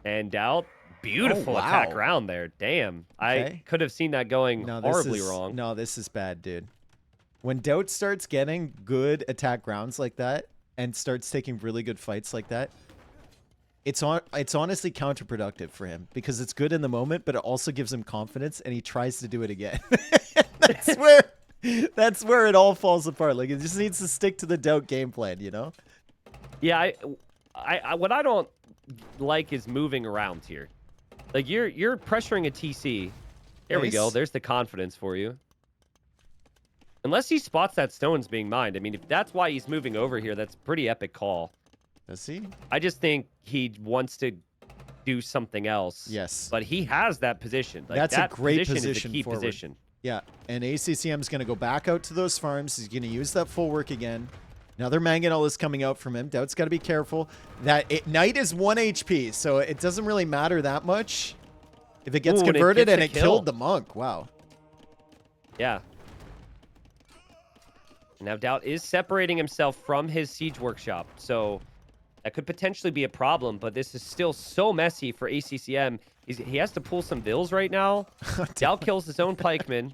[SPEAKER 1] And Doubt, beautiful attack round there. Damn. I could have seen that going horribly wrong.
[SPEAKER 2] No, this is bad, dude. When Doubt starts getting good attack rounds like that and starts taking really good fights like that, it's honestly counterproductive for him because it's good in the moment, but it also gives him confidence and he tries to do it again. That's where it all falls apart. Like, it just needs to stick to the Doubt game plan, you know?
[SPEAKER 1] Yeah, what I don't like is moving around here. Like, you're pressuring a TC. There we go. There's the confidence for you. Unless he spots that stone's being mined. I mean, if that's why he's moving over here, that's a pretty epic call.
[SPEAKER 2] Does he? I
[SPEAKER 1] just think he wants to do something else.
[SPEAKER 2] Yes.
[SPEAKER 1] But he has that position. Like,
[SPEAKER 2] that's
[SPEAKER 1] that
[SPEAKER 2] a great position
[SPEAKER 1] is a key
[SPEAKER 2] forward.
[SPEAKER 1] position.
[SPEAKER 2] Yeah, and ACCM's going to go back out to those farms. He's going to use that full work again. Another mangonel is coming out from him. Doubt's got to be careful. Knight is 1 HP, so it doesn't really matter that much if it gets converted, and it killed the monk. Wow.
[SPEAKER 1] Yeah. Now Doubt is separating himself from his siege workshop, so that could potentially be a problem, but this is still so messy for ACCM. He has to pull some vills right now. Doubt kills his own pikeman.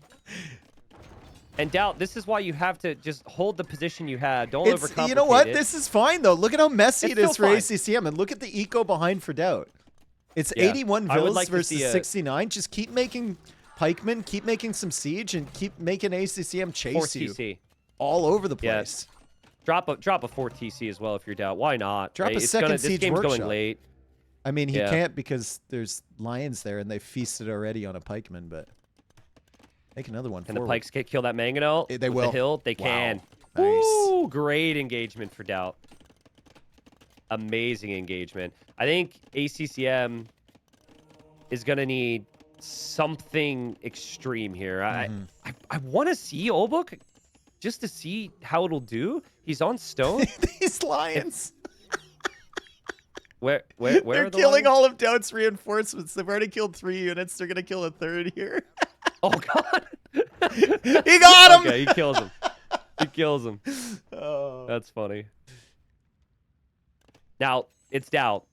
[SPEAKER 1] And Doubt, this is why you have to just hold the position you had. Don't overcomplicate it.
[SPEAKER 2] You know what? This is fine, though. Look at how messy it is for ACCM, and look at the eco behind for Doubt. It's 81 vills versus 69. Just keep making pikemen, keep making some siege, and keep making ACCM chase you all over the place.
[SPEAKER 1] Drop a 4 TC as well if you're Doubt. Why not?
[SPEAKER 2] Drop a second siege
[SPEAKER 1] this game's
[SPEAKER 2] workshop.
[SPEAKER 1] going late.
[SPEAKER 2] I mean, he
[SPEAKER 1] Yeah.
[SPEAKER 2] can't because there's lions there and they feasted already on a pikeman, but make another one
[SPEAKER 1] Can the
[SPEAKER 2] forward.
[SPEAKER 1] pikes kill that mangonel?
[SPEAKER 2] They
[SPEAKER 1] with
[SPEAKER 2] will.
[SPEAKER 1] The hill? They
[SPEAKER 2] Wow.
[SPEAKER 1] can.
[SPEAKER 2] Nice.
[SPEAKER 1] Ooh, great engagement for Doubt. Amazing engagement. I think ACCM is going to need something extreme here.
[SPEAKER 2] Mhm.
[SPEAKER 1] I want to see Olbuk just to see how it'll do. He's on stone.
[SPEAKER 2] These lions.
[SPEAKER 1] Where
[SPEAKER 2] They're
[SPEAKER 1] are the
[SPEAKER 2] killing
[SPEAKER 1] lions?
[SPEAKER 2] all of Doubt's reinforcements. They've already killed 3 units. They're going to kill a 3rd here.
[SPEAKER 1] Oh, God.
[SPEAKER 2] He got him!
[SPEAKER 1] Okay, he kills him. He kills him.
[SPEAKER 2] Oh.
[SPEAKER 1] That's funny. Now, it's Doubt.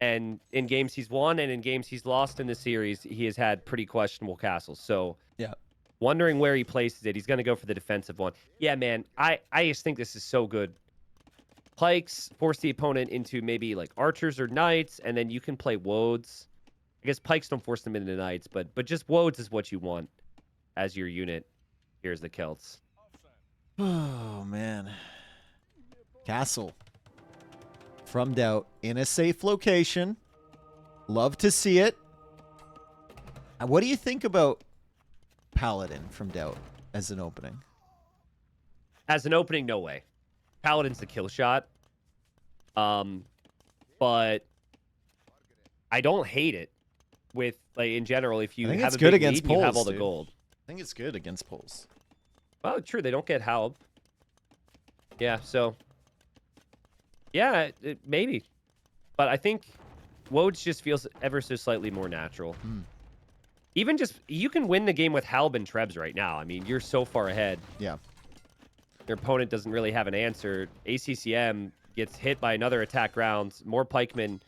[SPEAKER 1] And in games he's won and in games he's lost in the series, he has had pretty questionable castles. So,
[SPEAKER 2] Yeah.
[SPEAKER 1] wondering where he places it. He's going to go for the defensive one. Yeah, man. I just think this is so good. Pikes force the opponent into maybe like archers or knights, and then you can play woads. I guess pikes don't force them into knights, but just woads is what you want as your unit. Here's the Celts.
[SPEAKER 2] Oh, man. Castle. From Doubt in a safe location. Love to see it. What do you think about Paladin from Doubt as an opening?
[SPEAKER 1] As an opening, no way. Paladin's the kill shot. But I don't hate it with like in general. If you
[SPEAKER 2] I think
[SPEAKER 1] have
[SPEAKER 2] it's
[SPEAKER 1] a
[SPEAKER 2] good
[SPEAKER 1] big
[SPEAKER 2] against
[SPEAKER 1] lead, and you have
[SPEAKER 2] poles,
[SPEAKER 1] all the
[SPEAKER 2] dude.
[SPEAKER 1] gold.
[SPEAKER 2] I think it's good against poles.
[SPEAKER 1] Well, true. They don't get Halb. Yeah, so. Yeah, maybe. But I think Wodes just feels ever so slightly more natural. Even just, you can win the game with Halb and Trebs right now. I mean, you're so far ahead.
[SPEAKER 2] Yeah.
[SPEAKER 1] Your opponent doesn't really have an answer. ACCM gets hit by another attack round. More pikemen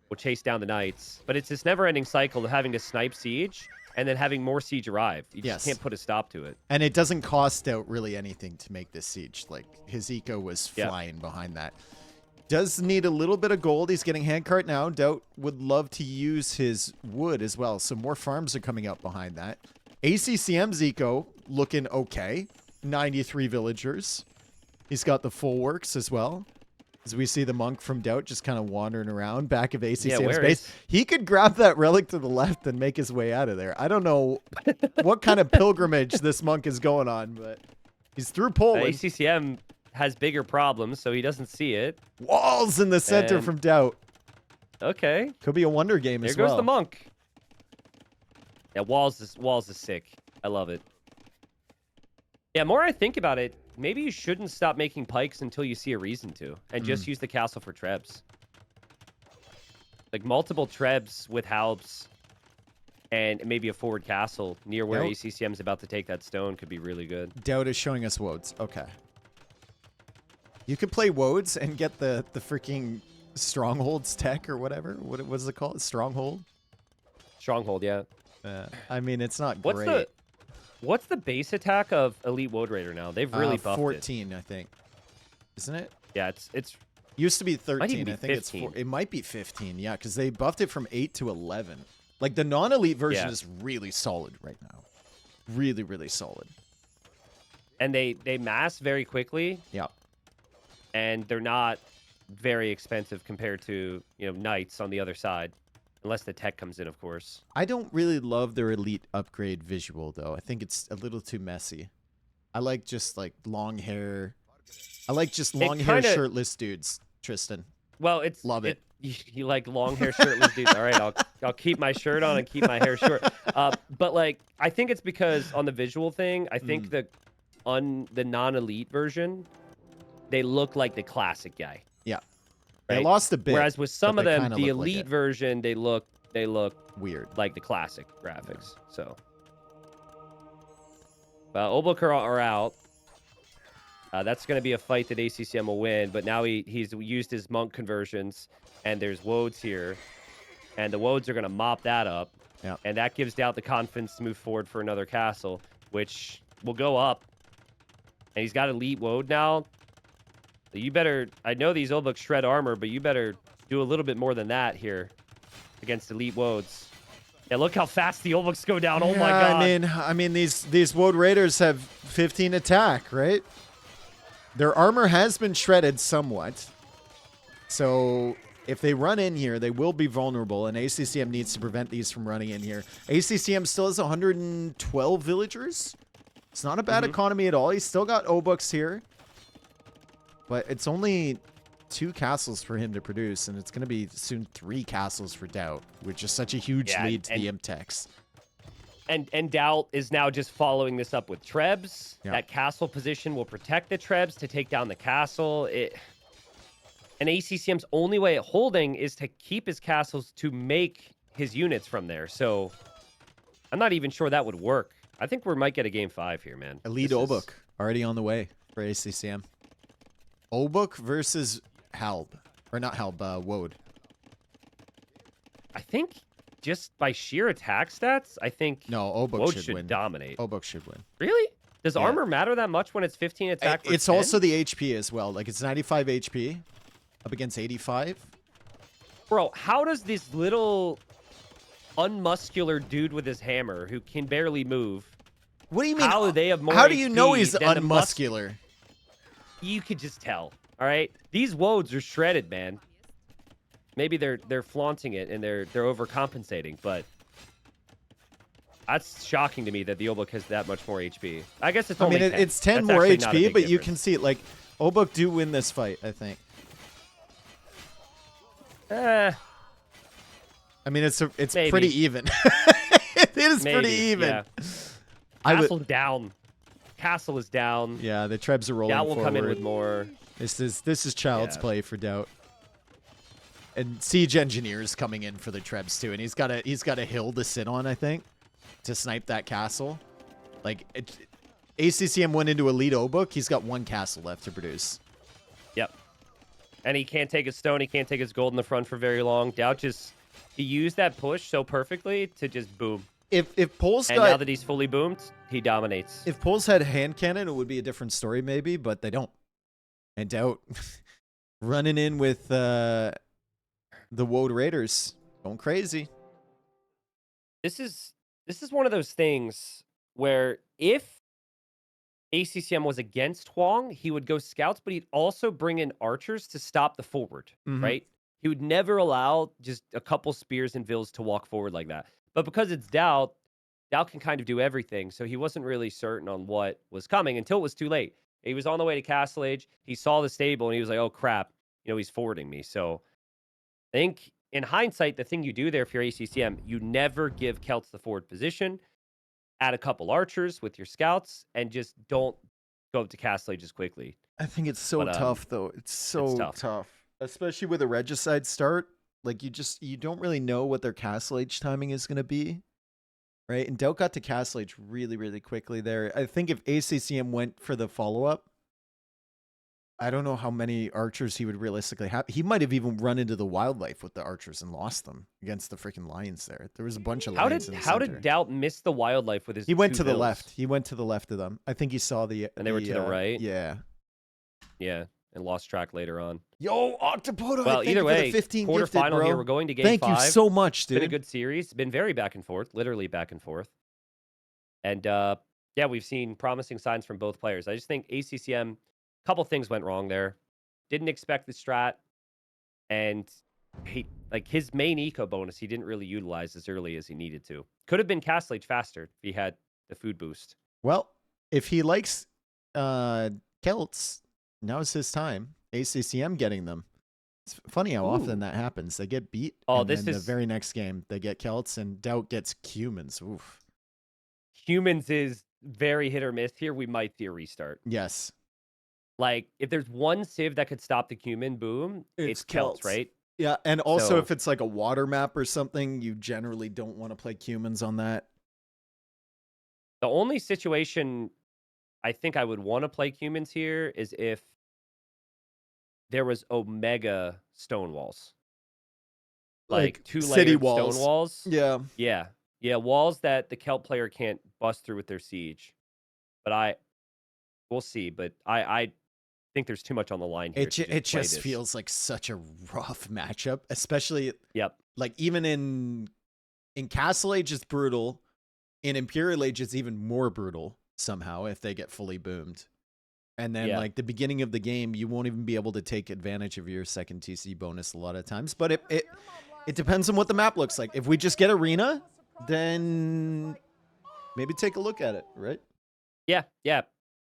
[SPEAKER 1] will chase down the knights. But it's this never-ending cycle of having to snipe siege and then having more siege arrive. You just can't put a stop to it.
[SPEAKER 2] And it doesn't cost Doubt really anything to make this siege. Like, his eco was
[SPEAKER 1] Yeah.
[SPEAKER 2] flying behind that. Does need a little bit of gold. He's getting handcart now. Doubt would love to use his wood as well. So more farms are coming up behind that. ACCM's eco looking okay. 93 villagers. He's got the full works as well. As we see the monk from Doubt just kind of wandering around back of ACCM's base. He could grab that relic to the left and make his way out of there. I don't know what kind of pilgrimage this monk is going on, but he's through Poland.
[SPEAKER 1] ACCM has bigger problems, so he doesn't see it.
[SPEAKER 2] Walls in the center
[SPEAKER 1] And-
[SPEAKER 2] from Doubt.
[SPEAKER 1] Okay.
[SPEAKER 2] Could be a wonder game
[SPEAKER 1] There
[SPEAKER 2] as
[SPEAKER 1] goes
[SPEAKER 2] well.
[SPEAKER 1] the monk. Yeah, Walls is sick. I love it. Yeah, more I think about it, maybe you shouldn't stop making pikes until you see a reason to, and just use the castle for trebs. Like multiple trebs with halbs, and maybe a forward castle near where
[SPEAKER 2] Doubt-
[SPEAKER 1] ACCM's about to take that stone could be really good.
[SPEAKER 2] Doubt is showing us Wodes. Okay. You could play Wodes and get the freaking Strongholds tech or whatever. What is it called? Stronghold?
[SPEAKER 1] Stronghold, yeah.
[SPEAKER 2] I mean, it's not
[SPEAKER 1] What's
[SPEAKER 2] great.
[SPEAKER 1] what's the base attack of Elite Woad Raider now? They've really buffed it.
[SPEAKER 2] 14, I think. Isn't it?
[SPEAKER 1] Yeah, it's
[SPEAKER 2] Used to be 13.
[SPEAKER 1] even be
[SPEAKER 2] I think
[SPEAKER 1] 15.
[SPEAKER 2] it might be 15. Yeah, because they buffed it from 8 to 11. Like the non-elite version
[SPEAKER 1] Yeah.
[SPEAKER 2] is really solid right now. Really, really solid.
[SPEAKER 1] and they mass very quickly,
[SPEAKER 2] Yeah.
[SPEAKER 1] and they're not very expensive compared to, knights on the other side, unless the tech comes in, of course.
[SPEAKER 2] I don't really love their elite upgrade visual though. I think it's a little too messy. I like just like long hair. I like just long hair
[SPEAKER 1] kinda-
[SPEAKER 2] shirtless dudes, Tristan.
[SPEAKER 1] Well, it's
[SPEAKER 2] Love it.
[SPEAKER 1] You like long hair shirtless dudes. All right, I'll keep my shirt on and keep my hair short. But like, I think it's because on the visual thing, I think the non-elite version, they look like the classic guy.
[SPEAKER 2] Yeah.
[SPEAKER 1] Right?
[SPEAKER 2] They lost a bit.
[SPEAKER 1] Whereas with some
[SPEAKER 2] but
[SPEAKER 1] of
[SPEAKER 2] they
[SPEAKER 1] them,
[SPEAKER 2] kinda
[SPEAKER 1] the
[SPEAKER 2] look like
[SPEAKER 1] elite
[SPEAKER 2] it.
[SPEAKER 1] version, they look
[SPEAKER 2] Weird.
[SPEAKER 1] like the classic graphics. So, Obuk are out. That's going to be a fight that ACCM will win, but now he's used his monk conversions, and there's Wodes here, and the Wodes are going to mop that up,
[SPEAKER 2] Yeah.
[SPEAKER 1] and that gives Doubt the confidence to move forward for another castle, which will go up, and he's got elite Wode now. So you better, I know these Obuk shred armor, but you better do a little bit more than that here against elite Wodes. Yeah, look how fast the Olbuks go down. Oh my god.
[SPEAKER 2] I mean these Woad Raiders have 15 attack, right? Their armor has been shredded somewhat. So if they run in here, they will be vulnerable, and ACCM needs to prevent these from running in here. ACCM still has 112 villagers. It's not a bad economy at all. He's still got O-Books here. But it's only 2 castles for him to produce, and it's going to be soon 3 castles for Doubt, which is such a huge lead to the Imtex.
[SPEAKER 1] And Doubt is now just following this up with Trebs.
[SPEAKER 2] Yeah.
[SPEAKER 1] That castle position will protect the Trebs to take down the castle. And ACCM's only way at holding is to keep his castles to make his units from there. So I'm not even sure that would work. I think we might get a game 5 here, man.
[SPEAKER 2] Elite O-Book already on the way for ACCM. O-Book versus Halb. Or not Halb, Woad.
[SPEAKER 1] I think just by sheer attack stats, I think
[SPEAKER 2] No, O-Book
[SPEAKER 1] Woad
[SPEAKER 2] should
[SPEAKER 1] should
[SPEAKER 2] win.
[SPEAKER 1] dominate.
[SPEAKER 2] O-Book should win.
[SPEAKER 1] Really? Does
[SPEAKER 2] Yeah.
[SPEAKER 1] armor matter that much when it's 15 attack?
[SPEAKER 2] It's
[SPEAKER 1] 10?
[SPEAKER 2] also the HP as well. Like, it's 95 HP up against 85.
[SPEAKER 1] Bro, how does this little unmuscular dude with his hammer who can barely move,
[SPEAKER 2] What do you mean?
[SPEAKER 1] how do they have more
[SPEAKER 2] How do you know
[SPEAKER 1] HP
[SPEAKER 2] he's
[SPEAKER 1] than the
[SPEAKER 2] unmuscular?
[SPEAKER 1] You could just tell. All right, these woads are shredded, man. Maybe they're flaunting it and they're overcompensating, but that's shocking to me that the Obuk has that much more HP. I guess it's only 10.
[SPEAKER 2] It's 10
[SPEAKER 1] That's
[SPEAKER 2] more
[SPEAKER 1] actually not a
[SPEAKER 2] HP,
[SPEAKER 1] big
[SPEAKER 2] but you
[SPEAKER 1] difference.
[SPEAKER 2] can see, like, Obuk do win this fight, I think. I mean, it's
[SPEAKER 1] Maybe.
[SPEAKER 2] pretty even. It is pretty
[SPEAKER 1] Maybe,
[SPEAKER 2] even.
[SPEAKER 1] yeah.
[SPEAKER 2] I would-
[SPEAKER 1] Castle down. Castle is down.
[SPEAKER 2] Yeah, the Trebs are rolling
[SPEAKER 1] Doubt will
[SPEAKER 2] forward.
[SPEAKER 1] come in with more.
[SPEAKER 2] This is child's
[SPEAKER 1] Yeah.
[SPEAKER 2] play for Doubt. And Siege Engineer's coming in for the Trebs too, and he's got a hill to sit on, I think, to snipe that castle. Like, ACCM went into Elite O-Book. He's got 1 castle left to produce.
[SPEAKER 1] Yep. And he can't take his stone. He can't take his gold in the front for very long. Doubt he used that push so perfectly to just boom.
[SPEAKER 2] If Poles
[SPEAKER 1] And now that he's fully boomed, he dominates.
[SPEAKER 2] if Poles had hand cannon, it would be a different story maybe, but they don't. And Doubt running in with the Woad Raiders going crazy.
[SPEAKER 1] This is one of those things where if ACCM was against Huang, he would go scouts, but he'd also bring in archers to stop the forward, right? He would never allow just a couple spears and vills to walk forward like that. But because it's Doubt can kind of do everything, so he wasn't really certain on what was coming until it was too late. He was on the way to Castle Age. He saw the stable, and he was like, oh, crap, he's forwarding me. So I think in hindsight, the thing you do there if you're ACCM, you never give Celts the forward position. Add a couple archers with your scouts, and just don't go up to Castle Age as quickly.
[SPEAKER 2] I think it's so tough, though. It's so tough. Especially with a Regicide start. Like, you don't really know what their Castle Age timing is going to be. Right? And Doubt got to Castle Age really, really quickly there. I think if ACCM went for the follow-up, I don't know how many archers he would realistically have. He might have even run into the wildlife with the archers and lost them against the freaking lions there. There was a bunch of lions in the
[SPEAKER 1] How
[SPEAKER 2] center.
[SPEAKER 1] did Doubt miss the wildlife with his
[SPEAKER 2] He went
[SPEAKER 1] two
[SPEAKER 2] to the
[SPEAKER 1] vills?
[SPEAKER 2] left. He went to the left of them. I think he saw the...
[SPEAKER 1] And they were to the right?
[SPEAKER 2] Yeah.
[SPEAKER 1] Yeah, and lost track later on.
[SPEAKER 2] Yo, Octopoda,
[SPEAKER 1] Well,
[SPEAKER 2] thank
[SPEAKER 1] either
[SPEAKER 2] you for the
[SPEAKER 1] way,
[SPEAKER 2] 15 gifted,
[SPEAKER 1] quarterfinal
[SPEAKER 2] bro.
[SPEAKER 1] here. We're going to game
[SPEAKER 2] Thank
[SPEAKER 1] 5.
[SPEAKER 2] you so much,
[SPEAKER 1] It's
[SPEAKER 2] dude.
[SPEAKER 1] been a good series. Been very back and forth, literally back and forth. And yeah, we've seen promising signs from both players. I just think ACCM, a couple things went wrong there. Didn't expect the strat, and his main eco bonus he didn't really utilize as early as he needed to. Could have been Castle Age faster if he had the food boost.
[SPEAKER 2] Well, if he likes Celts, now's his time. ACCM getting them. It's funny how often that happens. They get beat, and then the very next game they get Celts, and Doubt gets Humans. Oof.
[SPEAKER 1] Humans is very hit or miss here. We might see a restart.
[SPEAKER 2] Yes.
[SPEAKER 1] Like, if there's one civ that could stop the human boom, it's Celts, right?
[SPEAKER 2] Yeah, and also
[SPEAKER 1] So-
[SPEAKER 2] if it's like a water map or something, you generally don't want to play Humans on that.
[SPEAKER 1] The only situation I think I would want to play humans here is if there was Omega stone walls. Like 2
[SPEAKER 2] city
[SPEAKER 1] layered
[SPEAKER 2] walls.
[SPEAKER 1] stone walls.
[SPEAKER 2] Yeah.
[SPEAKER 1] Yeah, walls that the Celt player can't bust through with their siege. But we'll see. But I think there's too much on the line here.
[SPEAKER 2] It just feels like such a rough matchup, especially
[SPEAKER 1] Yep.
[SPEAKER 2] like even in Castle Age it's brutal. In Imperial Age it's even more brutal somehow if they get fully boomed. And then
[SPEAKER 1] Yeah.
[SPEAKER 2] like the beginning of the game, you won't even be able to take advantage of your second TC bonus a lot of times. But it depends on what the map looks like. If we just get arena, then maybe take a look at it, right?
[SPEAKER 1] Yeah.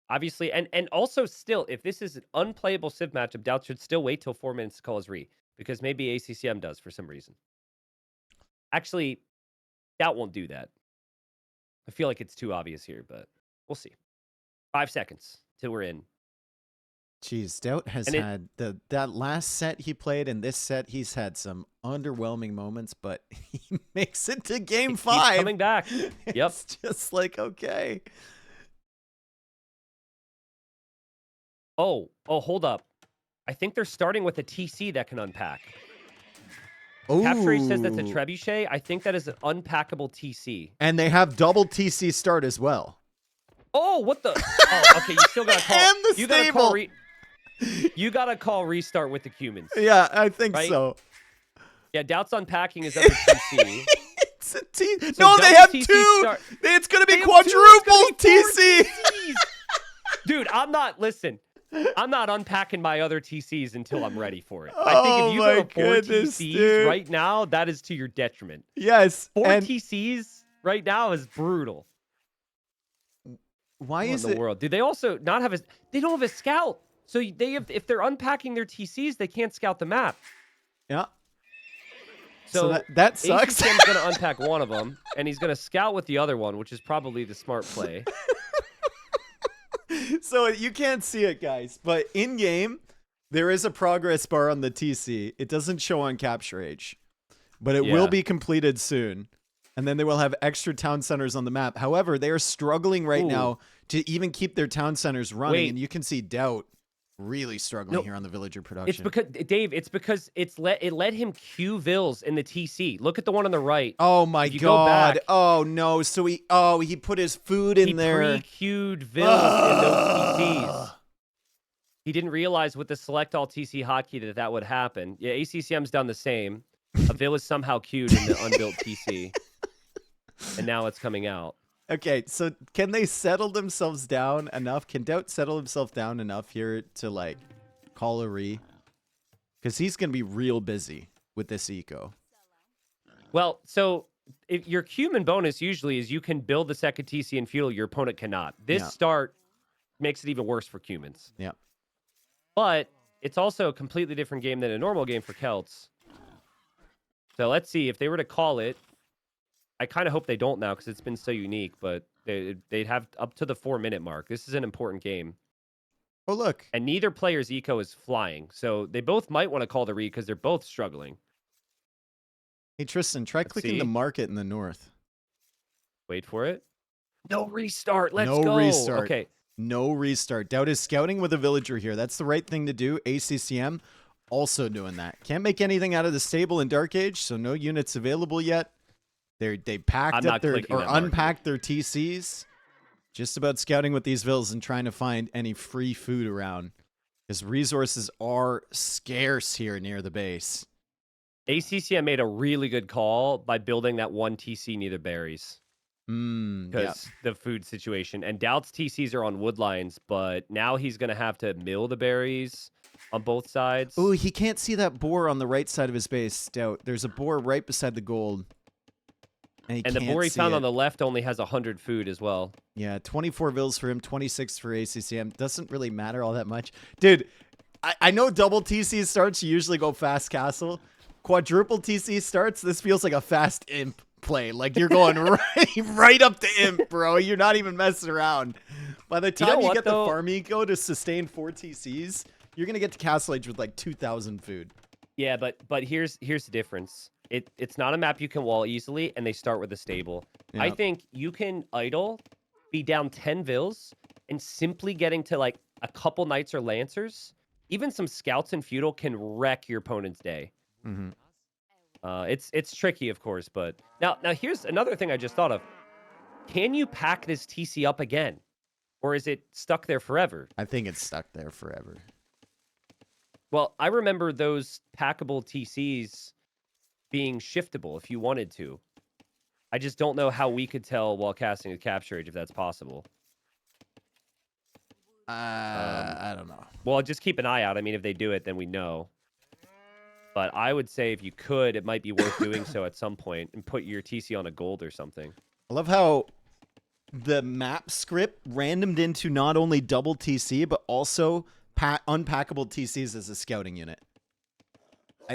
[SPEAKER 1] Obviously, and also still, if this is an unplayable Civ matchup, Doubt should still wait till 4 minutes to call his re, because maybe ACCM does for some reason. Actually, Doubt won't do that. I feel like it's too obvious here, but we'll see. 5 seconds till we're in.
[SPEAKER 2] Jeez, Doubt has had that last set he played, and this set he's had some underwhelming moments, but he makes it to game 5.
[SPEAKER 1] He's coming back. Yep.
[SPEAKER 2] It's just like, okay.
[SPEAKER 1] Oh, hold up. I think they're starting with a TC that can unpack.
[SPEAKER 2] Ooh.
[SPEAKER 1] Capture H says that's a trebuchet. I think that is an unpackable TC.
[SPEAKER 2] And they have double TC start as well.
[SPEAKER 1] Oh, what the? Oh, okay. You still gotta call.
[SPEAKER 2] And the
[SPEAKER 1] you
[SPEAKER 2] stable.
[SPEAKER 1] gotta call. You gotta call restart with the humans.
[SPEAKER 2] Yeah, I think
[SPEAKER 1] right?
[SPEAKER 2] so.
[SPEAKER 1] Yeah, Doubt's unpacking is up to TC.
[SPEAKER 2] It's a T.
[SPEAKER 1] So
[SPEAKER 2] No, they have
[SPEAKER 1] TC
[SPEAKER 2] 2.
[SPEAKER 1] start.
[SPEAKER 2] It's gonna be
[SPEAKER 1] They have 2. It's
[SPEAKER 2] quadruple
[SPEAKER 1] gonna be 4
[SPEAKER 2] TC.
[SPEAKER 1] TCs. Dude, I'm not. Listen. I'm not unpacking my other TCs until I'm ready for it. I think if you go to 4
[SPEAKER 2] goodness,
[SPEAKER 1] TCs
[SPEAKER 2] dude.
[SPEAKER 1] right now, that is to your detriment.
[SPEAKER 2] Yes.
[SPEAKER 1] 4
[SPEAKER 2] and
[SPEAKER 1] TCs right now is brutal.
[SPEAKER 2] why
[SPEAKER 1] What
[SPEAKER 2] is
[SPEAKER 1] in the
[SPEAKER 2] it?
[SPEAKER 1] world? Do they also not have a? They don't have a scout. So they have, if they're unpacking their TCs, they can't scout the map.
[SPEAKER 2] Yeah.
[SPEAKER 1] So,
[SPEAKER 2] that sucks.
[SPEAKER 1] ACCM's going to unpack one of them, and he's going to scout with the other one, which is probably the smart play.
[SPEAKER 2] So you can't see it, guys, but in game there is a progress bar on the TC. It doesn't show on Capture H, but it will be completed soon. And then they will have extra town centers on the map. However, they are struggling right now to even keep their town centers running. And you can see Doubt really struggling here on the villager production.
[SPEAKER 1] It's because Dave. It's because it let him queue vills in the TC. Look at the one on the right.
[SPEAKER 2] Oh my god! Oh no! So he put his food in there.
[SPEAKER 1] He pre-queued vills in those TCs. He didn't realize with the select all TC hotkey that would happen. Yeah, ACCM's done the same. A vill is somehow queued in the unbuilt TC, and now it's coming out.
[SPEAKER 2] Okay, so can they settle themselves down enough? Can Doubt settle himself down enough here to, like, call a re? Because he's going to be real busy with this eco.
[SPEAKER 1] Well, so if your human bonus usually is you can build the second TC and feudal, your opponent cannot. This start makes it even worse for humans.
[SPEAKER 2] Yeah.
[SPEAKER 1] But it's also a completely different game than a normal game for Celts. So let's see if they were to call it. I kind of hope they don't now because it's been so unique, but they'd have up to the 4-minute mark. This is an important game.
[SPEAKER 2] Oh, look.
[SPEAKER 1] And neither player's eco is flying. So they both might want to call the re because they're both struggling.
[SPEAKER 2] Hey, Tristan, try clicking the market in the north.
[SPEAKER 1] Wait for it. No restart. Let's go.
[SPEAKER 2] No restart.
[SPEAKER 1] Okay.
[SPEAKER 2] No restart. Doubt is scouting with a villager here. That's the right thing to do. ACCM also doing that. Can't make anything out of the stable in Dark Age, so no units available yet. They packed up their or unpacked their TCs. Just about scouting with these vills and trying to find any free food around. Because resources are scarce here near the base.
[SPEAKER 1] ACCM made a really good call by building that one TC near the berries. Because the food situation. And Doubt's TCs are on wood lines, but now he's going to have to mill the berries on both sides.
[SPEAKER 2] Oh, he can't see that boar on the right side of his base, Doubt. There's a boar right beside the gold. And
[SPEAKER 1] the boar he found on the left only has 100 food as well.
[SPEAKER 2] Yeah, 24 vills for him, 26 for ACCM. Doesn't really matter all that much. Dude, I know double TC starts, you usually go fast castle. Quadruple TC starts, this feels like a fast imp play. Like you're going right up to imp, bro. You're not even messing around. By the time you get the farm eco to sustain 4 TCs, you're going to get to Castle Age with like 2,000 food.
[SPEAKER 1] Yeah, but here's the difference. It's not a map you can wall easily, and they start with a stable. Yep. I think you can idle, be down 10 vills, and simply getting to like a couple knights or lancers, even some scouts and feudal can wreck your opponent's day.
[SPEAKER 2] Mm-hmm.
[SPEAKER 1] It's tricky, of course, but now here's another thing I just thought of. Can you pack this TC up again, or is it stuck there forever?
[SPEAKER 2] I think it's stuck there forever.
[SPEAKER 1] Well, I remember those packable TCs being shiftable if you wanted to. I just don't know how we could tell while casting a Capture Age if that's possible.
[SPEAKER 2] I don't know.
[SPEAKER 1] Well, just keep an eye out. I mean, if they do it, then we know. But I would say if you could, it might be worth doing so at some point and put your TC on a gold or something.
[SPEAKER 2] I love how the map script randomed into not only double TC, but also unpackable TCs as a scouting unit.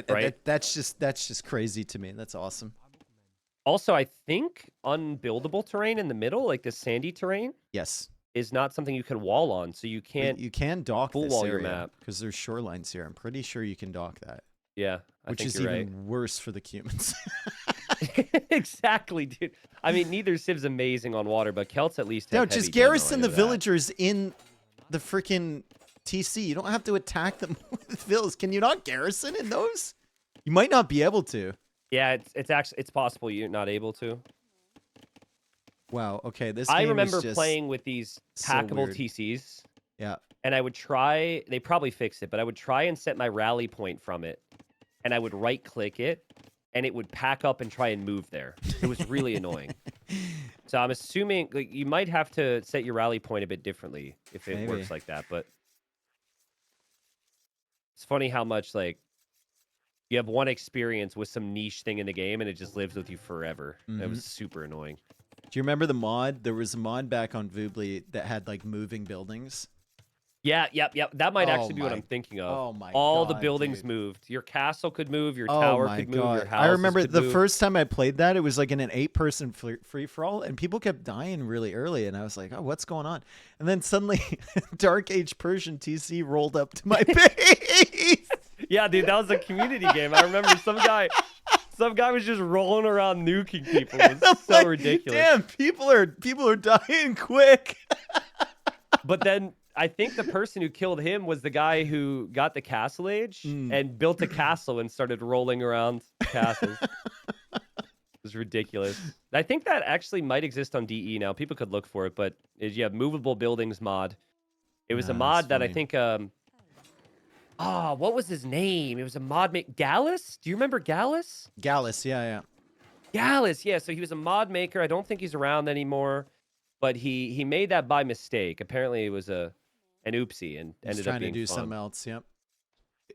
[SPEAKER 1] Right.
[SPEAKER 2] That's just crazy to me. That's awesome.
[SPEAKER 1] Also, I think unbuildable terrain in the middle, like the sandy terrain,
[SPEAKER 2] Yes.
[SPEAKER 1] is not something you can wall on. So you can't.
[SPEAKER 2] You can dock
[SPEAKER 1] full
[SPEAKER 2] this
[SPEAKER 1] wall your
[SPEAKER 2] area
[SPEAKER 1] map.
[SPEAKER 2] because there's shorelines here. I'm pretty sure you can dock that.
[SPEAKER 1] Yeah,
[SPEAKER 2] Which
[SPEAKER 1] think
[SPEAKER 2] is
[SPEAKER 1] you're
[SPEAKER 2] even worse for the humans.
[SPEAKER 1] right. Exactly, dude. I mean, neither Civ's amazing on water, but Celts at least have
[SPEAKER 2] No,
[SPEAKER 1] heavy
[SPEAKER 2] just
[SPEAKER 1] demo,
[SPEAKER 2] garrison
[SPEAKER 1] I
[SPEAKER 2] the
[SPEAKER 1] know that.
[SPEAKER 2] villagers in the freaking TC. You don't have to attack them with villas. Can you not garrison in those? You might not be able to.
[SPEAKER 1] Yeah, it's actually possible you're not able to.
[SPEAKER 2] Wow. Okay. This
[SPEAKER 1] I
[SPEAKER 2] game
[SPEAKER 1] remember
[SPEAKER 2] is just
[SPEAKER 1] playing with these
[SPEAKER 2] so
[SPEAKER 1] packable
[SPEAKER 2] weird.
[SPEAKER 1] TCs,
[SPEAKER 2] Yeah.
[SPEAKER 1] and I would try. They probably fixed it, but I would try and set my rally point from it, and I would right click it, and it would pack up and try and move there. It was really annoying. So I'm assuming like you might have to set your rally point a bit differently if it
[SPEAKER 2] Maybe.
[SPEAKER 1] works like that. But it's funny how much like you have one experience with some niche thing in the game, and it just lives with you forever. That was super annoying.
[SPEAKER 2] Do you remember the mod? There was a mod back on Voobly that had like moving buildings.
[SPEAKER 1] Yeah, yep. That might
[SPEAKER 2] Oh
[SPEAKER 1] actually be what
[SPEAKER 2] my-
[SPEAKER 1] I'm thinking of.
[SPEAKER 2] oh my
[SPEAKER 1] All the
[SPEAKER 2] God,
[SPEAKER 1] buildings
[SPEAKER 2] dude.
[SPEAKER 1] moved. Your castle could move. Your
[SPEAKER 2] Oh
[SPEAKER 1] tower
[SPEAKER 2] my
[SPEAKER 1] could move. Your
[SPEAKER 2] god!
[SPEAKER 1] house.
[SPEAKER 2] I remember
[SPEAKER 1] could
[SPEAKER 2] the
[SPEAKER 1] move.
[SPEAKER 2] first time I played that, it was like in an 8-person free for all, and people kept dying really early, and I was like, "Oh, what's going on?" And then suddenly, Dark Age Persian TC rolled up to my base.
[SPEAKER 1] Yeah, dude, that was a community game. I remember some guy was just rolling around nuking people. It
[SPEAKER 2] I'm
[SPEAKER 1] was so
[SPEAKER 2] like,
[SPEAKER 1] ridiculous.
[SPEAKER 2] Damn, people are dying quick.
[SPEAKER 1] But then I think the person who killed him was the guy who got the castle age and built a castle and started rolling around castles. It was ridiculous. I think that actually might exist on DE now. People could look for it, but you have movable buildings mod. It was a
[SPEAKER 2] Yeah,
[SPEAKER 1] mod
[SPEAKER 2] that's
[SPEAKER 1] that I
[SPEAKER 2] funny.
[SPEAKER 1] think what was his name? It was a mod Gallus? Do you remember Gallus?
[SPEAKER 2] Gallus, yeah.
[SPEAKER 1] Gallus, yeah. So he was a mod maker. I don't think he's around anymore, but he made that by mistake. Apparently, it was an oopsie and
[SPEAKER 2] He's
[SPEAKER 1] ended
[SPEAKER 2] trying
[SPEAKER 1] up being
[SPEAKER 2] to do
[SPEAKER 1] fun.
[SPEAKER 2] something else. Yep.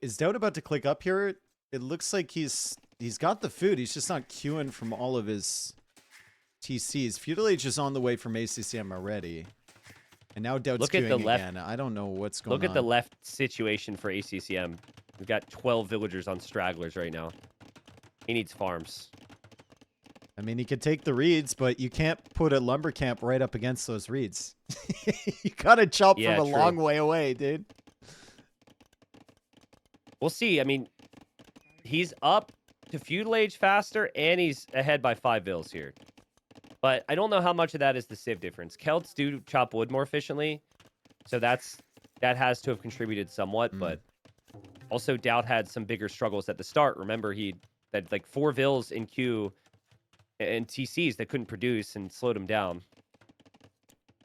[SPEAKER 2] Is Doubt about to click up here? It looks like he's got the food. He's just not queuing from all of his TCs. Feudal Age is on the way from ACCM already. And now Doubt's
[SPEAKER 1] Look at
[SPEAKER 2] queuing
[SPEAKER 1] the left-
[SPEAKER 2] again. I don't know what's going on.
[SPEAKER 1] Look at the left situation for ACCM. We've got 12 villagers on stragglers right now. He needs farms.
[SPEAKER 2] I mean, he could take the reeds, but you can't put a lumber camp right up against those reeds. You gotta chop
[SPEAKER 1] Yeah,
[SPEAKER 2] from a
[SPEAKER 1] true.
[SPEAKER 2] long way away, dude.
[SPEAKER 1] We'll see. I mean, he's up to feudal age faster, and he's ahead by 5 vills here. But I don't know how much of that is the civ difference. Celts do chop wood more efficiently, so that has to have contributed somewhat. But also, Doubt had some bigger struggles at the start. Remember, he had like 4 vills in queue and TCs that couldn't produce and slowed him down.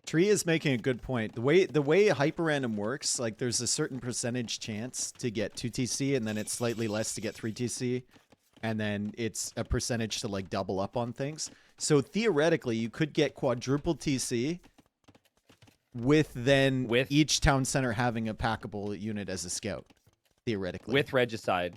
[SPEAKER 2] Tree is making a good point. The way HyperRandom works, like there's a certain percentage chance to get 2 TC, and then it's slightly less to get 3 TC, and then it's a percentage to like double up on things. So theoretically, you could get quadruple TC with each town center having a packable unit as a scout. Theoretically,
[SPEAKER 1] With Regicide.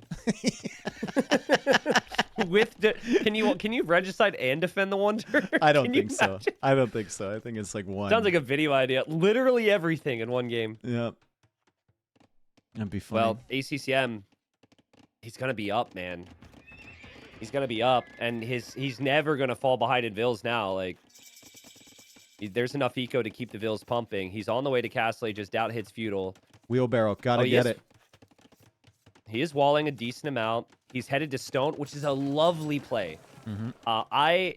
[SPEAKER 1] Can you Regicide and defend the Wonder?
[SPEAKER 2] I don't
[SPEAKER 1] Can you
[SPEAKER 2] think so.
[SPEAKER 1] imagine?
[SPEAKER 2] I don't think so. I think it's like one.
[SPEAKER 1] Sounds like a video idea. Literally everything in one game.
[SPEAKER 2] Yep. That'd be funny.
[SPEAKER 1] Well, ACCM, he's gonna be up, man. He's gonna be up, and he's never gonna fall behind in vills now. Like, there's enough eco to keep the vills pumping. He's on the way to Castle Age. Just Doubt hits feudal.
[SPEAKER 2] Wheelbarrow, gotta get it.
[SPEAKER 1] He is walling a decent amount. He's headed to Stone, which is a lovely play.
[SPEAKER 2] Mm-hmm.
[SPEAKER 1] I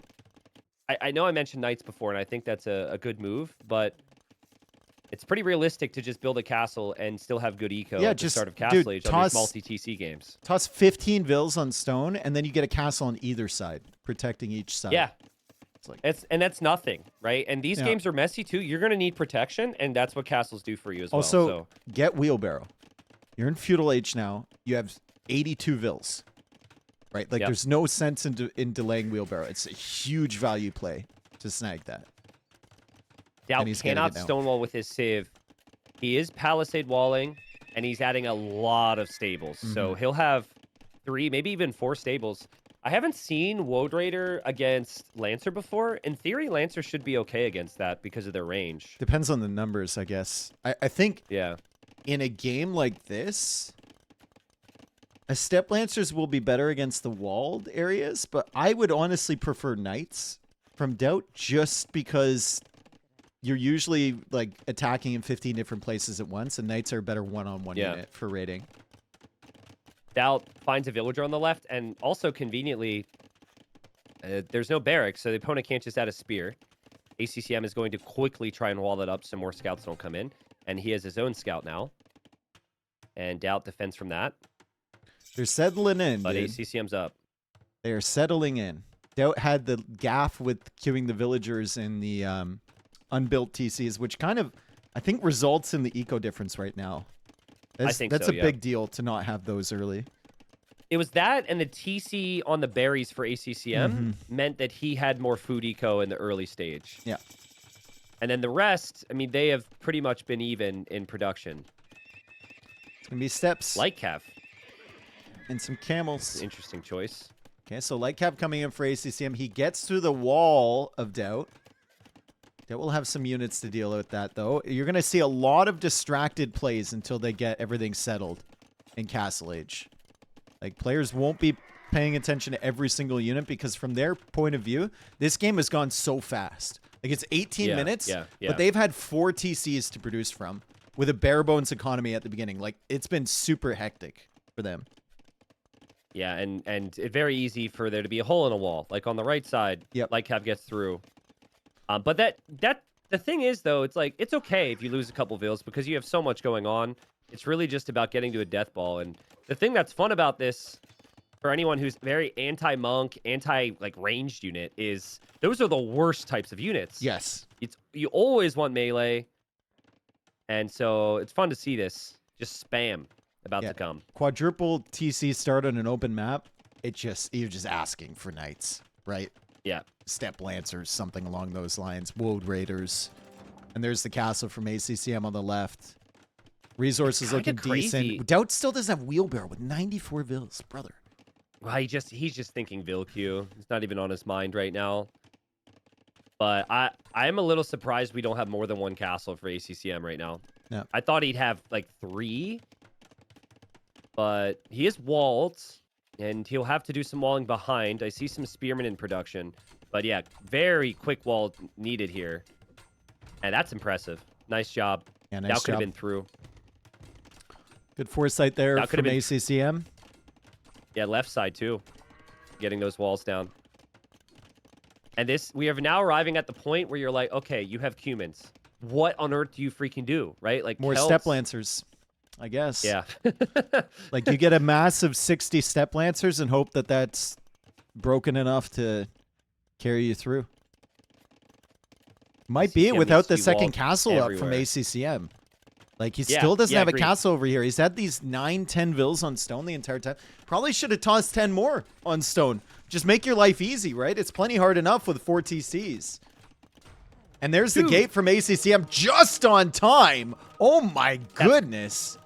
[SPEAKER 1] know I mentioned Knights before, and I think that's a good move, but it's pretty realistic to just build a castle and still have good eco
[SPEAKER 2] Yeah,
[SPEAKER 1] at the
[SPEAKER 2] just-
[SPEAKER 1] start of Castle
[SPEAKER 2] dude,
[SPEAKER 1] Age on these
[SPEAKER 2] toss-
[SPEAKER 1] multi-TC games.
[SPEAKER 2] Toss 15 vills on stone, and then you get a castle on either side, protecting each side.
[SPEAKER 1] Yeah.
[SPEAKER 2] It's like,
[SPEAKER 1] That's nothing, right? And these
[SPEAKER 2] Yeah.
[SPEAKER 1] games are messy too. You're going to need protection, and that's what castles do for you as
[SPEAKER 2] also,
[SPEAKER 1] well. So
[SPEAKER 2] get Wheelbarrow. You're in Feudal Age now. You have 82 vills. Right? Like,
[SPEAKER 1] Yep.
[SPEAKER 2] there's no sense in delaying Wheelbarrow. It's a huge value play to snag that.
[SPEAKER 1] Doubt
[SPEAKER 2] he's getting
[SPEAKER 1] cannot
[SPEAKER 2] it now.
[SPEAKER 1] stonewall with his civ He is palisade walling, and he's adding a lot of stables. So he'll have 3, maybe even 4 stables. I haven't seen Woad Raider against Lancer before. In theory, Lancer should be okay against that because of their range.
[SPEAKER 2] Depends on the numbers, I guess. I think
[SPEAKER 1] Yeah.
[SPEAKER 2] in a game like this, a Step Lancers will be better against the walled areas, but I would honestly prefer Knights from Doubt just because you're usually like attacking in 15 different places at once, and Knights are a better one-on-one unit for raiding.
[SPEAKER 1] Doubt finds a villager on the left, and also conveniently, there's no barracks, so the opponent can't just add a spear. ACCM is going to quickly try and wall that up so more scouts don't come in, and he has his own scout now. And Doubt defends from that,
[SPEAKER 2] They're settling in,
[SPEAKER 1] but
[SPEAKER 2] dude.
[SPEAKER 1] ACCM's up.
[SPEAKER 2] They are settling in. Doubt had the gaff with queuing the villagers in the unbuilt TCs, which kind of, I think, results in the eco difference right now. That's
[SPEAKER 1] so,
[SPEAKER 2] a big deal to not have those early.
[SPEAKER 1] It was that, and the TC on the berries for ACCM meant that he had more food eco in the early stage.
[SPEAKER 2] Yeah.
[SPEAKER 1] And then the rest, I mean, they have pretty much been even in production.
[SPEAKER 2] It's going to be steps.
[SPEAKER 1] Light Cav,
[SPEAKER 2] And some camels.
[SPEAKER 1] interesting choice.
[SPEAKER 2] Okay, so Light Cap coming in for ACCM. He gets through the wall of Doubt. Doubt will have some units to deal with that, though. You're going to see a lot of distracted plays until they get everything settled in Castle Age. Like, players won't be paying attention to every single unit because from their point of view, this game has gone so fast. Like, it's 18 minutes, but they've had 4 TCs to produce from with a bare bones economy at the beginning. Like, it's been super hectic for them.
[SPEAKER 1] Yeah, and it's very easy for there to be a hole in a wall, like on the right side.
[SPEAKER 2] Yep.
[SPEAKER 1] Light Cav gets through. But the thing is, though, it's like, it's okay if you lose a couple vills because you have so much going on. It's really just about getting to a death ball. And the thing that's fun about this, for anyone who's very anti-monk, like ranged unit, is those are the worst types of units.
[SPEAKER 2] Yes.
[SPEAKER 1] You always want melee. And so it's fun to see this. Just spam about to come.
[SPEAKER 2] Quadruple TC start on an open map. You're just asking for Knights, right?
[SPEAKER 1] Yeah.
[SPEAKER 2] Step Lancers, something along those lines. Woad Raiders. And there's the castle from ACCM on the left. Resources looking
[SPEAKER 1] crazy.
[SPEAKER 2] decent. Doubt still doesn't have wheelbarrow with 94 vills, brother.
[SPEAKER 1] Well, he's just thinking Vill queue. It's not even on his mind right now. But I'm a little surprised we don't have more than 1 castle for ACCM right now.
[SPEAKER 2] Yeah.
[SPEAKER 1] I thought he'd have like 3. But he is walled, and he'll have to do some walling behind. I see some spearmen in production. But yeah, very quick wall needed here. And that's impressive. Nice job.
[SPEAKER 2] Yeah, nice
[SPEAKER 1] That
[SPEAKER 2] job.
[SPEAKER 1] could have been through.
[SPEAKER 2] Good foresight there
[SPEAKER 1] That
[SPEAKER 2] from
[SPEAKER 1] could've been-
[SPEAKER 2] ACCM.
[SPEAKER 1] Yeah, left side too. Getting those walls down. And we are now arriving at the point where you're like, okay, you have Cumans. What on earth do you freaking do, right? Like
[SPEAKER 2] More
[SPEAKER 1] Celts-
[SPEAKER 2] Step Lancers, I guess.
[SPEAKER 1] Yeah.
[SPEAKER 2] Like, you get a massive 60 Step Lancers and hope that that's broken enough to carry you through. Might be
[SPEAKER 1] ACCM
[SPEAKER 2] without
[SPEAKER 1] needs to
[SPEAKER 2] the
[SPEAKER 1] be
[SPEAKER 2] second
[SPEAKER 1] walled
[SPEAKER 2] castle up from
[SPEAKER 1] everywhere.
[SPEAKER 2] ACCM. Like, he
[SPEAKER 1] Yeah,
[SPEAKER 2] still doesn't
[SPEAKER 1] yeah,
[SPEAKER 2] have a
[SPEAKER 1] agreed.
[SPEAKER 2] castle over here. He's had these 9, 10 vills on stone the entire time. Probably should have tossed 10 more on stone. Just make your life easy, right? It's plenty hard enough with 4 TCs. And there's the
[SPEAKER 1] Dude.
[SPEAKER 2] gate from ACCM just on time. Oh my goodness.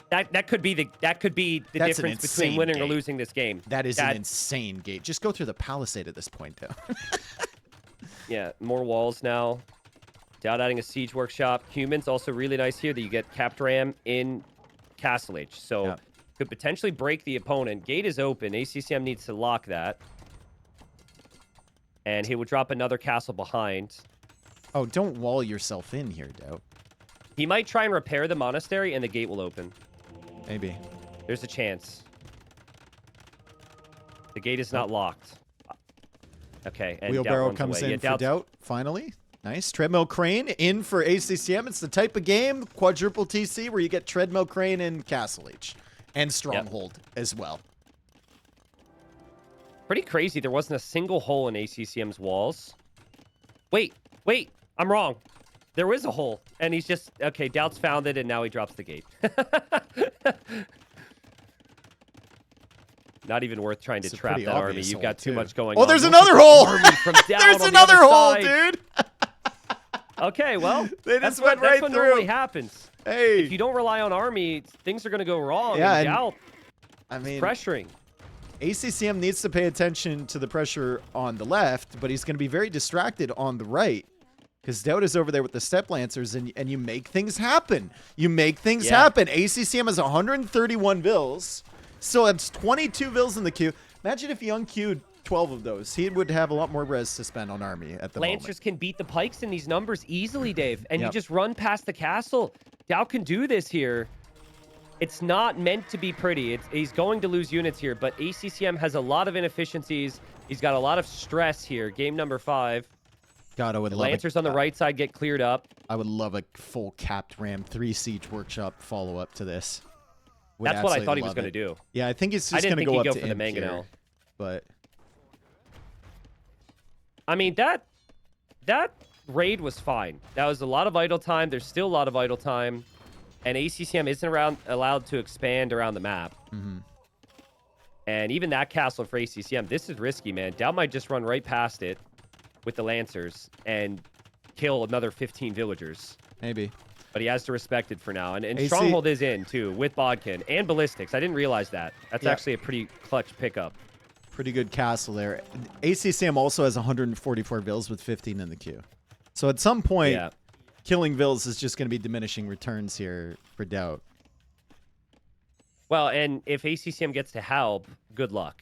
[SPEAKER 1] That could be the
[SPEAKER 2] That's an
[SPEAKER 1] difference between
[SPEAKER 2] insane
[SPEAKER 1] winning or
[SPEAKER 2] game.
[SPEAKER 1] losing this game.
[SPEAKER 2] That is an insane gate. Just go through the palisade at this point, though.
[SPEAKER 1] Yeah, more walls now. Doubt adding a siege workshop. Humans also really nice here that you get capped ram in Castle Age. So
[SPEAKER 2] Yeah.
[SPEAKER 1] could potentially break the opponent. Gate is open. ACCM needs to lock that. And he will drop another castle behind.
[SPEAKER 2] Oh, don't wall yourself in here, Doubt.
[SPEAKER 1] He might try and repair the monastery and the gate will open.
[SPEAKER 2] Maybe.
[SPEAKER 1] There's a chance. The gate is not locked. Okay, and Doubt
[SPEAKER 2] Wheelbarrow
[SPEAKER 1] runs
[SPEAKER 2] comes
[SPEAKER 1] away.
[SPEAKER 2] in
[SPEAKER 1] Yeah,
[SPEAKER 2] for Doubt, finally. Nice. Treadmill Crane in for ACCM. It's the type of game, quadruple TC, where you get Treadmill Crane in Castle Age. And Stronghold as well.
[SPEAKER 1] Pretty crazy. There wasn't a single hole in ACCM's walls. Wait. I'm wrong. There is a hole. And he's just... Okay, Doubt's found it, and now he drops the gate. Not even worth trying to
[SPEAKER 2] It's a
[SPEAKER 1] trap
[SPEAKER 2] pretty
[SPEAKER 1] that army.
[SPEAKER 2] obvious
[SPEAKER 1] You've
[SPEAKER 2] hole,
[SPEAKER 1] got too
[SPEAKER 2] too.
[SPEAKER 1] much going
[SPEAKER 2] Oh,
[SPEAKER 1] on.
[SPEAKER 2] there's
[SPEAKER 1] Look
[SPEAKER 2] another
[SPEAKER 1] at the
[SPEAKER 2] hole!
[SPEAKER 1] army from down
[SPEAKER 2] There's
[SPEAKER 1] on the
[SPEAKER 2] another
[SPEAKER 1] other
[SPEAKER 2] hole,
[SPEAKER 1] side.
[SPEAKER 2] dude!
[SPEAKER 1] Okay, well,
[SPEAKER 2] They
[SPEAKER 1] that's
[SPEAKER 2] just went
[SPEAKER 1] what
[SPEAKER 2] right
[SPEAKER 1] normally
[SPEAKER 2] through.
[SPEAKER 1] happens.
[SPEAKER 2] Hey.
[SPEAKER 1] if you don't rely on army, things are going to go wrong.
[SPEAKER 2] Yeah,
[SPEAKER 1] and
[SPEAKER 2] and-
[SPEAKER 1] Doubt
[SPEAKER 2] I
[SPEAKER 1] is
[SPEAKER 2] mean,
[SPEAKER 1] pressuring.
[SPEAKER 2] ACCM needs to pay attention to the pressure on the left, but he's going to be very distracted on the right. Because Doubt is over there with the Step Lancers, and you make things happen. You make things happen. ACCM has 131 vills. Still has 22 vills in the queue. Imagine if he unqueued 12 of those. He would have a lot more res to spend on army at the
[SPEAKER 1] Lancers can beat the pikes in these numbers easily, Dave. And you
[SPEAKER 2] Yep.
[SPEAKER 1] just run past the castle. Doubt can do this here. It's not meant to be pretty. He's going to lose units here, but ACCM has a lot of inefficiencies. He's got a lot of stress here. Game number 5.
[SPEAKER 2] God, I would
[SPEAKER 1] The
[SPEAKER 2] love
[SPEAKER 1] Lancers on the right side get cleared up.
[SPEAKER 2] I would love a full capped Ram 3 Siege Workshop follow-up to this. Would
[SPEAKER 1] That's what I
[SPEAKER 2] absolutely
[SPEAKER 1] thought he was
[SPEAKER 2] love
[SPEAKER 1] going to
[SPEAKER 2] it.
[SPEAKER 1] do.
[SPEAKER 2] Yeah, I think it's
[SPEAKER 1] I
[SPEAKER 2] just
[SPEAKER 1] didn't
[SPEAKER 2] going to
[SPEAKER 1] think
[SPEAKER 2] go
[SPEAKER 1] he'd
[SPEAKER 2] up
[SPEAKER 1] go
[SPEAKER 2] to
[SPEAKER 1] for the
[SPEAKER 2] Imp here,
[SPEAKER 1] Mangonel.
[SPEAKER 2] but
[SPEAKER 1] I mean, that raid was fine. That was a lot of idle time. There's still a lot of idle time. And ACCM isn't allowed to expand around the map.
[SPEAKER 2] Mhm.
[SPEAKER 1] And even that castle for ACCM, this is risky, man. Doubt might just run right past it with the Lancers and kill another 15 villagers.
[SPEAKER 2] maybe.
[SPEAKER 1] But he has to respect it for now. And
[SPEAKER 2] AC
[SPEAKER 1] Stronghold is in, too, with Bodkin and Ballistics. I didn't realize that. That's
[SPEAKER 2] Yeah.
[SPEAKER 1] actually a pretty clutch pickup.
[SPEAKER 2] Pretty good castle there. ACCM also has 144 vills with 15 in the queue. So at some point,
[SPEAKER 1] Yeah.
[SPEAKER 2] killing vills is just going to be diminishing returns here for Doubt.
[SPEAKER 1] Well, and if ACCM gets to Halb, good luck.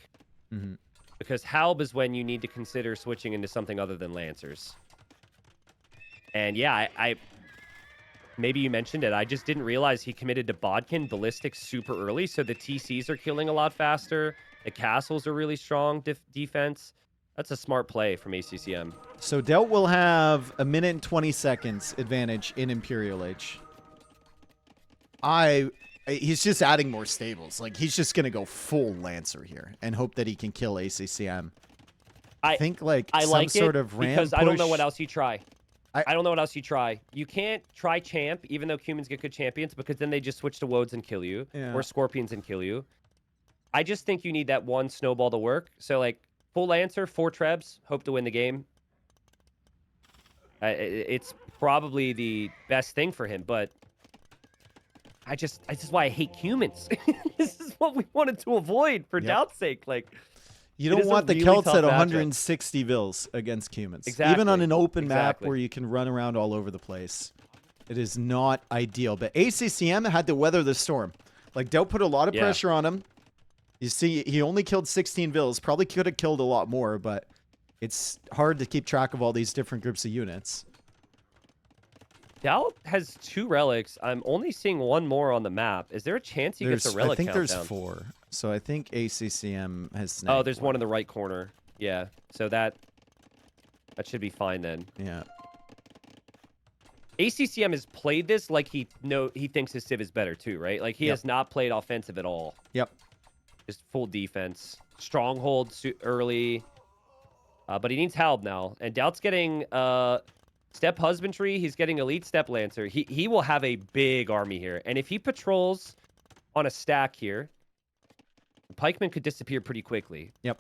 [SPEAKER 2] Mhm.
[SPEAKER 1] Because Halb is when you need to consider switching into something other than Lancers. And yeah, I maybe you mentioned it. I just didn't realize he committed to Bodkin Ballistics super early, so the TCs are killing a lot faster. The castles are really strong defense. That's a smart play from ACCM.
[SPEAKER 2] So Doubt will have a minute and 20 seconds advantage in Imperial Age. He's just adding more stables. Like, he's just going to go full Lancer here and hope that he can kill ACCM. I think, like,
[SPEAKER 1] I
[SPEAKER 2] some
[SPEAKER 1] like
[SPEAKER 2] sort
[SPEAKER 1] it
[SPEAKER 2] of ram
[SPEAKER 1] because I don't know
[SPEAKER 2] push-
[SPEAKER 1] what else you try.
[SPEAKER 2] I-
[SPEAKER 1] I don't know what else you try. You can't try champ, even though humans get good champions, because then they just switch to woads and kill you,
[SPEAKER 2] Yeah.
[SPEAKER 1] or scorpions and kill you. I just think you need that one snowball to work. So, like, full Lancer, 4 trebs, hope to win the game. It's probably the best thing for him, but this is why I hate humans. This is what we wanted to avoid for
[SPEAKER 2] Yep.
[SPEAKER 1] Doubt's sake. Like,
[SPEAKER 2] You
[SPEAKER 1] It
[SPEAKER 2] don't
[SPEAKER 1] is a
[SPEAKER 2] want the
[SPEAKER 1] really
[SPEAKER 2] Celts
[SPEAKER 1] tough
[SPEAKER 2] at
[SPEAKER 1] matchup.
[SPEAKER 2] 160 vills against humans. Even
[SPEAKER 1] Exactly.
[SPEAKER 2] on an open map
[SPEAKER 1] Exactly.
[SPEAKER 2] where you can run around all over the place. It is not ideal. But ACCM had to weather the storm. Like, Doubt put a lot of
[SPEAKER 1] Yeah.
[SPEAKER 2] pressure on him. You see, he only killed 16 vills. Probably could have killed a lot more, but it's hard to keep track of all these different groups of units.
[SPEAKER 1] Doubt has 2 relics. I'm only seeing 1 more on the map. Is there a chance he gets a relic
[SPEAKER 2] I think
[SPEAKER 1] countdown?
[SPEAKER 2] there's 4. So I think ACCM has
[SPEAKER 1] Oh,
[SPEAKER 2] snagged
[SPEAKER 1] there's one in the right corner. Yeah, so that should be fine then.
[SPEAKER 2] Yeah.
[SPEAKER 1] ACCM has played this like he thinks his Civ is better too, right? Like he
[SPEAKER 2] Yep.
[SPEAKER 1] has not played offensive at all.
[SPEAKER 2] Yep.
[SPEAKER 1] Just full defense. Stronghold early. But he needs Halb now. And Doubt's getting Step Husbandry. He's getting Elite Step Lancer. He will have a big army here. And if he patrols on a stack here, the pikeman could disappear pretty quickly.
[SPEAKER 2] Yep.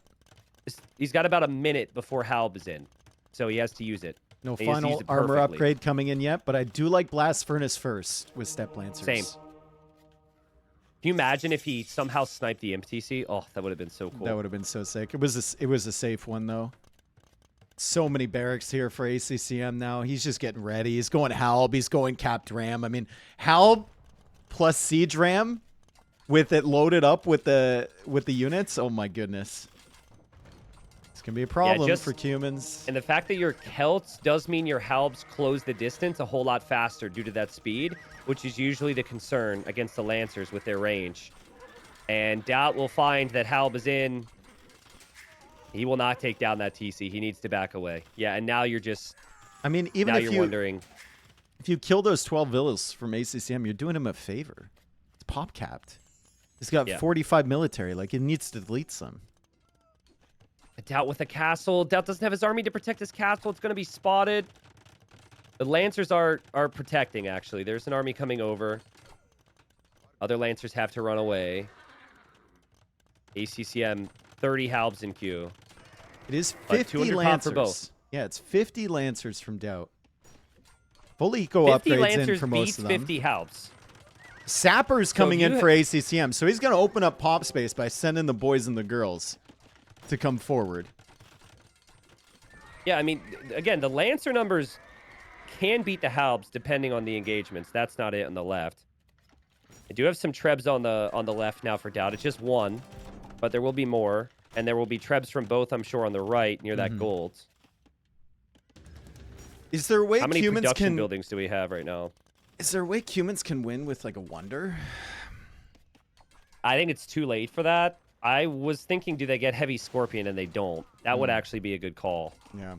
[SPEAKER 1] He's got about a minute before Halb is in. So he has to use it.
[SPEAKER 2] No
[SPEAKER 1] He has
[SPEAKER 2] final
[SPEAKER 1] used it
[SPEAKER 2] armor
[SPEAKER 1] perfectly.
[SPEAKER 2] upgrade coming in yet, but I do like Blast Furnace first with Step Lancers.
[SPEAKER 1] Same. Can you imagine if he somehow sniped the MTC? Oh, that would have been so cool.
[SPEAKER 2] That would have been so sick. It was a safe one though. So many barracks here for ACCM now. He's just getting ready. He's going Halb. He's going Capped Ram. I mean, Halb plus Siege Ram with it loaded up with the units. Oh my goodness. It's gonna be a problem
[SPEAKER 1] just-
[SPEAKER 2] for humans.
[SPEAKER 1] And the fact that your Celts does mean your Halbs close the distance a whole lot faster due to that speed, which is usually the concern against the Lancers with their range. And Doubt will find that Halb is in. He will not take down that TC. He needs to back away. Yeah, and now you're just
[SPEAKER 2] I mean, even
[SPEAKER 1] now
[SPEAKER 2] if
[SPEAKER 1] you're
[SPEAKER 2] you
[SPEAKER 1] wondering.
[SPEAKER 2] if you kill those 12 villas from ACCM, you're doing him a favor. It's pop capped. He's got
[SPEAKER 1] Yeah.
[SPEAKER 2] 45 military. Like, it needs to delete some.
[SPEAKER 1] Doubt with a castle. Doubt doesn't have his army to protect his castle. It's going to be spotted. The Lancers are protecting, actually. There's an army coming over. Other Lancers have to run away. ACCM, 30 Halbs in queue.
[SPEAKER 2] It is
[SPEAKER 1] But
[SPEAKER 2] 50
[SPEAKER 1] 200 pop
[SPEAKER 2] Lancers.
[SPEAKER 1] for both.
[SPEAKER 2] Yeah, it's 50 Lancers from Doubt. Full eco
[SPEAKER 1] 50
[SPEAKER 2] upgrades in
[SPEAKER 1] Lancers
[SPEAKER 2] for most
[SPEAKER 1] beats
[SPEAKER 2] of them.
[SPEAKER 1] 50 Halbs.
[SPEAKER 2] Sapper's coming
[SPEAKER 1] if
[SPEAKER 2] in
[SPEAKER 1] you
[SPEAKER 2] for ACCM, so he's going to open up pop space by sending the boys and the girls to come forward.
[SPEAKER 1] Yeah, I mean, again, the Lancer numbers can beat the Halbs depending on the engagements. That's not it on the left. I do have some Trebs on the left now for Doubt. It's just one, but there will be more, and there will be Trebs from both, I'm sure, on the right near that gold.
[SPEAKER 2] Is there a way
[SPEAKER 1] How many
[SPEAKER 2] humans
[SPEAKER 1] production
[SPEAKER 2] can
[SPEAKER 1] buildings do we have right now?
[SPEAKER 2] Is there a way humans can win with like a wonder?
[SPEAKER 1] I think it's too late for that. I was thinking, do they get heavy Scorpion, and they don't. That would actually be a good call.
[SPEAKER 2] Yeah.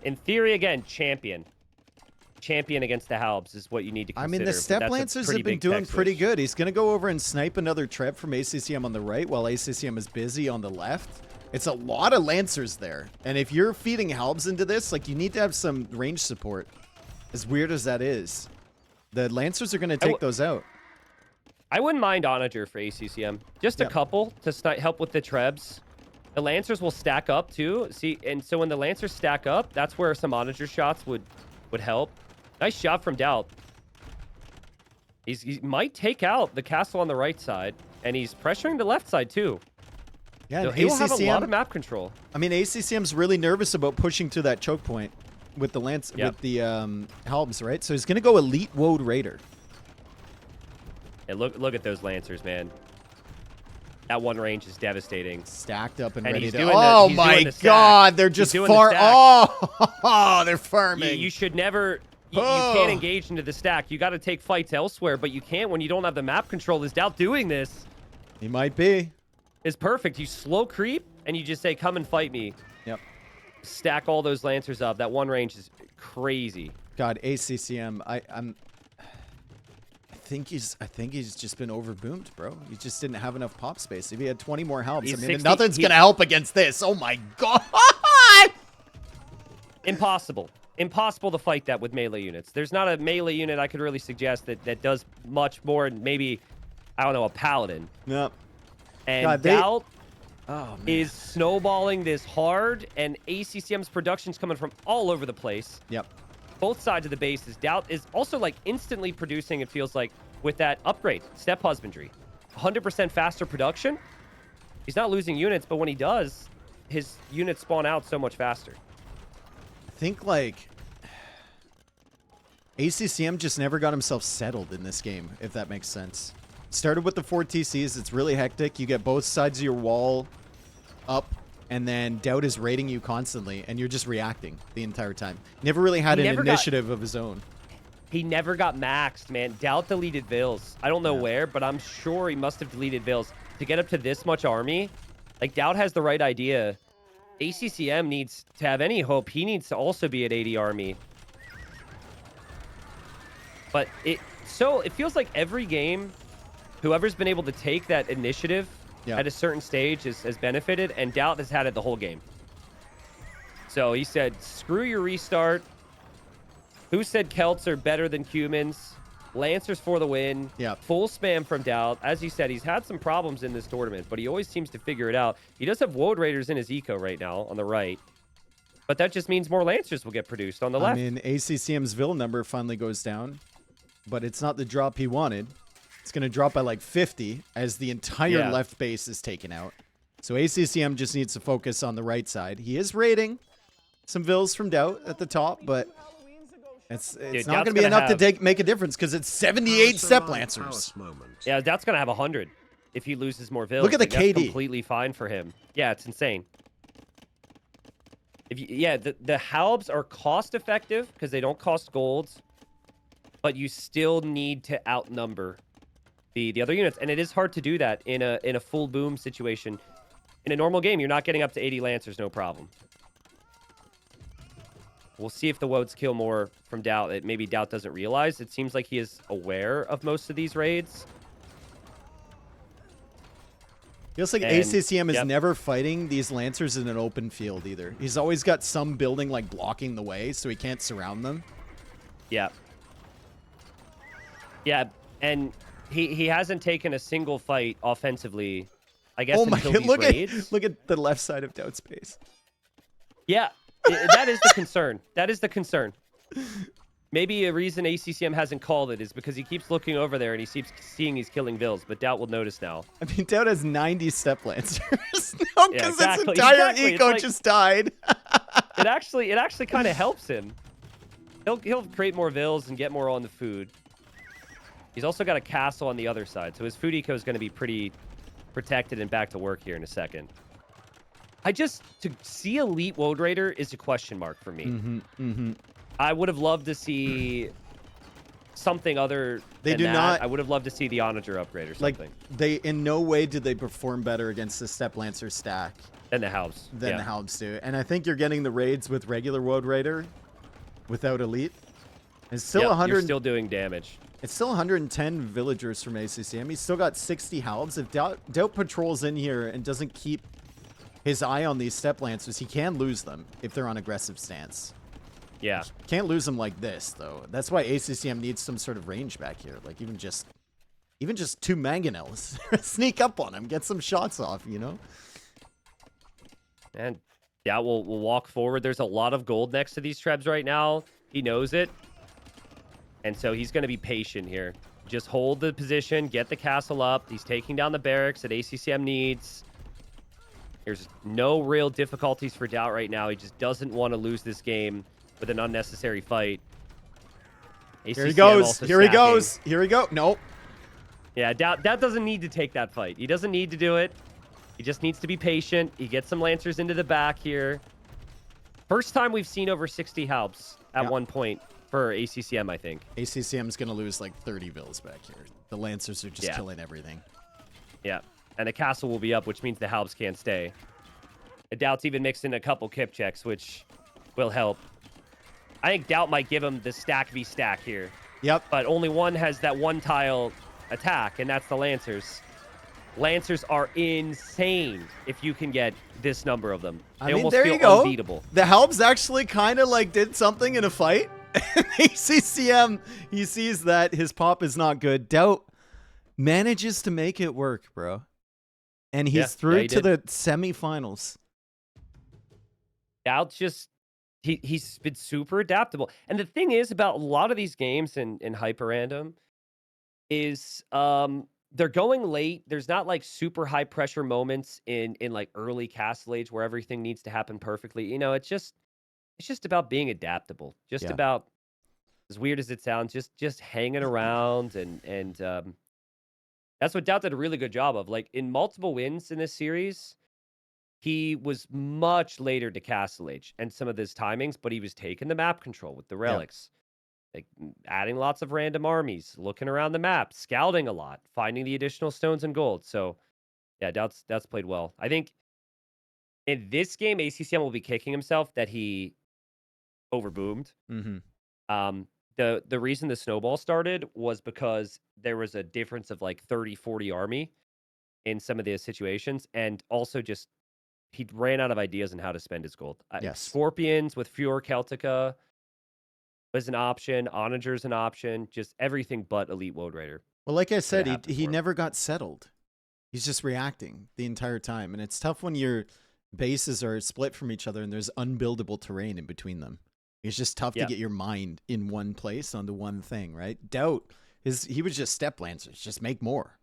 [SPEAKER 1] In theory, again, champion. Champion against the Halbs is what you need to consider.
[SPEAKER 2] I mean, the Step Lancers have been doing pretty good. He's going to go over and snipe another Treb from ACCM on the right while ACCM is busy on the left. It's a lot of Lancers there. And if you're feeding Halbs into this, like, you need to have some range support. As weird as that is. The Lancers are going to take those out.
[SPEAKER 1] I wouldn't mind Onager for ACCM. Just a couple to help with the Trebs. The Lancers will stack up, too. See, and so when the Lancers stack up, that's where some Onager shots would help. Nice shot from Doubt. He might take out the castle on the right side, and he's pressuring the left side, too.
[SPEAKER 2] Yeah,
[SPEAKER 1] so
[SPEAKER 2] and
[SPEAKER 1] he'll have a lot of map control.
[SPEAKER 2] I mean, ACCM's really nervous about pushing to that choke point with the with the Halbs, right? So he's going to go Elite Woad Raider.
[SPEAKER 1] And look at those Lancers, man. That one range is devastating.
[SPEAKER 2] Stacked up and
[SPEAKER 1] And
[SPEAKER 2] ready
[SPEAKER 1] he's
[SPEAKER 2] to...
[SPEAKER 1] doing
[SPEAKER 2] Oh
[SPEAKER 1] the
[SPEAKER 2] my
[SPEAKER 1] stack.
[SPEAKER 2] God, they're just
[SPEAKER 1] He's doing the
[SPEAKER 2] far...
[SPEAKER 1] stack.
[SPEAKER 2] Oh, they're farming.
[SPEAKER 1] You should never... You can't engage into the stack. You got to take fights elsewhere, but you can't when you don't have the map control. Is Doubt doing this?
[SPEAKER 2] He might be.
[SPEAKER 1] Is perfect. You slow creep, and you just say, come and fight me.
[SPEAKER 2] Yep.
[SPEAKER 1] Stack all those Lancers up. That one range is crazy.
[SPEAKER 2] God, ACCM, I think he's just been overboomed, bro. He just didn't have enough pop space. If he had 20 more Halbs, I mean,
[SPEAKER 1] 60,
[SPEAKER 2] nothing's gonna help against this. Oh my God!
[SPEAKER 1] Impossible. Impossible to fight that with melee units. There's not a melee unit I could really suggest that does much more than maybe, I don't know, a Paladin.
[SPEAKER 2] Yep.
[SPEAKER 1] And
[SPEAKER 2] God,
[SPEAKER 1] Doubt
[SPEAKER 2] man.
[SPEAKER 1] is snowballing this hard, and ACCM's production's coming from all over the place.
[SPEAKER 2] Yep.
[SPEAKER 1] Both sides of the base. Doubt is also like instantly producing, it feels like, with that upgrade, Step Husbandry. 100% faster production. He's not losing units, but when he does, his units spawn out so much faster.
[SPEAKER 2] I think, like, ACCM just never got himself settled in this game, if that makes sense. Started with the 4 TCs. It's really hectic. You get both sides of your wall up, and then Doubt is raiding you constantly, and you're just reacting the entire time. Never really had an initiative of his own.
[SPEAKER 1] He never got maxed, man. Doubt deleted Vils. I don't know where, but I'm sure he must have deleted Vils. To get up to this much army, like, Doubt has the right idea. ACCM needs to have any hope. He needs to also be at 80 army. But it feels like every game, whoever's been able to take that initiative at a certain stage has benefited, and Doubt has had it the whole game. So he said, screw your restart. Who said Celts are better than humans? Lancers for the win.
[SPEAKER 2] Yeah.
[SPEAKER 1] Full spam from Doubt. As you said, he's had some problems in this tournament, but he always seems to figure it out. He does have Woad Raiders in his eco right now on the right. But that just means more Lancers will get produced on the left.
[SPEAKER 2] I mean, ACCM's Vil number finally goes down, but it's not the drop he wanted. It's going to drop by like 50 as the entire left base is taken out. So ACCM just needs to focus on the right side. He is raiding some Vils from Doubt at the top, but it's not going to be enough to make a difference because it's 78 Step Lancers.
[SPEAKER 1] Yeah, Doubt's going to have 100 if he loses more Vils.
[SPEAKER 2] Look at the
[SPEAKER 1] That's
[SPEAKER 2] KD.
[SPEAKER 1] completely fine for him. Yeah, it's insane. The Halbs are cost effective because they don't cost golds, but you still need to outnumber the other units, and it is hard to do that in a full boom situation. In a normal game, you're not getting up to 80 Lancers, no problem. We'll see if the Woads kill more from Doubt that maybe Doubt doesn't realize. It seems like he is aware of most of these raids.
[SPEAKER 2] Feels like ACCM is never fighting these Lancers in an open field either. He's always got some building like blocking the way so he can't surround them.
[SPEAKER 1] Yeah. Yeah, and he hasn't taken a single fight offensively, I guess, until these raids.
[SPEAKER 2] Look at the left side of Doubt space.
[SPEAKER 1] Yeah, that is the concern. That is the concern. Maybe a reason ACCM hasn't called it is because he keeps looking over there and he keeps seeing he's killing Vills, but Doubt will notice now.
[SPEAKER 2] I mean, Doubt has 90 step lancers. No,
[SPEAKER 1] Yeah,
[SPEAKER 2] because
[SPEAKER 1] exactly,
[SPEAKER 2] its entire
[SPEAKER 1] exactly. It's
[SPEAKER 2] eco
[SPEAKER 1] like-
[SPEAKER 2] just died.
[SPEAKER 1] It actually kind of helps him. He'll create more Vills and get more on the food. He's also got a castle on the other side, so his food eco is going to be pretty protected and back to work here in a second. To see Elite Woad Raider is a question mark for me. I would have loved to see something other than that. I would have loved to see the Onager upgrade or something.
[SPEAKER 2] Like, they in no way did they perform better against the Step Lancer stack
[SPEAKER 1] And the house.
[SPEAKER 2] than the Halbs do. And I think you're getting the raids with regular Woad Raider without Elite. It's still 100.
[SPEAKER 1] You're still doing damage.
[SPEAKER 2] It's still 110 villagers from ACCM. He's still got 60 Halbs. If Doubt patrols in here and doesn't keep his eye on these Step Lancers, he can lose them if they're on aggressive stance.
[SPEAKER 1] Yeah.
[SPEAKER 2] Can't lose them like this, though. That's why ACCM needs some sort of range back here. Like, even just 2 mangonels. Sneak up on him. Get some shots off, you know?
[SPEAKER 1] And Doubt will walk forward. There's a lot of gold next to these trebs right now. He knows it. And so he's going to be patient here. Just hold the position, get the castle up. He's taking down the barracks that ACCM needs. There's no real difficulties for Doubt right now. He just doesn't want to lose this game with an unnecessary fight.
[SPEAKER 2] Here he goes. Here he goes. Here we go. Nope.
[SPEAKER 1] Yeah, Doubt doesn't need to take that fight. He doesn't need to do it. He just needs to be patient. He gets some Lancers into the back here. First time we've seen over 60 Halbs at one point for ACCM, I think.
[SPEAKER 2] ACCM's going to lose like 30 vills back here. The Lancers are just killing everything.
[SPEAKER 1] Yeah, and the castle will be up, which means the Halbs can't stay. Doubt's even mixed in a couple kip checks, which will help. I think Doubt might give him the stack v stack here.
[SPEAKER 2] Yep.
[SPEAKER 1] But only one has that one tile attack, and that's the Lancers. Lancers are insane if you can get this number of them. They almost
[SPEAKER 2] there
[SPEAKER 1] feel
[SPEAKER 2] you go.
[SPEAKER 1] unbeatable.
[SPEAKER 2] The Halbs actually kind of like did something in a fight. ACCM, he sees that his pop is not good. Doubt manages to make it work, bro. And he's through to the semifinals.
[SPEAKER 1] Doubt just... He's been super adaptable. And the thing is about a lot of these games in HyperRandom is they're going late. There's not like super high pressure moments in like early Castle Age where everything needs to happen perfectly. You know, it's just about being adaptable. Just about, as weird as it sounds, just hanging around and that's what Doubt did a really good job of. Like in multiple wins in this series, he was much later to Castle Age and some of his timings, but he was taking the map control with the relics, like adding lots of random armies, looking around the map, scouting a lot, finding the additional stones and gold. So, yeah, Doubt's played well. I think in this game, ACCM will be kicking himself that he overboomed. The reason the snowball started was because there was a difference of like 30-40 army in some of the situations, and also just he ran out of ideas on how to spend his gold. Scorpions with Furor Celtica was an option. Onager's an option. Just everything but Elite Woad Raider.
[SPEAKER 2] Well, like I said, he never got settled. He's just reacting the entire time. And it's tough when your bases are split from each other and there's unbuildable terrain in between them. It's just tough to get your mind in one place onto one thing, right? Doubt, he was just Step Lancers. Just make more.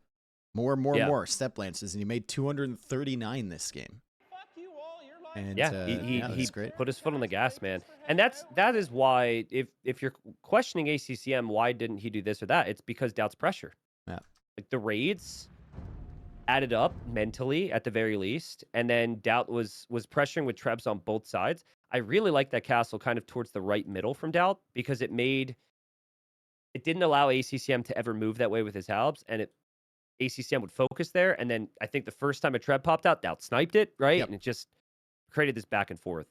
[SPEAKER 2] More Step Lancers. And he made 239 this game. And,
[SPEAKER 1] he put his foot on the gas, man. And that is why if you're questioning ACCM, why didn't he do this or that? It's because Doubt's pressure.
[SPEAKER 2] Yeah.
[SPEAKER 1] Like the raids added up mentally at the very least, and then Doubt was pressuring with trebs on both sides. I really like that castle kind of towards the right middle from Doubt because it didn't allow ACCM to ever move that way with his Halbs, and ACCM would focus there, and then I think the first time a treb popped out, Doubt sniped it, right? Yep. And it just created this back and forth.